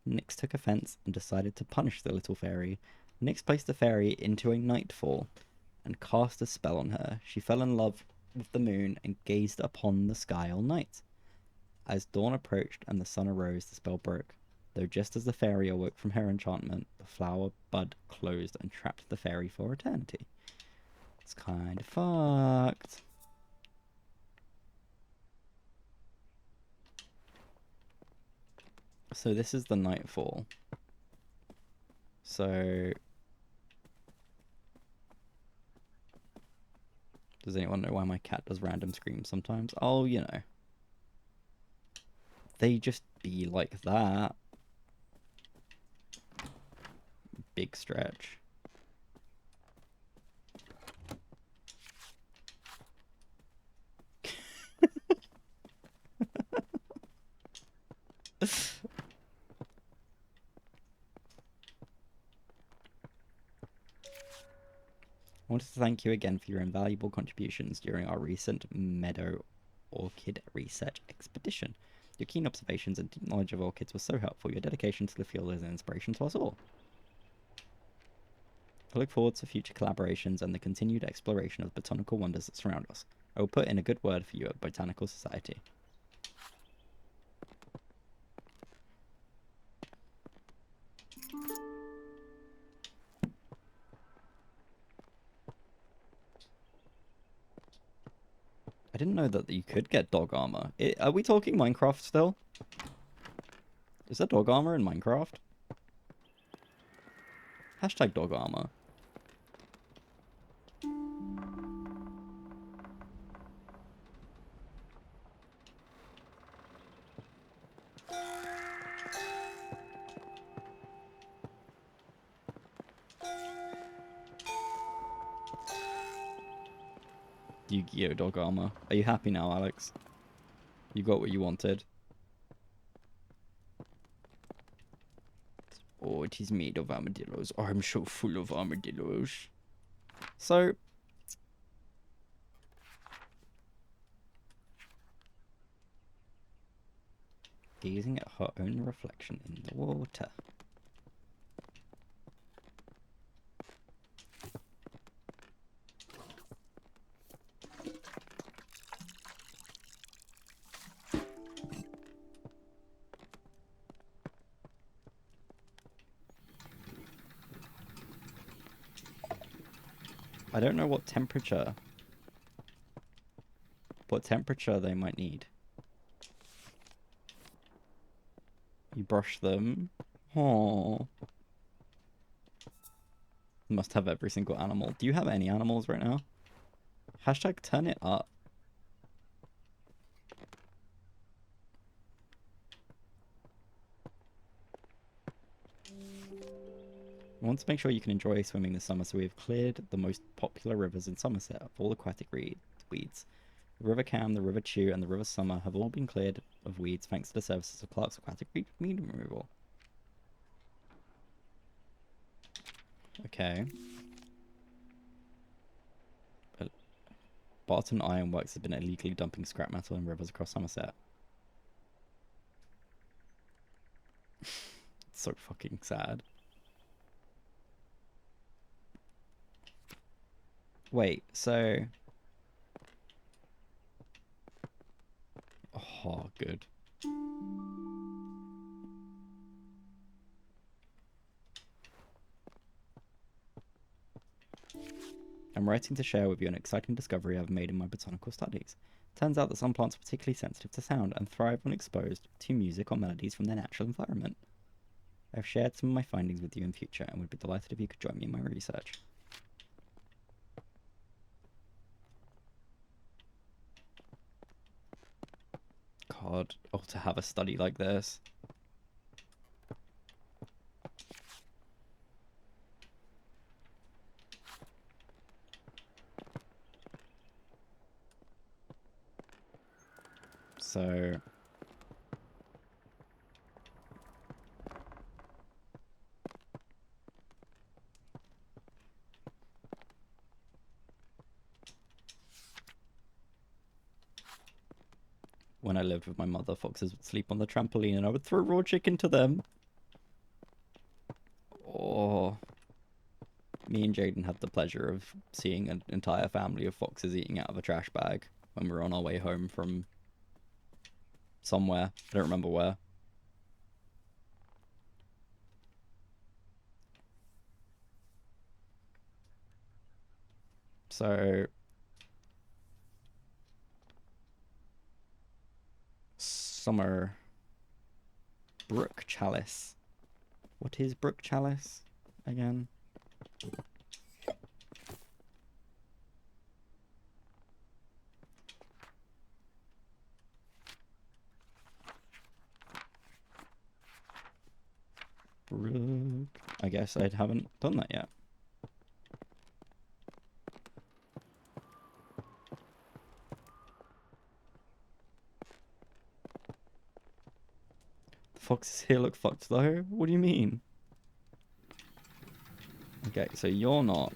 Nyx took offense and decided to punish the little fairy. Nyx placed the fairy into a nightfall and cast a spell on her. She fell in love with the moon and gazed upon the sky all night. As dawn approached and the sun arose, the spell broke. Though just as the fairy awoke from her enchantment, the flower bud closed and trapped the fairy for eternity. It's kind of fucked. So this is the nightfall. So does anyone know why my cat does random screams sometimes? Oh, you know. They just be like that. Big stretch. I wanted to thank you again for your invaluable contributions during our recent meadow orchid research expedition. Your keen observations and deep knowledge of orchids were so helpful. Your dedication to the field is an inspiration to us all. I look forward to future collaborations and the continued exploration of the botanical wonders that surround us. I will put in a good word for you at Botanical Society. I didn't know that you could get dog armor. Are we talking Minecraft still? Is there dog armor in Minecraft? Hashtag dog armor. Yu-Gi-Oh! Dog armor. Are you happy now, Alex? You got what you wanted. Oh, it is made of armadillos. I'm so full of armadillos. So, gazing at her own reflection in the water. I don't know what temperature they might need. You brush them. Oh. Must have every single animal. Do you have any animals right now? Hashtag turn it up. I want to make sure you can enjoy swimming this summer, so we have cleared the most popular rivers in Somerset of all aquatic weeds. The River Cam, the River Chew, and the River Summer have all been cleared of weeds thanks to the services of Clark's Aquatic Weed Removal. Okay. Botany Ironworks has been illegally dumping scrap metal in rivers across Somerset. It's so fucking sad. Wait, so... Oh, good. I'm writing to share with you an exciting discovery I've made in my botanical studies. Turns out that some plants are particularly sensitive to sound and thrive when exposed to music or melodies from their natural environment. I've shared some of my findings with you in future and would be delighted if you could join me in my research. God, oh, to have a study like this. So... When I lived with my mother, foxes would sleep on the trampoline and I would throw raw chicken to them. Oh. Me and Jaden had the pleasure of seeing an entire family of foxes eating out of a trash bag when we were on our way home from somewhere. I don't remember where. So... Summer... Brook Chalice. What is Brook Chalice again? Brook... I guess I haven't done that yet. The foxes here look fucked though? What do you mean? Okay, so you're not.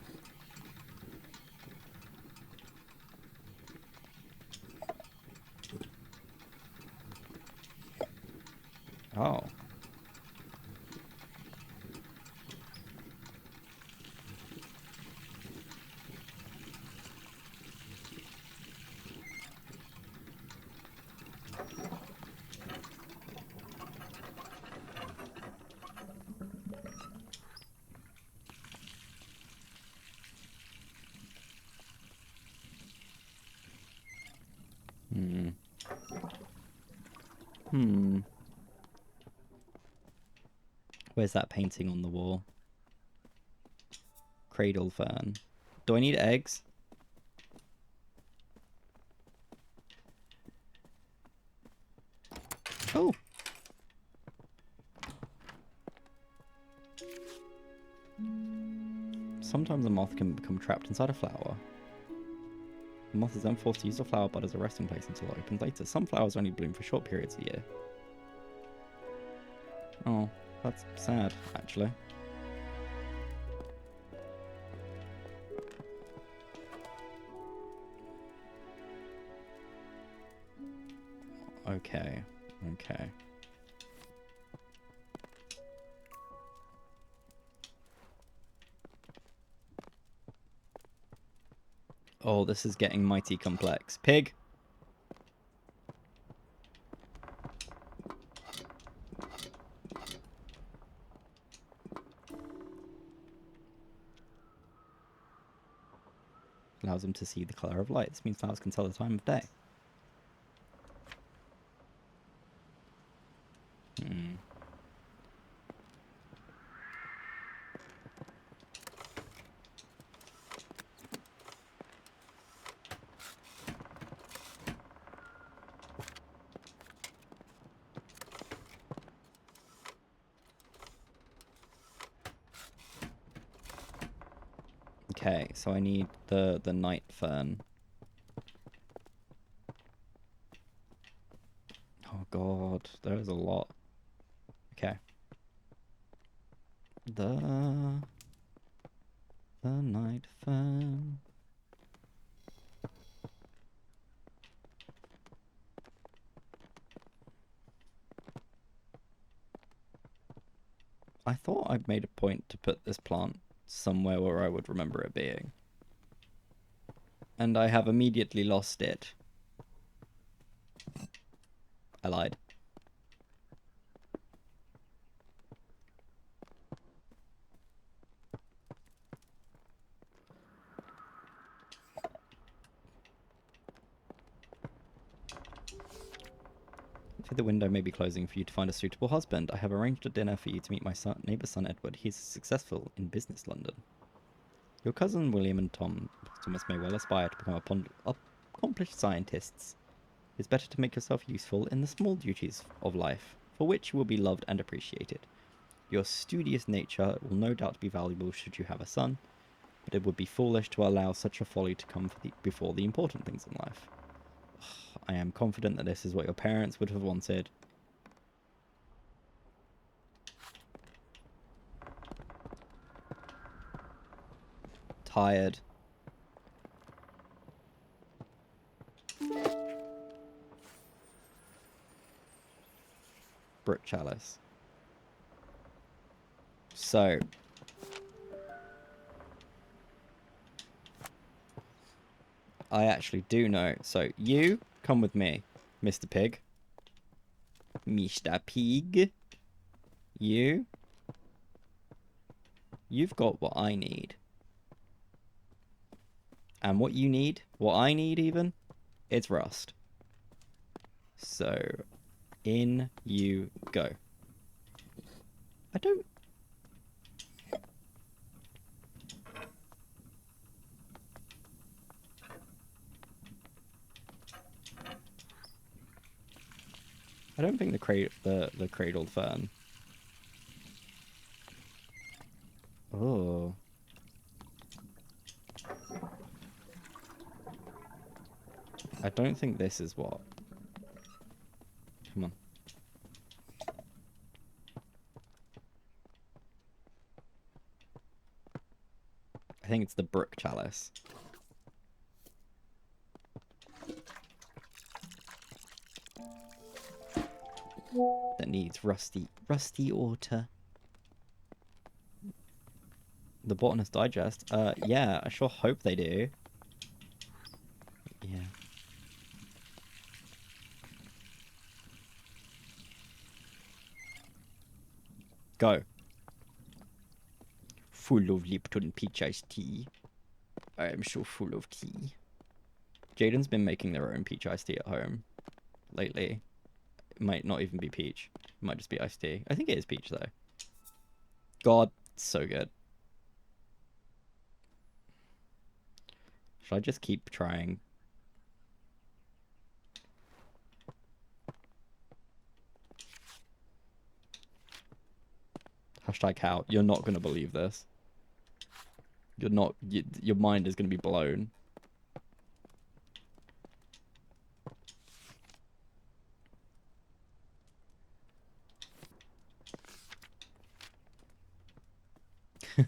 Oh. Where's that painting on the wall? Cradle fern. Do I need eggs? Oh! Sometimes a moth can become trapped inside a flower. The moth is then forced to use the flower bud as a resting place until it opens later. Some flowers only bloom for short periods a year. Oh, that's sad, actually. Okay, okay. Oh, this is getting mighty complex. Pig! Allows them to see the color of light. This means flowers can tell the time of day. Hmm. Okay, so I need the night fern. Oh god, there's a lot. Okay. The night fern. I thought I'd made a point to put this plant somewhere where I would remember it being. And I have immediately lost it. I lied. The window may be closing for you to find a suitable husband. I have arranged a dinner for you to meet my neighbour's son Edward. He's successful in business London. Your cousin William and Thomas may well aspire to become accomplished scientists. It's better to make yourself useful in the small duties of life, for which you will be loved and appreciated. Your studious nature will no doubt be valuable should you have a son, but it would be foolish to allow such a folly to come before the important things in life. I am confident that this is what your parents would have wanted. Tired. Brook chalice. So. I actually do know. So, you come with me, Mr. Pig. Mr. Pig. You've got what I need. And what you need, what I need even, it's rust. So, in you go. I don't... I don't think the cradled fern. Oh. I don't think this is what. Come on. I think it's the brook chalice. That needs rusty water. The Botanist Digest? Yeah, I sure hope they do. Yeah. Go. Full of Lipton peach iced tea. I am so full of tea. Jaden's been making their own peach iced tea at home lately. It might not even be peach. It might just be iced tea. I think it is peach though. God, so good. Should I just keep trying? Hashtag how. You're not going to believe this. You're not... your mind is going to be blown.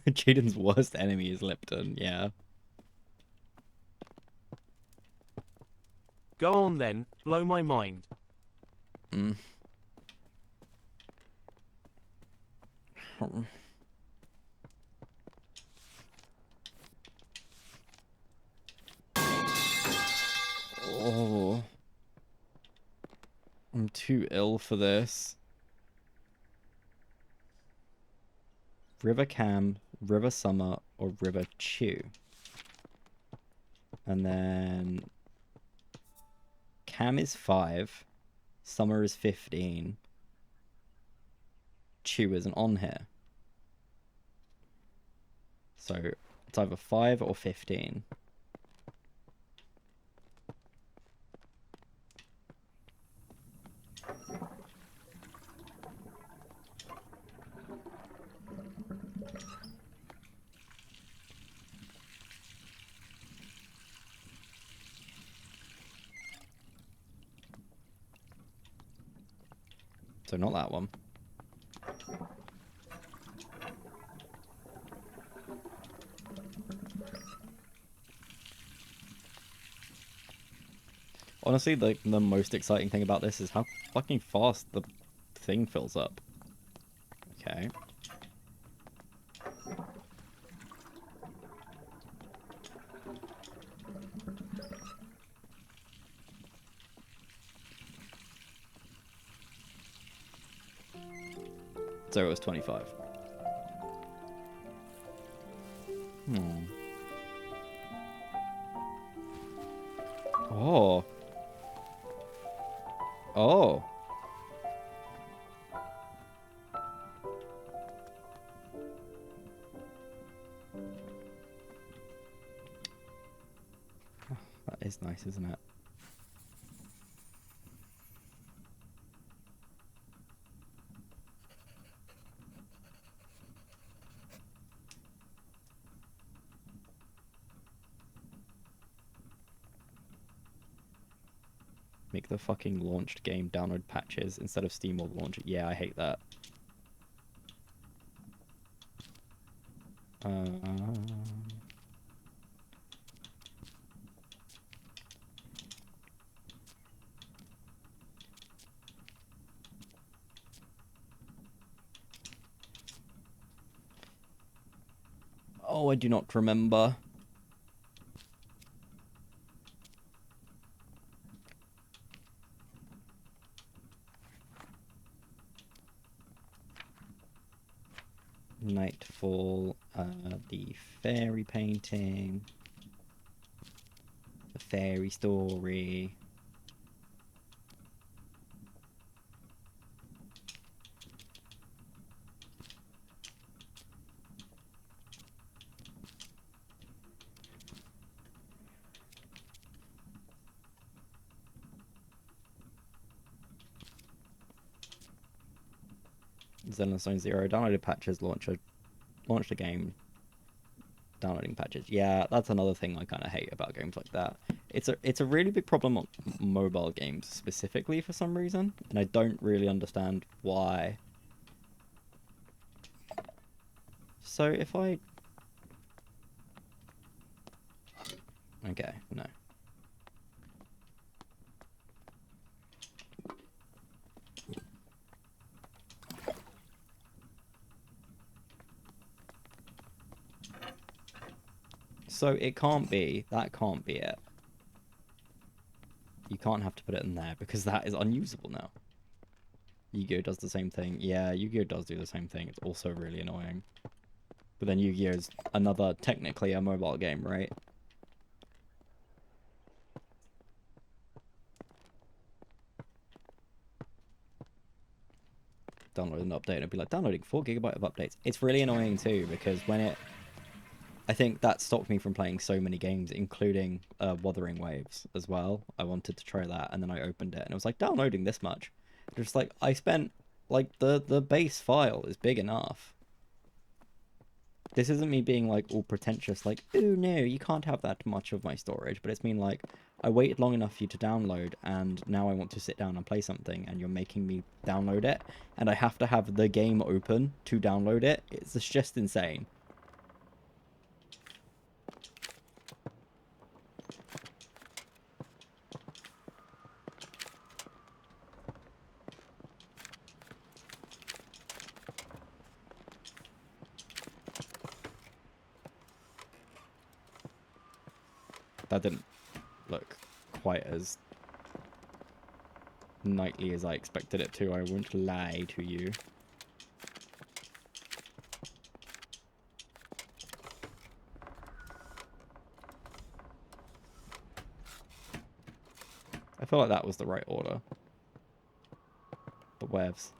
Jaden's worst enemy is Lipton, yeah. Go on then, blow my mind. Mm. Oh. I'm too ill for this. River Cam, River Summer, or River Chew. And then Cam is 5. Summer is 15. Chew isn't on here. So it's either 5 or 15. So not that one. Honestly, the most exciting thing about this is how fucking fast the thing fills up. Okay. So it was 25. Oh. Oh. That is nice, isn't it? Make the fucking launched game download patches instead of Steam or launch it. Yeah, I hate that. Oh, I do not remember. Nightfall, the fairy painting, the fairy story. Zenless Zone Zero downloaded patches, launched the game. Downloading patches. Yeah, that's another thing I kind of hate about games like that. It's a really big problem on mobile games specifically for some reason, and I don't really understand why. So if I... Okay, no. So it can't be. That can't be it. You can't have to put it in there because that is unusable now. Yu-Gi-Oh does the same thing. Yeah, Yu-Gi-Oh does do the same thing. It's also really annoying. But then Yu-Gi-Oh is another, technically a mobile game, right? Download an update and it'd be like, downloading 4 GB of updates. It's really annoying too because when it... I think that stopped me from playing so many games, including Wuthering Waves as well. I wanted to try that, and then I opened it, and it was like, downloading this much. Just like, I spent, like, the base file is big enough. This isn't me being, like, all pretentious, like, oh no, you can't have that much of my storage, but it's mean like, I waited long enough for you to download, and now I want to sit down and play something, and you're making me download it, and I have to have the game open to download it. It's just insane. That didn't look quite as nightly as I expected it to. I won't lie to you. I feel like that was the right order. But whatevs.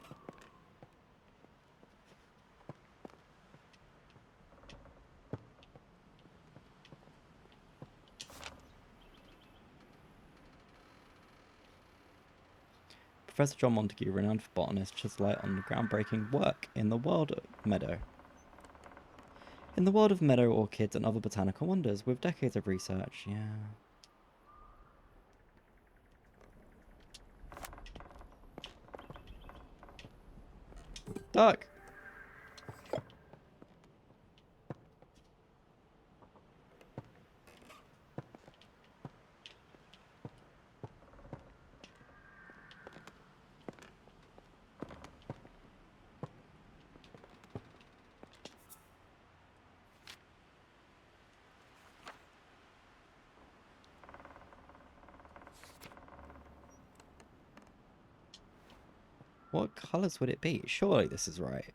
Professor John Montague, renowned for botanist, sheds light on the groundbreaking work in the world of meadow. In the world of meadow orchids and other botanical wonders, with decades of research, yeah. Duck! What colours would it be? Surely this is right.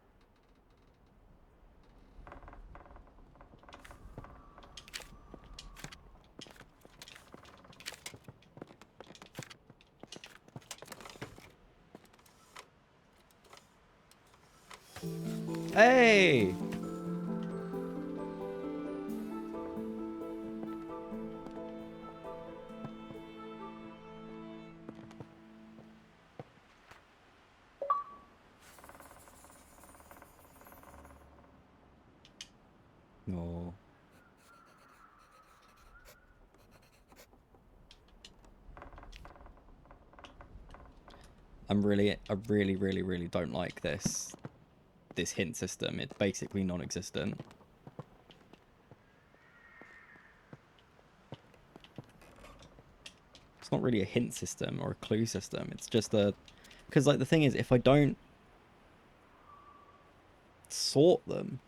Hey! No. I really don't like this hint system. It's basically non-existent. It's not really a hint system or a clue system. It's just a... Because, like, the thing is, if I don't sort them...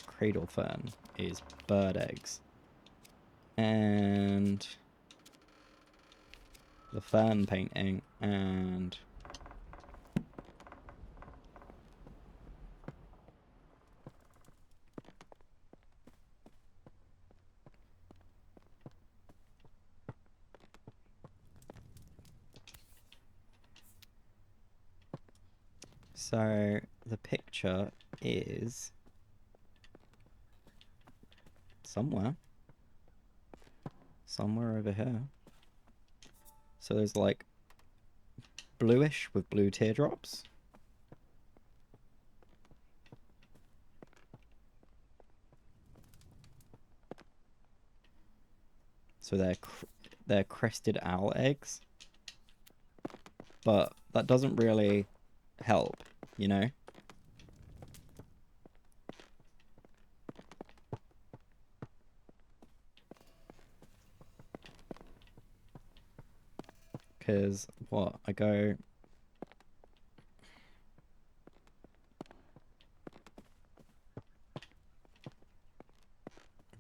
Cradle fern is bird eggs. And... the fern painting and... So, the picture is somewhere over here. So there's like bluish with blue teardrops. So they're crested owl eggs. But that doesn't really help, you know? Because, what? I go...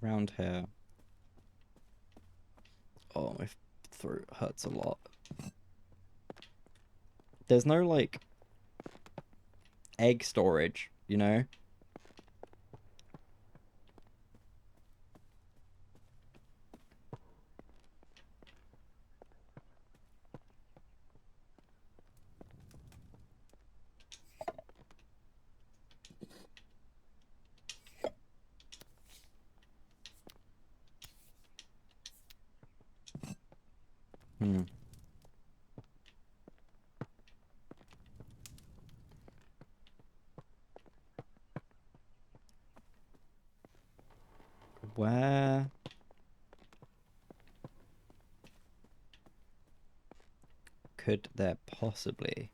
around here. Oh, my throat hurts a lot. There's no, like, egg storage, you know? Hmm. Where could there possibly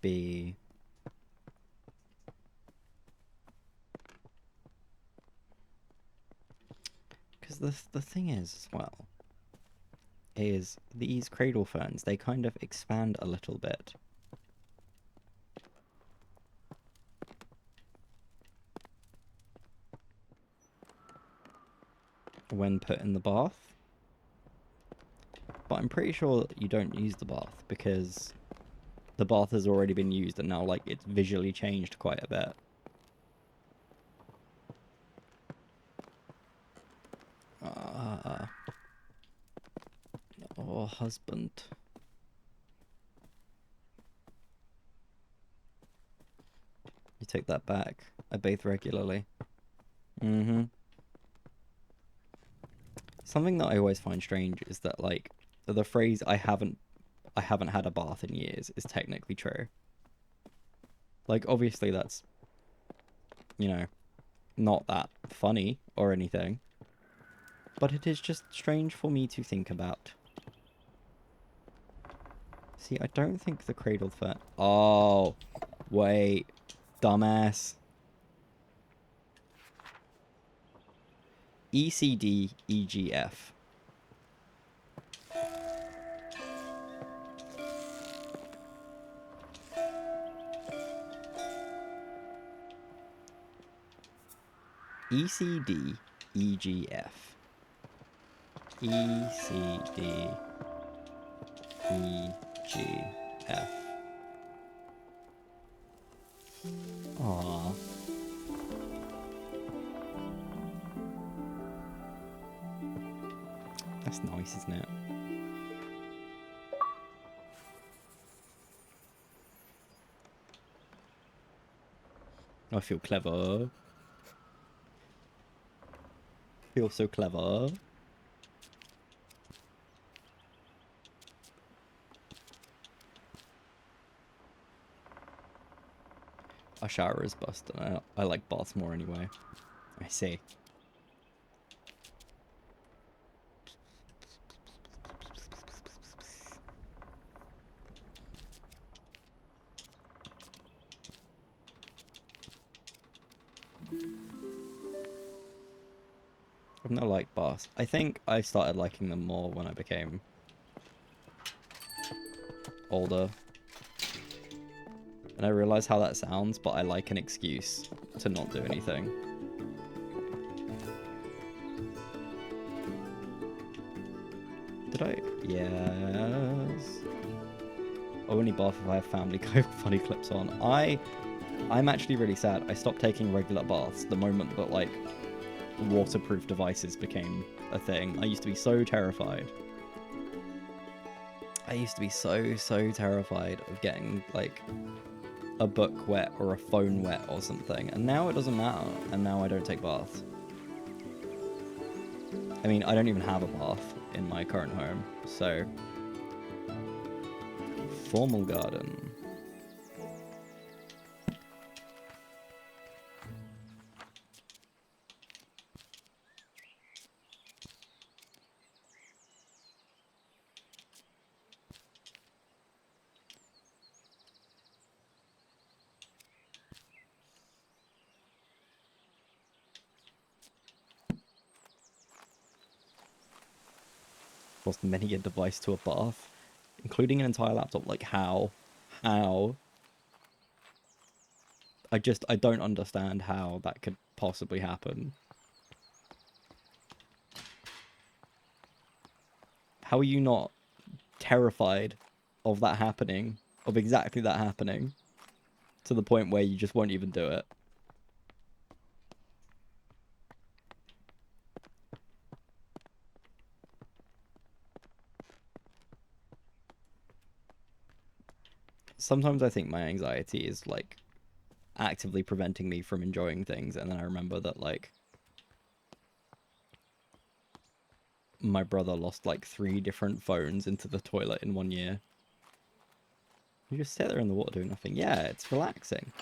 be because the thing is as well is these cradle ferns, they kind of expand a little bit. when put in the bath. But I'm pretty sure you don't use the bath because the bath has already been used and now like it's visually changed quite a bit. Oh, husband. You take that back. I bathe regularly. Mm-hmm. Something that I always find strange is that like the phrase I haven't had a bath in years is technically true. Like obviously that's, you know, not that funny or anything. But it is just strange for me to think about. See, I don't think the cradled fern... Oh, wait. Dumbass. ECD-EGF. ECD-EGF. ECD-EGF. Aww. That's nice, isn't it? I feel clever. Feel so clever. A shower is busted. I like baths more anyway. I see. I've never liked baths. I think I started liking them more when I became older. And I realize how that sounds, but I like an excuse to not do anything. Did I? Yes. Only bath if I have family funny clips on. I'm actually really sad. I stopped taking regular baths the moment that like waterproof devices became a thing. I used to be so terrified. I used to be so terrified of getting like a book wet or a phone wet or something, and now it doesn't matter, and now I don't take baths. I mean, I don't even have a bath in my current home, so formal garden. Lost many a device to a bath, including an entire laptop. Like how? How? I don't understand how that could possibly happen. How are you not terrified of that happening, of exactly that happening, to the point where you just won't even do it? Sometimes I think my anxiety is like actively preventing me from enjoying things, and then I remember that like my brother lost like 3 different phones into the toilet in 1 year. You just sit there in the water doing nothing. Yeah, it's relaxing.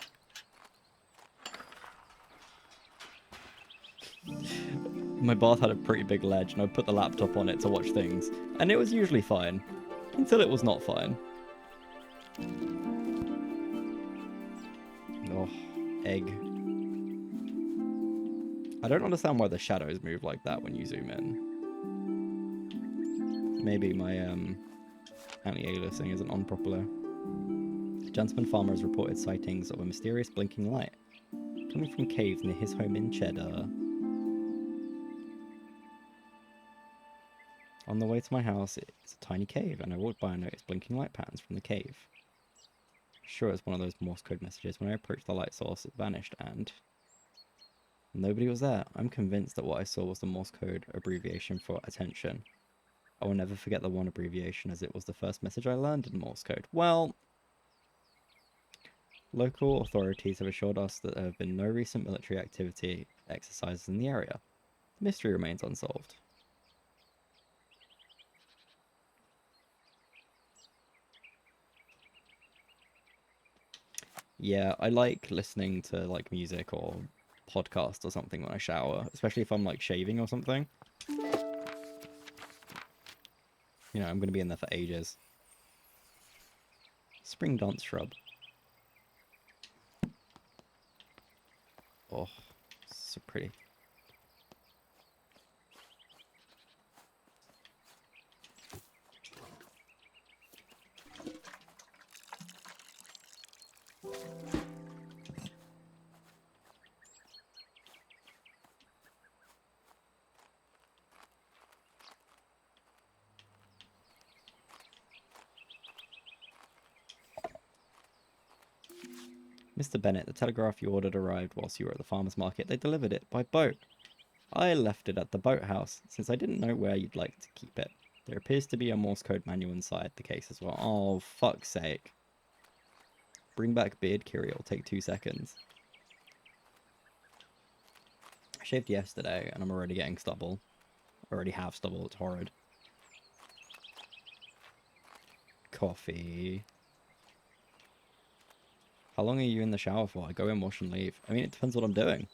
My bath had a pretty big ledge, and I put the laptop on it to watch things, and it was usually fine, until it was not fine. Oh, egg. I don't understand why the shadows move like that when you zoom in. Maybe my anti-aliasing isn't on properly. A gentleman farmer has reported sightings of a mysterious blinking light coming from caves near his home in Cheddar. On the way to my house, it's a tiny cave, and I walked by and noticed blinking light patterns from the cave. Sure, it's one of those Morse code messages. When I approached the light source, it vanished, and nobody was there. I'm convinced that what I saw was the Morse code abbreviation for attention. I will never forget the one abbreviation, as it was the first message I learned in Morse code. Well, local authorities have assured us that there have been no recent military activity exercises in the area. The mystery remains unsolved. Yeah, I like listening to like music or podcast or something when I shower, especially if I'm like shaving or something. You know, I'm going to be in there for ages. Spring dance shrub. Oh, so pretty. Mr. Bennett, the telegraph you ordered arrived whilst you were at the farmer's market. They delivered it by boat. I left it at the boathouse, since I didn't know where you'd like to keep it. There appears to be a Morse code manual inside the case as well. Oh, fuck's sake. Bring back beard, Kyrie. It'll take 2 seconds. I shaved yesterday, and I'm already getting stubble. I already have stubble. It's horrid. Coffee. How long are you in the shower for? I go in, wash, and leave. I mean, it depends what I'm doing.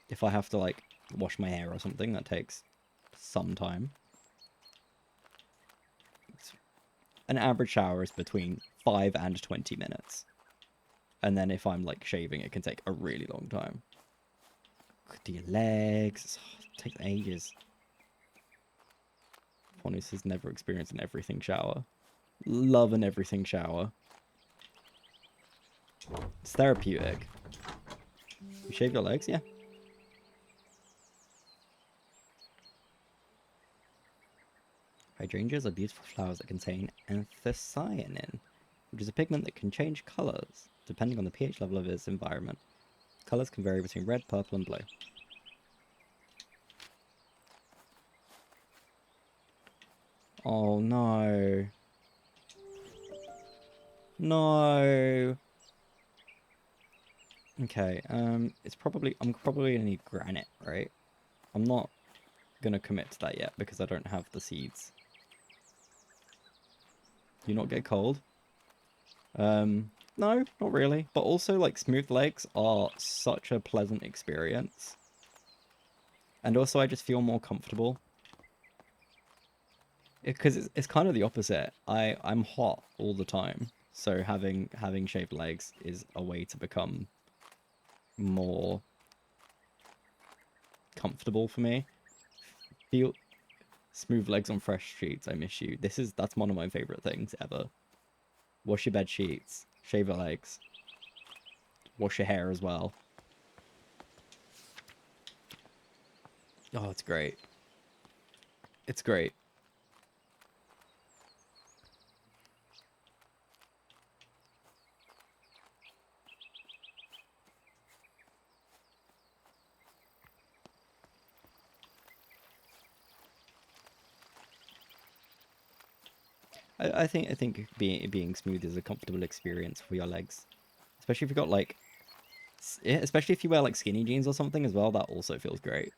If I have to, like, wash my hair or something, that takes some time. An average shower is between 5 and 20 minutes. And then if I'm, like, shaving, it can take a really long time. Do your legs. It takes ages. Ponus has never experienced an everything shower. Love an everything shower. It's therapeutic. You shave your legs? Yeah. Hydrangeas are beautiful flowers that contain anthocyanin, which is a pigment that can change colours depending on the pH level of its environment. Colours can vary between red, purple, and blue. Oh no. No. Okay, it's probably, I'm probably gonna need granite, right? I'm not gonna commit to that yet because I don't have the seeds. Do you not get cold? No, not really. But also, like, smooth legs are such a pleasant experience. And also, I just feel more comfortable. Because it's kind of the opposite. I'm hot all the time. So having shaved legs is a way to become more comfortable for me. Feel smooth legs on fresh sheets. I miss you. That's one of my favorite things ever. Wash your bed sheets, shave your legs, wash your hair as well. Oh, it's great. It's great. I think being smooth is a comfortable experience for your legs, especially if you got like, especially if you wear like skinny jeans or something as well. That also feels great.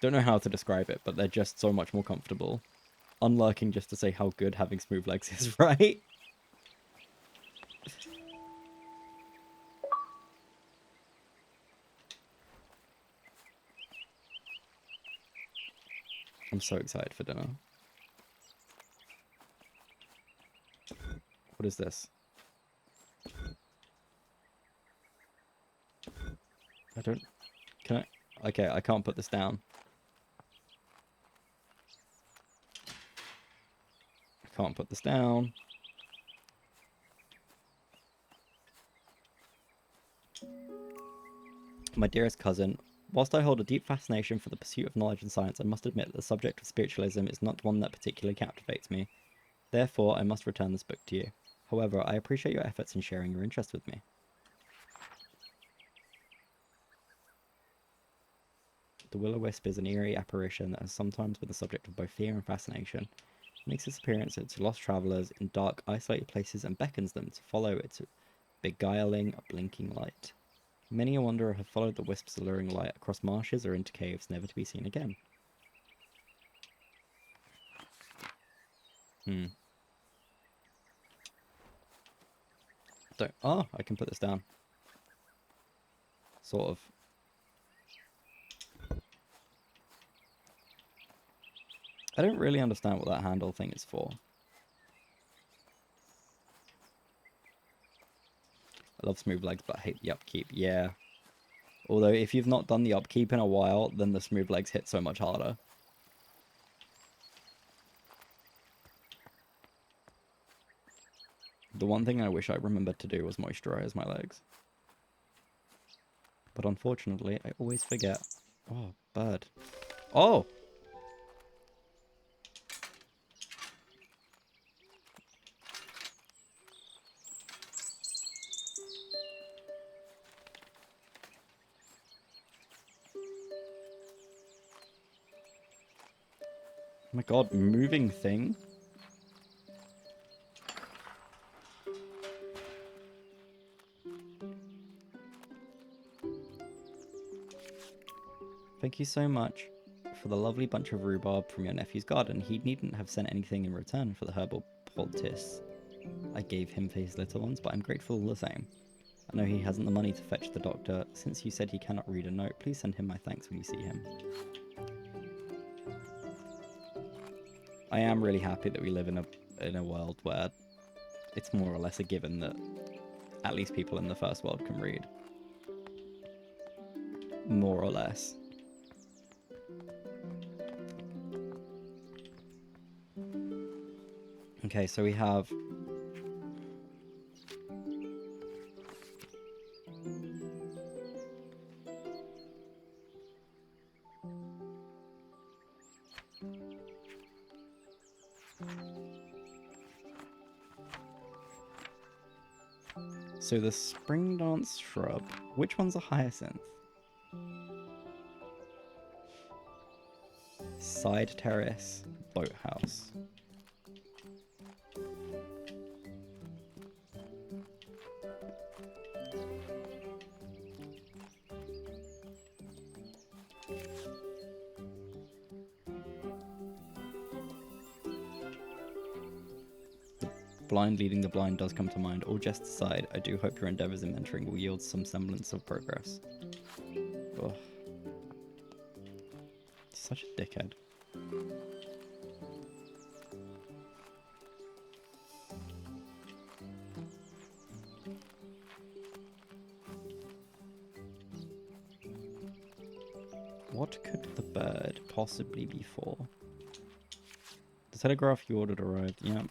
Don't know how to describe it, but they're just so much more comfortable. Unlurking just to say how good having smooth legs is, right? I'm so excited for dinner. What is this? I don't... Can I... Okay, I can't put this down. I can't put this down. My dearest cousin, Whilst I hold a deep fascination for the pursuit of knowledge and science, I must admit that the subject of spiritualism is not one that particularly captivates me. Therefore, I must return this book to you. However, I appreciate your efforts in sharing your interest with me. The will-o-wisp is an eerie apparition that has sometimes been the subject of both fear and fascination. It makes its appearance to lost travellers in dark, isolated places and beckons them to follow its beguiling, blinking light. Many a wanderer have followed the wisp's alluring light across marshes or into caves, never to be seen again. Oh, I can put this down. Sort of. I don't really understand what that handle thing is for. I love smooth legs, but I hate the upkeep. Yeah. Although, if you've not done the upkeep in a while, then the smooth legs hit so much harder. The one thing I wish I remembered to do was moisturize my legs. But unfortunately, I always forget. Oh, bird. Oh! Oh my god, moving thing? Thank you so much for the lovely bunch of rhubarb from your nephew's garden. He needn't have sent anything in return for the herbal poultice I gave him for his little ones, but I'm grateful all the same. I know he hasn't the money to fetch the doctor. Since you said he cannot read a note, please send him my thanks when you see him. I am really happy that we live in a world where it's more or less a given that at least people in the first world can read. More or less. Okay, so we have... So the spring dance shrub, which one's a hyacinth? Side terrace, boathouse. Blind leading the blind does come to mind. All jests aside, I do hope your endeavours in mentoring will yield some semblance of progress. Ugh. Such a dickhead. What could the bird possibly be for? The telegraph you ordered arrived, yeah.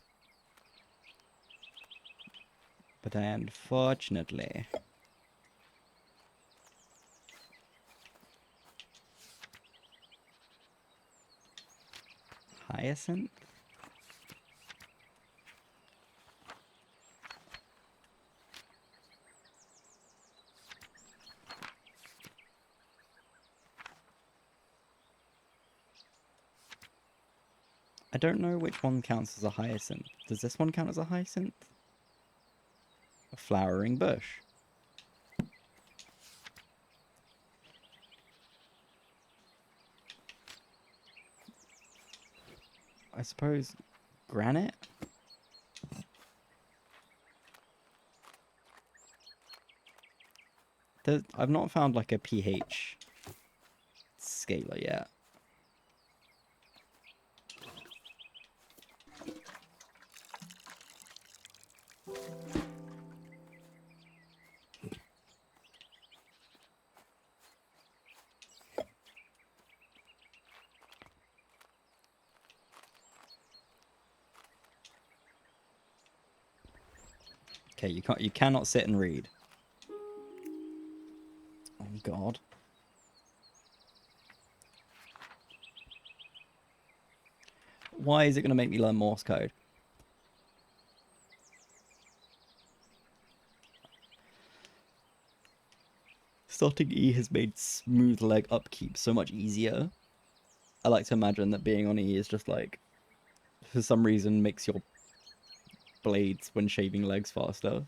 But unfortunately... Hyacinth? I don't know which one counts as a hyacinth. Does this one count as a hyacinth? A flowering bush. I suppose granite? I've not found like a pH scaler yet. Okay, you cannot sit and read. Oh god. Why is it going to make me learn Morse code? Starting E has made smooth leg upkeep so much easier. I like to imagine that being on E is just like, for some reason, makes your blades when shaving legs faster.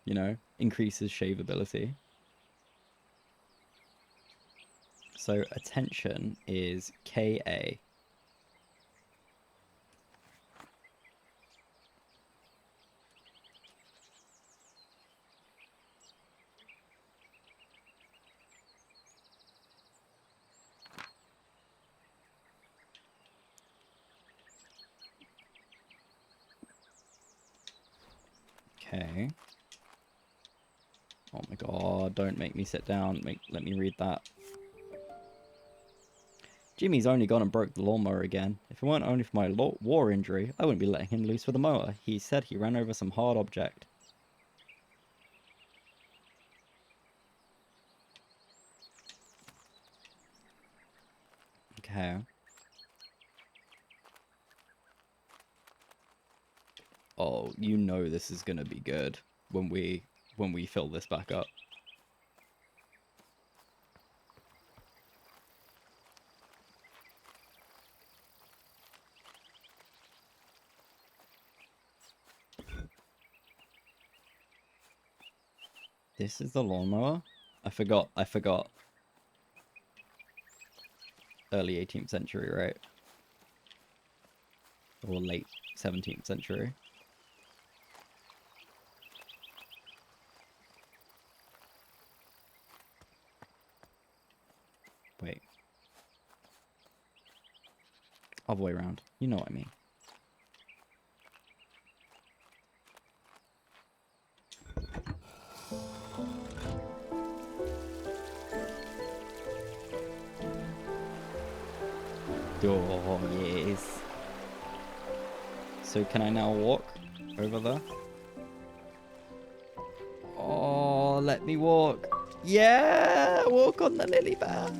You know, increases shaveability. So attention is KA. Okay. Oh my god, don't make me sit down. Let me read that. Jimmy's only gone and broke the lawnmower again. If it weren't only for my war injury, I wouldn't be letting him loose with a mower. He said he ran over some hard object. Okay. Oh, you know this is gonna be good when we fill this back up. This is the lawnmower? I forgot. Early 18th century, right? Or late 17th century. Wait. Other way around. You know what I mean. Oh, yes. So can I now walk over there? Oh, let me walk. Yeah, walk on the lily pad.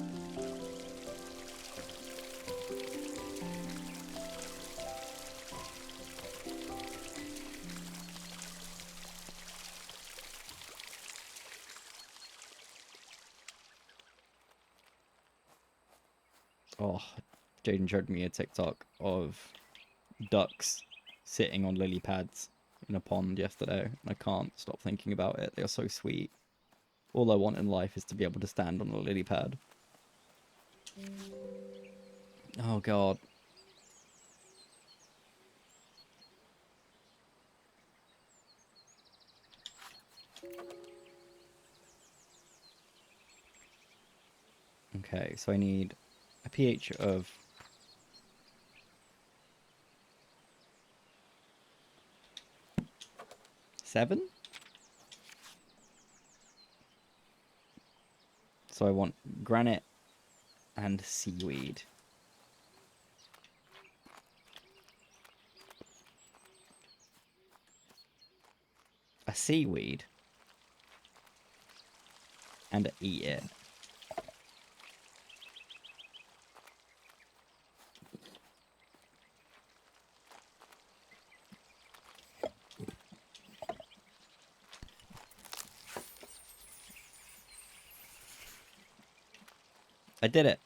Oh, Jaden showed me a TikTok of ducks sitting on lily pads in a pond yesterday. I can't stop thinking about it. They are so sweet. All I want in life is to be able to stand on a lily pad. Oh god. Okay, so I need a pH of 7. So I want granite and seaweed. A seaweed? And eat it. I did it.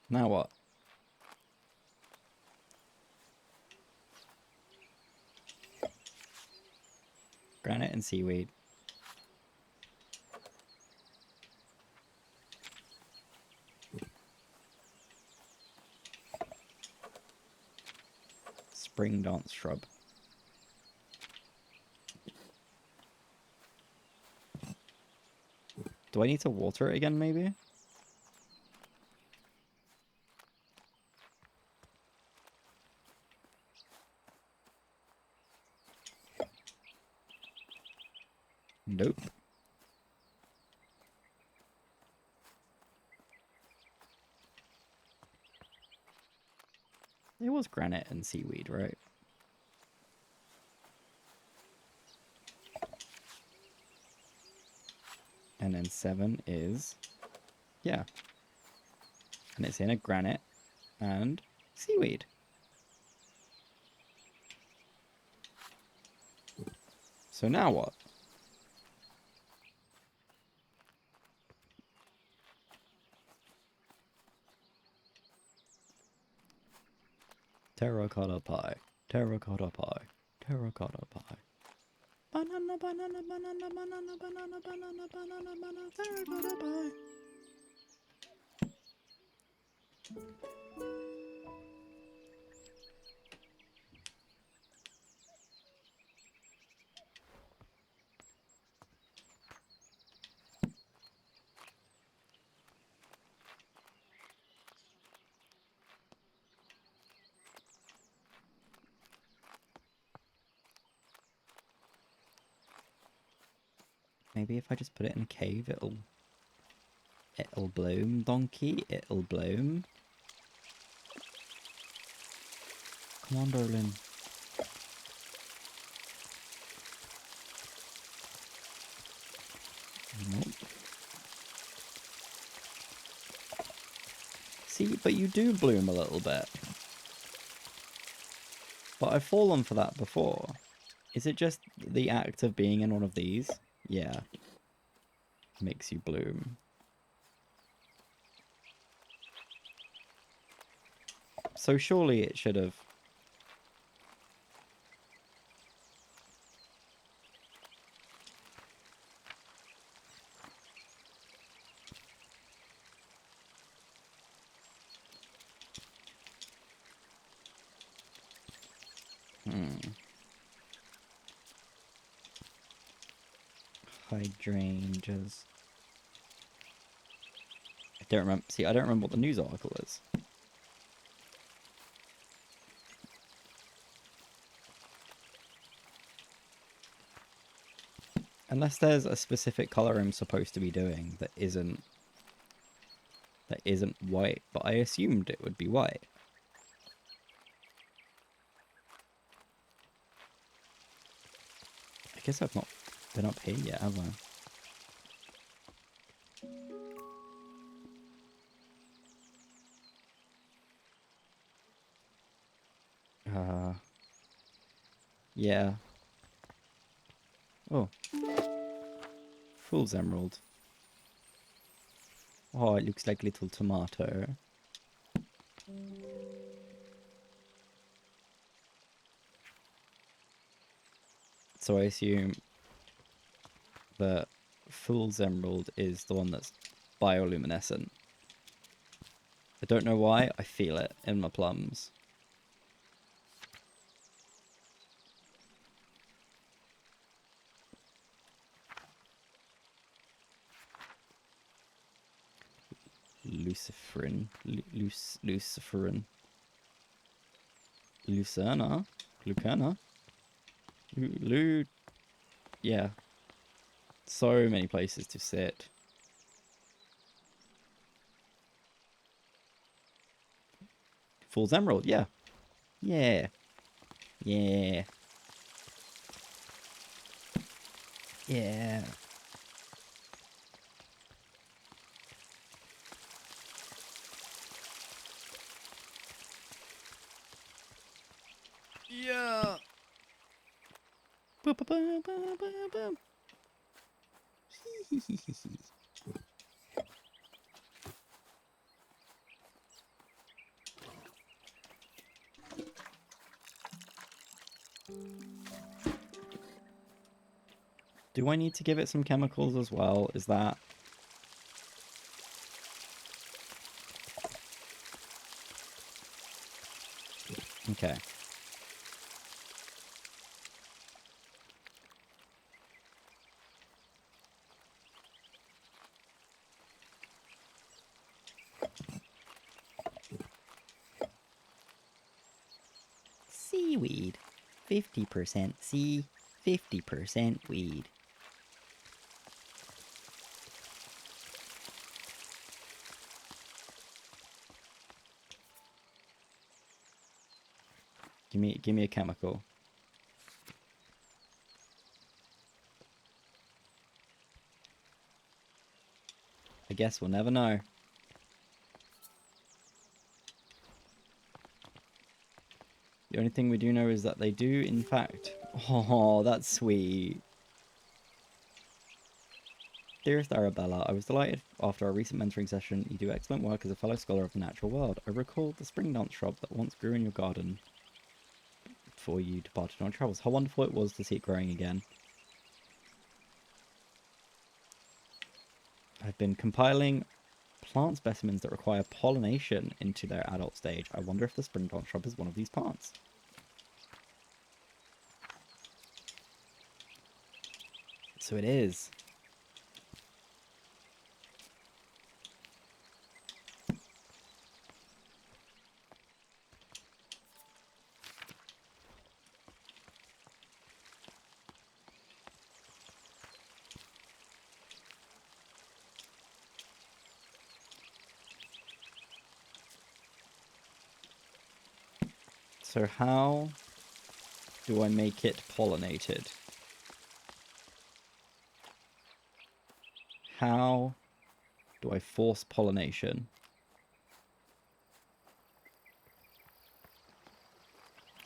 Now what? Granite and seaweed. Spring dance shrub. Do I need to water it again, maybe? Nope. It was granite and seaweed, right? And then 7 is, yeah. And it's in a granite and seaweed. So now what? Terracotta pie, terracotta pie, terracotta pie. Banana, banana, banana, banana, banana, banana, banana, banana, terracotta pie. Maybe if I just put it in a cave, it'll bloom, donkey. It'll bloom. Come on, darling. Nope. See, but you do bloom a little bit. But I've fallen for that before. Is it just the act of being in one of these? Yeah. Makes you bloom. So surely it should have... Hydrangeas. I don't remember. See, I don't remember what the news article is. Unless there's a specific color I'm supposed to be doing that isn't white, but I assumed it would be white. I guess I've not been up here yet, have I? Yeah. Oh. Fool's Emerald. Oh, it looks like little tomato. So I assume that Fool's Emerald is the one that's bioluminescent. I don't know why, I feel it in my plums. Luciferin. Luciferin. Lucerna? Lucerna? Yeah. So many places to sit. Fool's Emerald, yeah. Yeah. Yeah. Yeah. Yeah. Boom, boom, boom, boom, boom, boom. Do I need to give it some chemicals as well? Is that... Okay. Seaweed. 50% sea, 50% weed. Give me a chemical. guess we'll never know. The only thing we do know is that they do, in fact... Oh, that's sweet. Dearest Arabella, I was delighted after our recent mentoring session. You do excellent work as a fellow scholar of the natural world. I recalled the spring dance shrub that once grew in your garden before you departed on travels. How wonderful it was to see it growing again. I've been compiling plant specimens that require pollination into their adult stage. I wonder if the spring dance shrub is one of these plants. So it is. So how do I make it pollinated? How do I force pollination?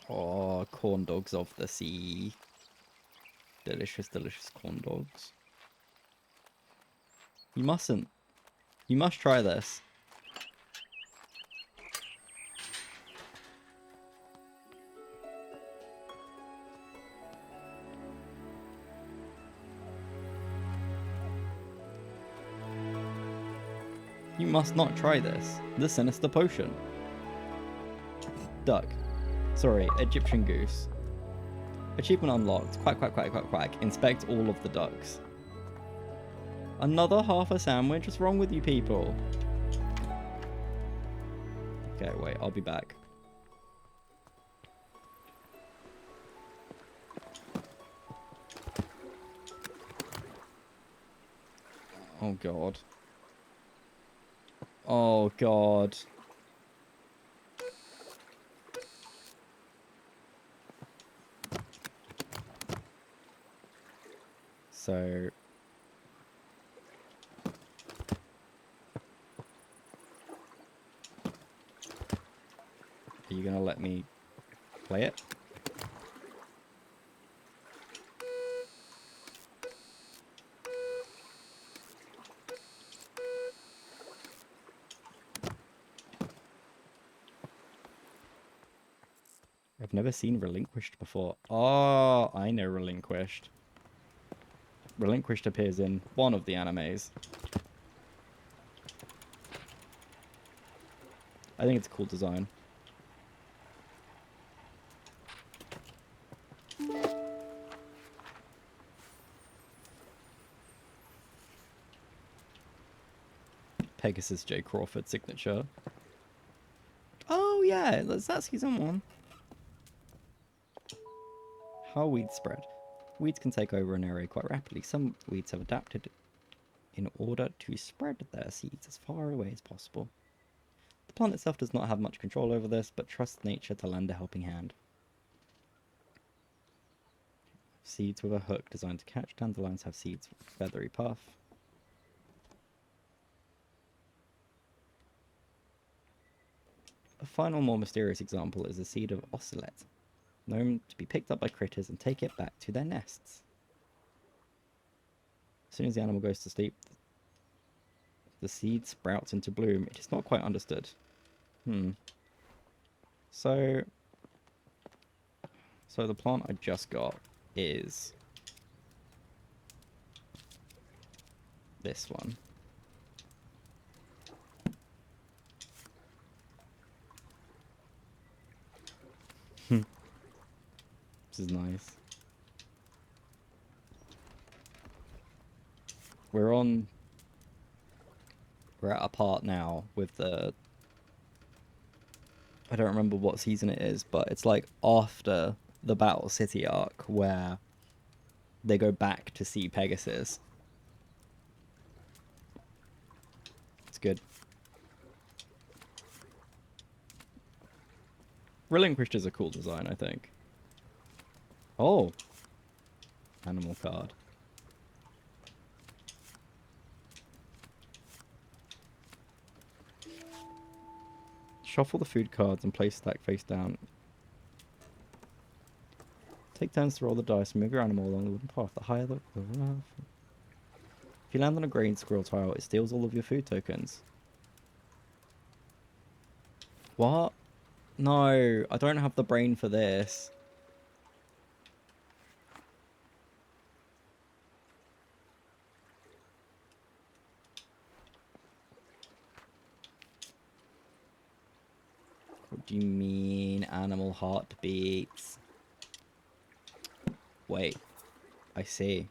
Oh, corn dogs of the sea. Delicious, delicious corn dogs. You mustn't. You must try this. You must not try this. The sinister potion. Duck. Sorry, Egyptian goose. Achievement unlocked. Quack, quack, quack, quack, quack. Inspect all of the ducks. Another half a sandwich? What's wrong with you people? Okay, wait, I'll be back. Oh god. Oh god. So... Are you gonna let me play it? I've never seen Relinquished before. Oh, I know Relinquished. Relinquished appears in one of the animes. I think it's a cool design. Pegasus J. Crawford signature. Oh yeah, that's season 1. How weeds spread. Weeds can take over an area quite rapidly. Some weeds have adapted in order to spread their seeds as far away as possible. The plant itself does not have much control over this, but trusts nature to lend a helping hand. Seeds with a hook designed to catch. Dandelions have seeds with a feathery puff. A final, more mysterious example is the seed of ocelot, known to be picked up by critters and take it back to their nests. As soon as the animal goes to sleep, the seed sprouts into bloom. It is not quite understood. So the plant I just got is this one. This is nice. We're at a part now with the... I don't remember what season it is, but it's like after the Battle City arc where they go back to see Pegasus. It's good. Relinquished is a cool design, I think. Oh. Animal card. Shuffle the food cards and place stack face down. Take turns to roll the dice and move your animal along the wooden path. The higher the... If you land on a grain squirrel tile, it steals all of your food tokens. What? No, I don't have the brain for this. What do you mean, animal heartbeats? Wait, I see.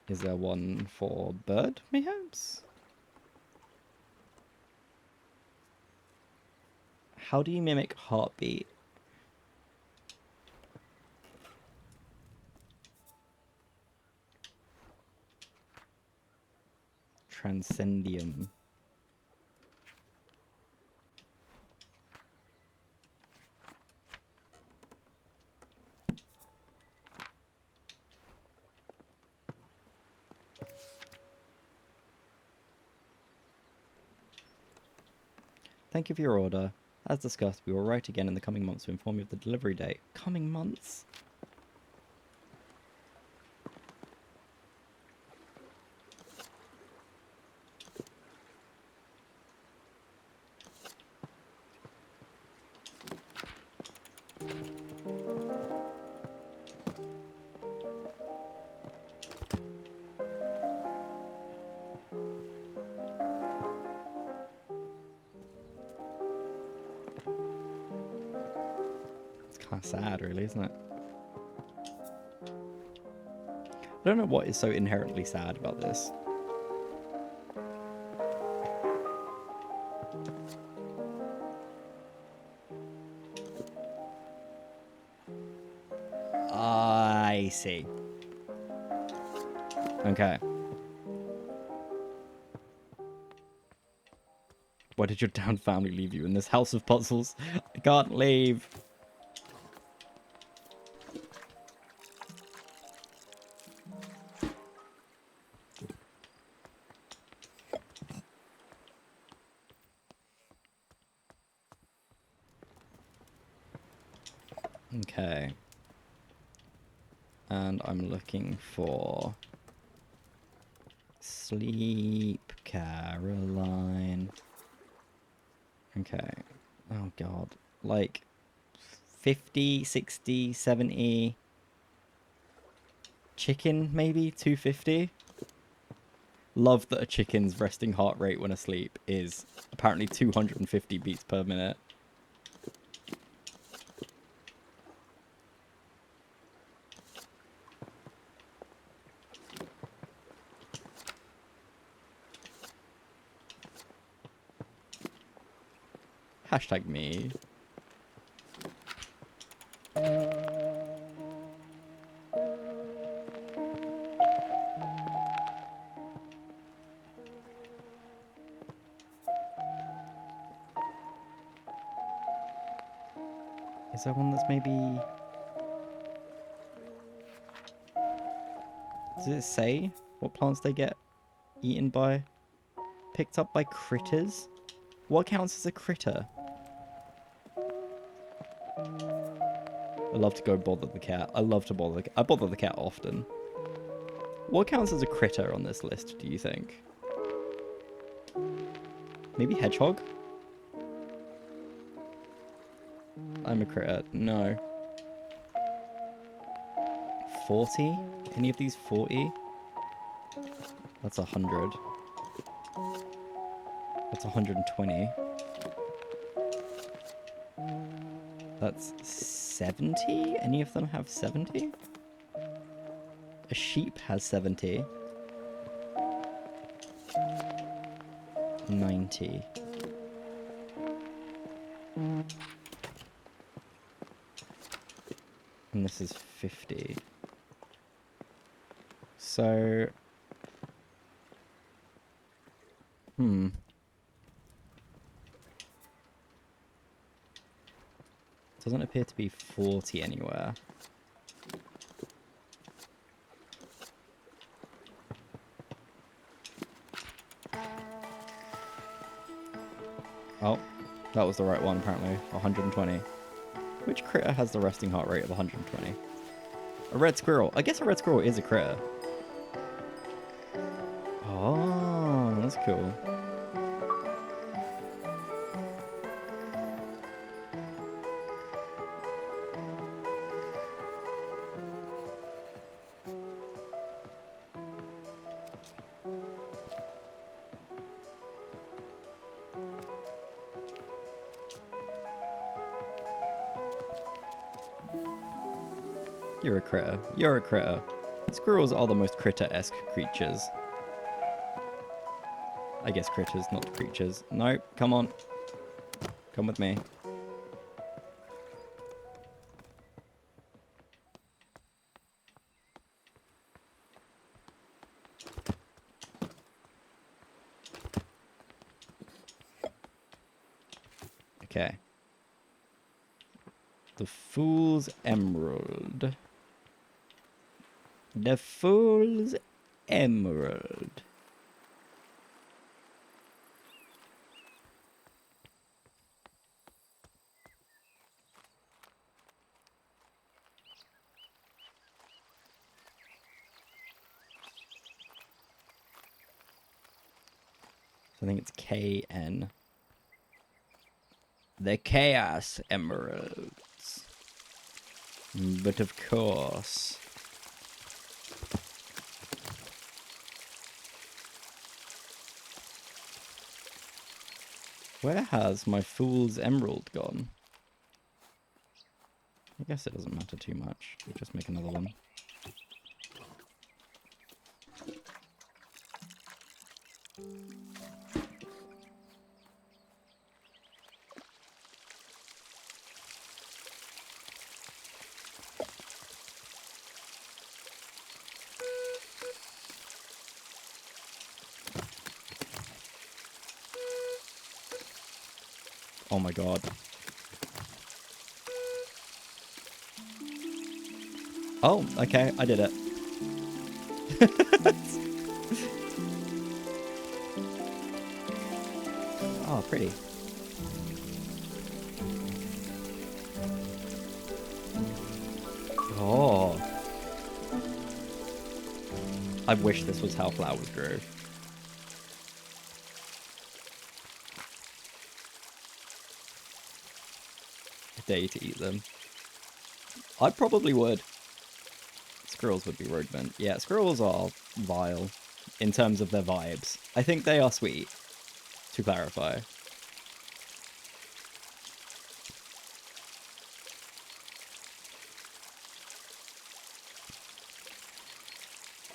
Is there one for bird, perhaps? How do you mimic heartbeat? Transcendium. Thank you for your order. As discussed, we will write again in the coming months to inform you of the delivery date. Coming months? Kind of sad, really, isn't it? I don't know what is so inherently sad about this. I see. Okay. Why did your down family leave you in this house of puzzles? I can't leave. Okay. And I'm looking for sleep, Caroline. Okay. Oh god. Like 50, 60, 70. Chicken, maybe? 250? Love that a chicken's resting heart rate when asleep is apparently 250 beats per minute. Hashtag me. Is there one that's maybe... Does it say what plants they get eaten by? Picked up by critters? What counts as a critter? I love to go bother the cat. I love to bother the cat. I bother the cat often. What counts as a critter on this list, do you think? Maybe hedgehog? I'm a critter. No. 40? Any of these 40? That's 100. That's 120. That's 70? Any of them have 70? A sheep has 70. 90. And this is 50. So... Doesn't appear to be 40 anywhere. That was the right one, apparently. 120. Which critter has the resting heart rate of 120? A red squirrel. I guess a red squirrel is a critter. Oh, that's cool. You're a critter. You're a critter. Squirrels are the most critter-esque creatures. I guess critters, not creatures. Nope, come on. Come with me. Okay. The Fool's Emerald. The Fool's Emerald. So I think it's KN. The Chaos Emeralds. But of course. Where has my Fool's Emerald gone? I guess it doesn't matter too much. We'll just make another one. Oh my god. Oh, okay, I did it. Oh, pretty. Oh. I wish this was how flowers grew. I dare you to eat them. I probably would. Squirrels would be rodent. Yeah, squirrels are vile in terms of their vibes. I think they are sweet, to clarify.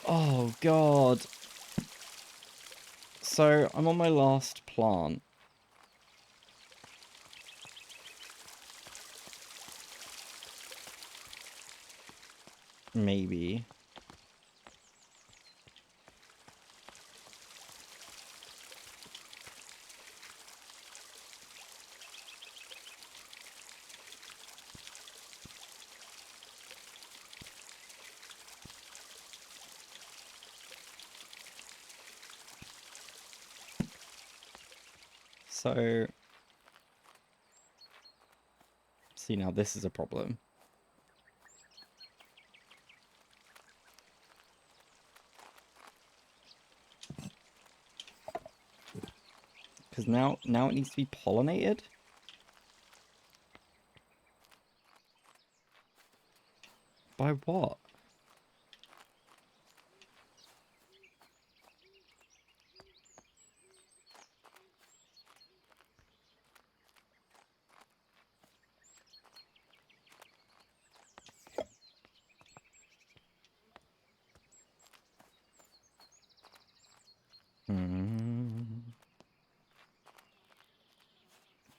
Oh, God. So, I'm on my last plant. Maybe. So, see, now this is a problem. Because now it needs to be pollinated? By what? Hmm.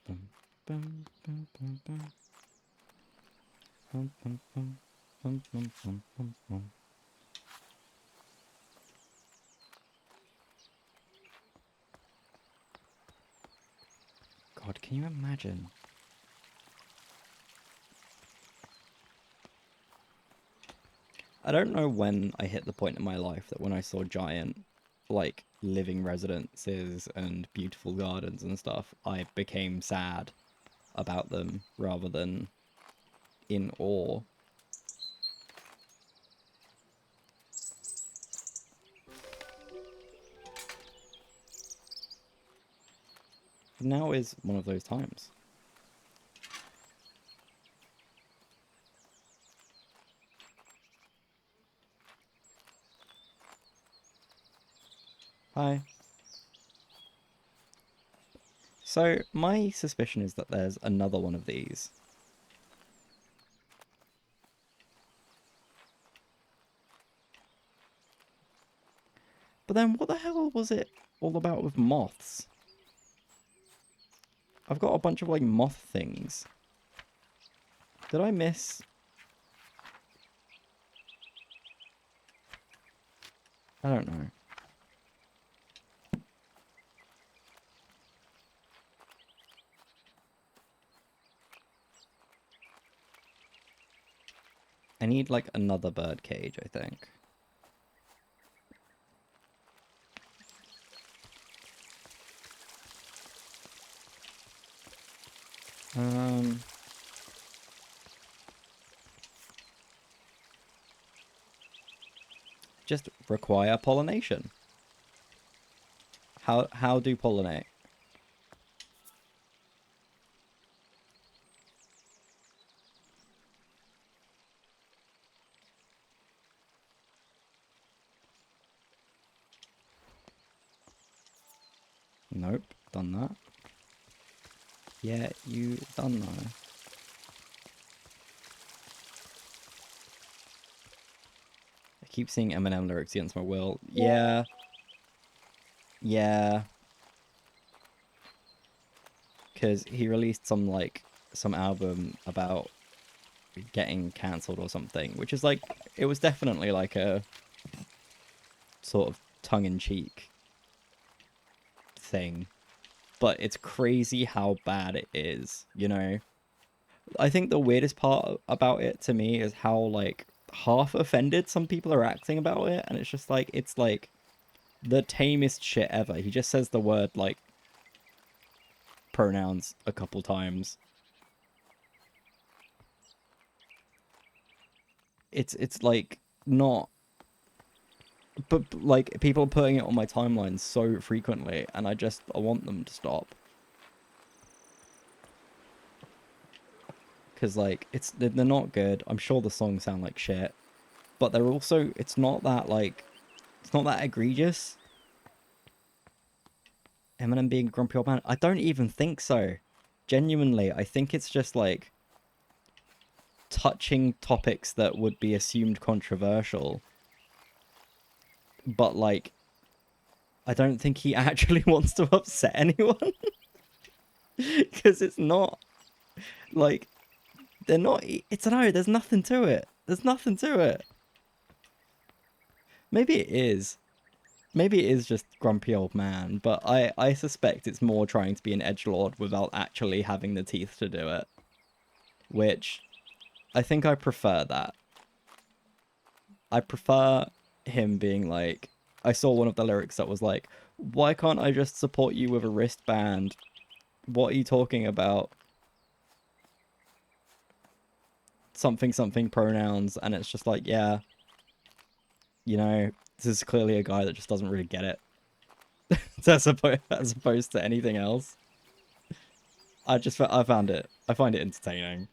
Bum, bum, bum, bum, bum. Bum, bum, bum, bum, bum, bum, bum, bum. God, can you imagine? I don't know when I hit the point in my life that when I saw Giant, like, living residences and beautiful gardens and stuff, I became sad about them rather than in awe. Now is one of those times. Hi. So, my suspicion is that there's another one of these. But then what the hell was it all about with moths? I've got a bunch of, like, moth things. Did I miss... I don't know. I need, like, another bird cage, I think. Just require pollination. How do pollinate? Nope, done that. Yeah, you done that. I keep seeing Eminem lyrics against my will. Yeah. Yeah. Because he released some album about getting cancelled or something, which is like, it was definitely like a sort of tongue-in-cheek thing. But it's crazy how bad it is, you know? I think the weirdest part about it to me is how, like, half offended some people are acting about it, and it's like the tamest shit ever. He just says the word, like, pronouns a couple times. It's like not, but like people are putting it on my timeline so frequently, and I want them to stop. Because like they're not good. I'm sure the songs sound like shit, but they're also, it's not that egregious. Eminem being a grumpy old man, I don't even think so. Genuinely, I think it's just like touching topics that would be assumed controversial, but like I don't think he actually wants to upset anyone. Because it's not like, they're not, it's, I don't know, there's nothing to it. There's nothing to it. Maybe it is. Maybe it is just grumpy old man, but I suspect it's more trying to be an edgelord without actually having the teeth to do it. Which, I think I prefer that. I prefer him being like, I saw one of the lyrics that was like, why can't I just support you with a wristband? What are you talking about? Something something pronouns, and it's just like, yeah, you know, this is clearly a guy that just doesn't really get it. as opposed to anything else. I find it entertaining.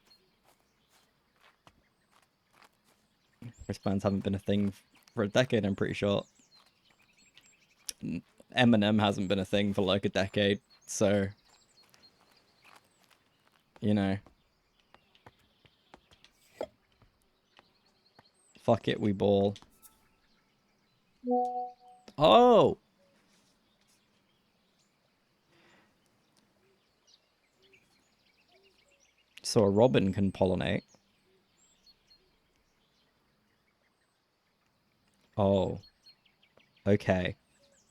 Wristbands haven't been a thing for a decade, I'm pretty sure. Eminem hasn't been a thing for like a decade, so, you know. Fuck it, we ball. Oh! So a robin can pollinate. Oh. Okay.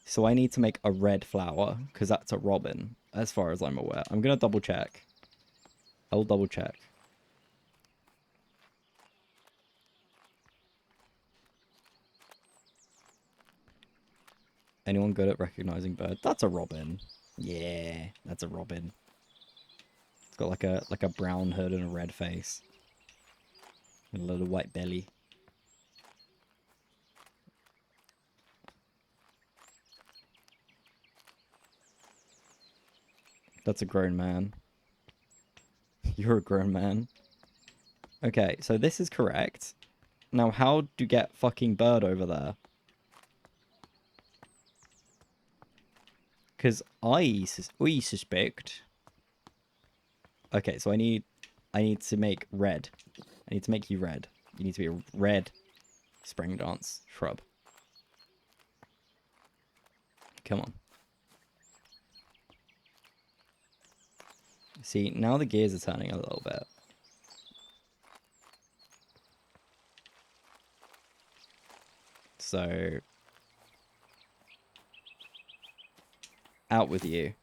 So I need to make a red flower, because that's a robin, as far as I'm aware. I'm going to double check. I'll double check. Anyone good at recognizing birds? That's a robin. Yeah, that's a robin. It's got like a brown hood and a red face. And a little white belly. That's a grown man. You're a grown man. Okay, so this is correct. Now, how do you get fucking bird over there? Because we suspect. Okay, so I need to make red. I need to make you red. You need to be a red spring dance shrub. Come on. See, now the gears are turning a little bit. So, out with you.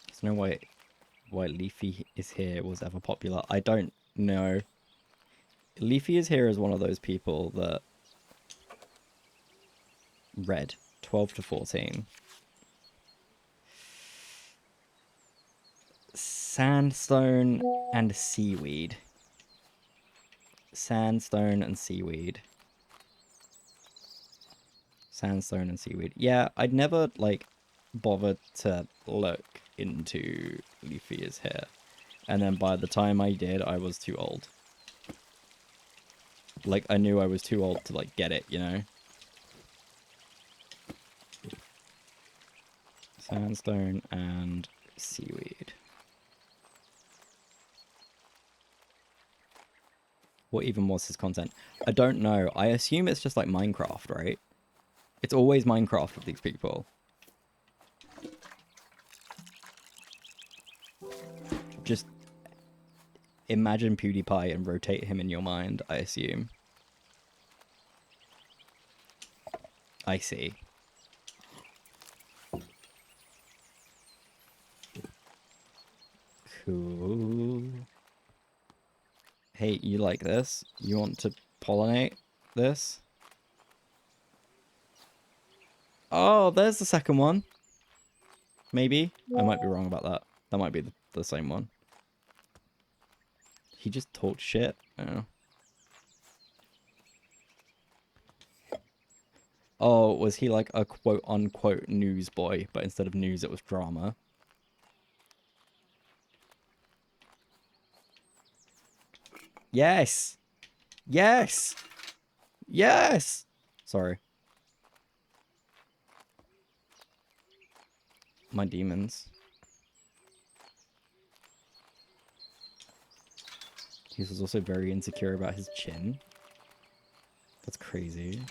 There's no way why Leafy is here was ever popular. I don't know. Leafy is here as one of those people that read 12 to 14. Sandstone and seaweed. Sandstone and seaweed. Sandstone and seaweed. Yeah, I'd never, like, bothered to look into Leafy's hair. And then by the time I did, I was too old. Like, I knew I was too old to, like, get it, you know? Sandstone and seaweed. What even was his content? I don't know. I assume it's just like Minecraft, right? It's always Minecraft with these people. Just imagine PewDiePie and rotate him in your mind, I assume. I see. Cool. Hey, you like this? You want to pollinate this? Oh, there's the second one. Maybe. I might be wrong about that. That might be the same one. He just talked shit. Oh. Oh, was he like a quote-unquote news boy, but instead of news, it was drama? Yes! Yes! Yes! Sorry. My demons. He was also very insecure about his chin. That's crazy.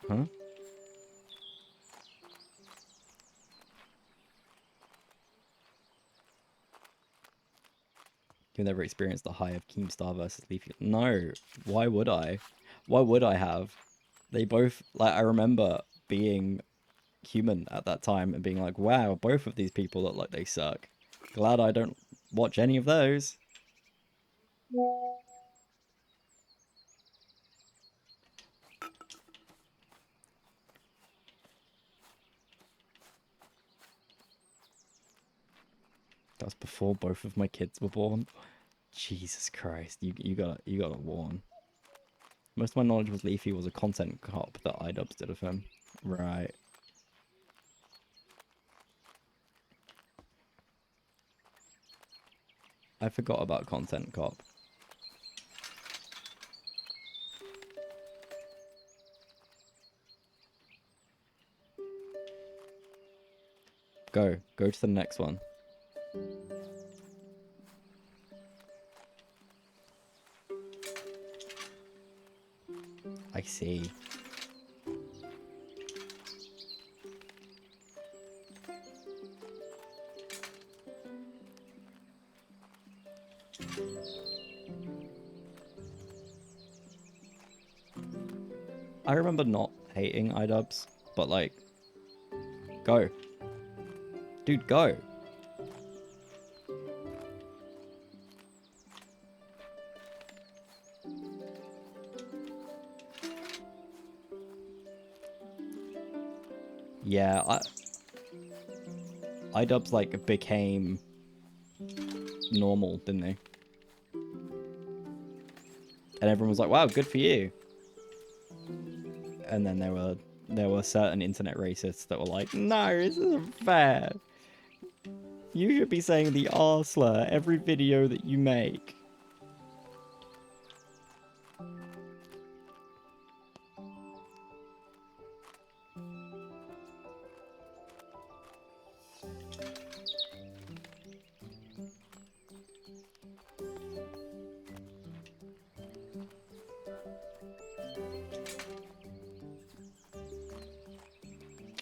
Huh? You've never experienced the high of Keemstar versus Leafy. No, why would I? Why would I have? They both, like, I remember being human at that time and being like, wow, both of these people look like they suck. Glad I don't watch any of those. That was before both of my kids were born. Jesus Christ, you gotta warn. Most of my knowledge was Leafy was a content cop that iDubbbz did of him. Right. I forgot about content cop. Go to the next one. I see. I remember not hating iDubbbz but like, go. Dude, go. Yeah, iDubbbz like became normal, didn't they? And everyone was like, wow, good for you. And then there were certain internet racists that were like, no, this isn't fair. You should be saying the R slur every video that you make.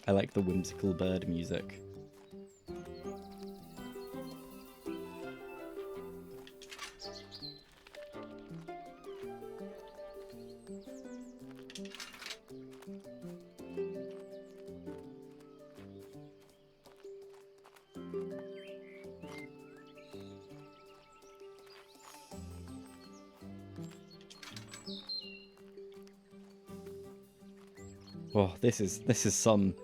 I like the whimsical bird music. Oh, this is some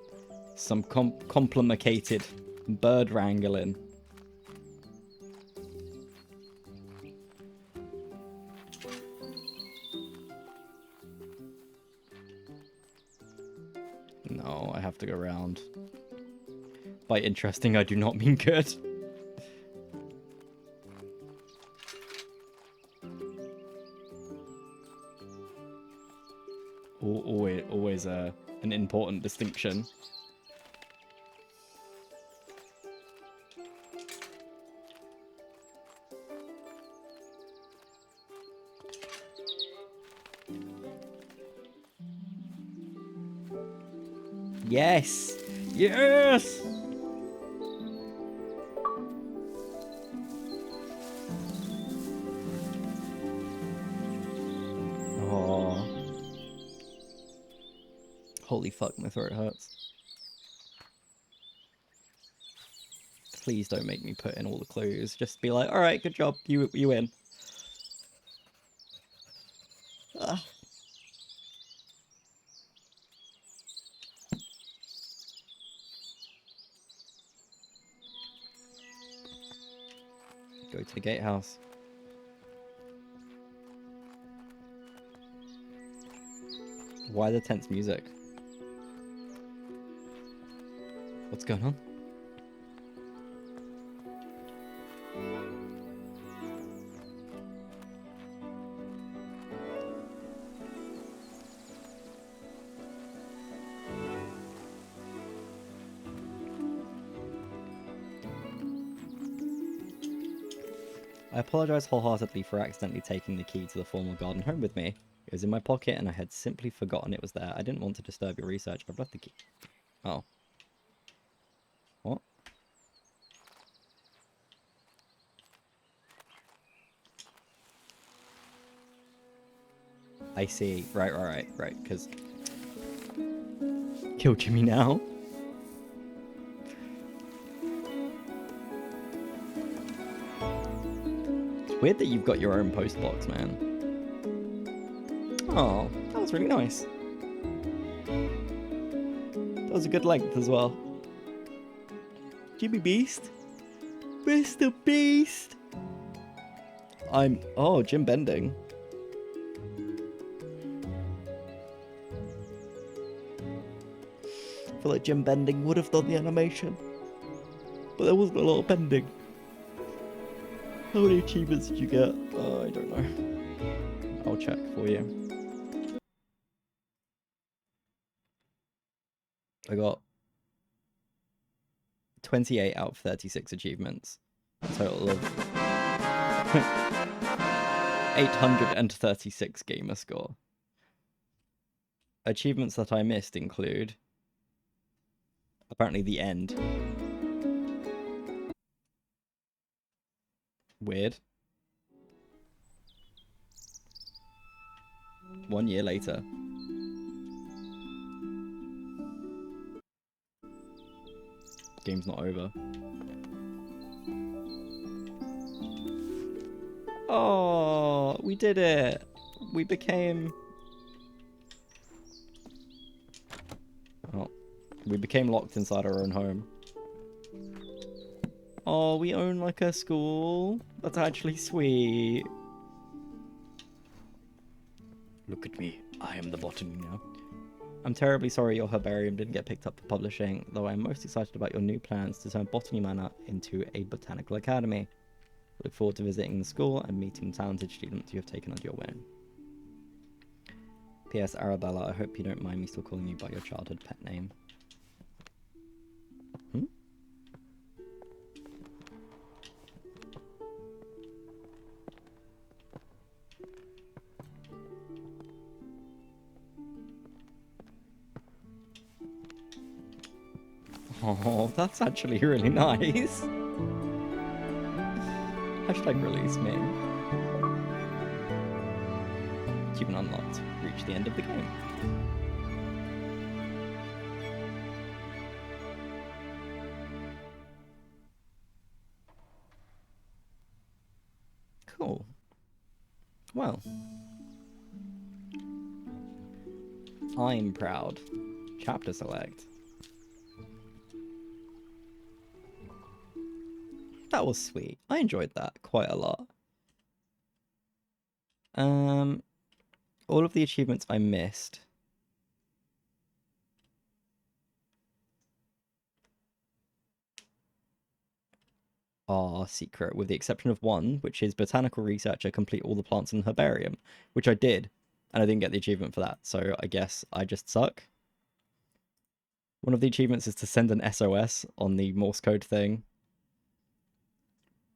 complicated bird wrangling. No, I have to go around. By interesting, I do not mean good. Always an important distinction. Yes! Yes! Oh. Holy fuck, my throat hurts. Please don't make me put in all the clues. Just be like, alright, good job, you win. Ah. Go to the gatehouse. Why the tense music? What's going on? I apologize wholeheartedly for accidentally taking the key to the formal garden home with me. It was in my pocket and I had simply forgotten it was there. I didn't want to disturb your research. I've left the key. Oh. What? I see. Right, because... Kill Jimmy now? Weird that you've got your own post box, man. Oh, that was really nice. That was a good length as well. Jimmy Beast? Mr. Beast! Oh, Jim Bending. I feel like Jim Bending would have done the animation. But there wasn't a lot of bending. How many achievements did you get? I don't know. I'll check for you. I got 28 out of 36 achievements. A total of 836 gamer score. Achievements that I missed include apparently the end. Weird. 1 year later. game's not over. Oh, we did it. We became... Oh, we became locked inside our own home. Oh, we own like a school. That's actually sweet. Look at me. I am the Botany now. I'm terribly sorry your herbarium didn't get picked up for publishing, though I'm most excited about your new plans to turn Botany Manor into a botanical academy. I look forward to visiting the school and meeting the talented students you have taken under your wing. P.S. Arabella, I hope you don't mind me still calling you by your childhood pet name. Hmm? Oh, that's actually really nice. Hashtag release me. Achievement unlocked. Reach the end of the game. Cool. Well. I'm proud. Chapter select. That was sweet. I enjoyed that quite a lot. All of the achievements I missed. Are secret, with the exception of one, which is botanical researcher, complete all the plants in the herbarium, which I did, and I didn't get the achievement for that, so I guess I just suck. One of the achievements is to send an SOS on the Morse code thing.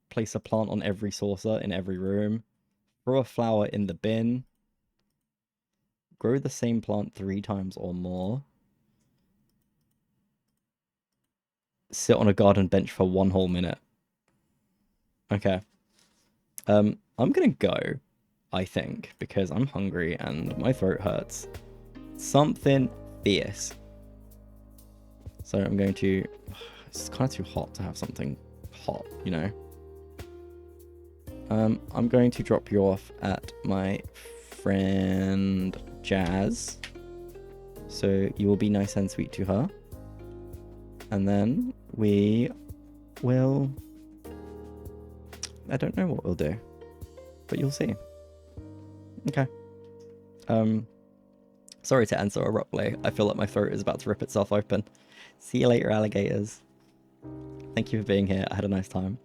Place a plant on every saucer in every room. Throw a flower in the bin. Grow the same plant 3 times or more. Sit on a garden bench for 1 whole minute. Okay. I'm gonna go, I think, because I'm hungry and my throat hurts. Something fierce. So I'm going to... It's kind of too hot to have something hot, you know? I'm going to drop you off at my friend Jazz. So you will be nice and sweet to her. And then we will... I don't know what we'll do. But you'll see. Okay. Sorry to end so abruptly. I feel like my throat is about to rip itself open. See you later, alligators. Thank you for being here. I had a nice time.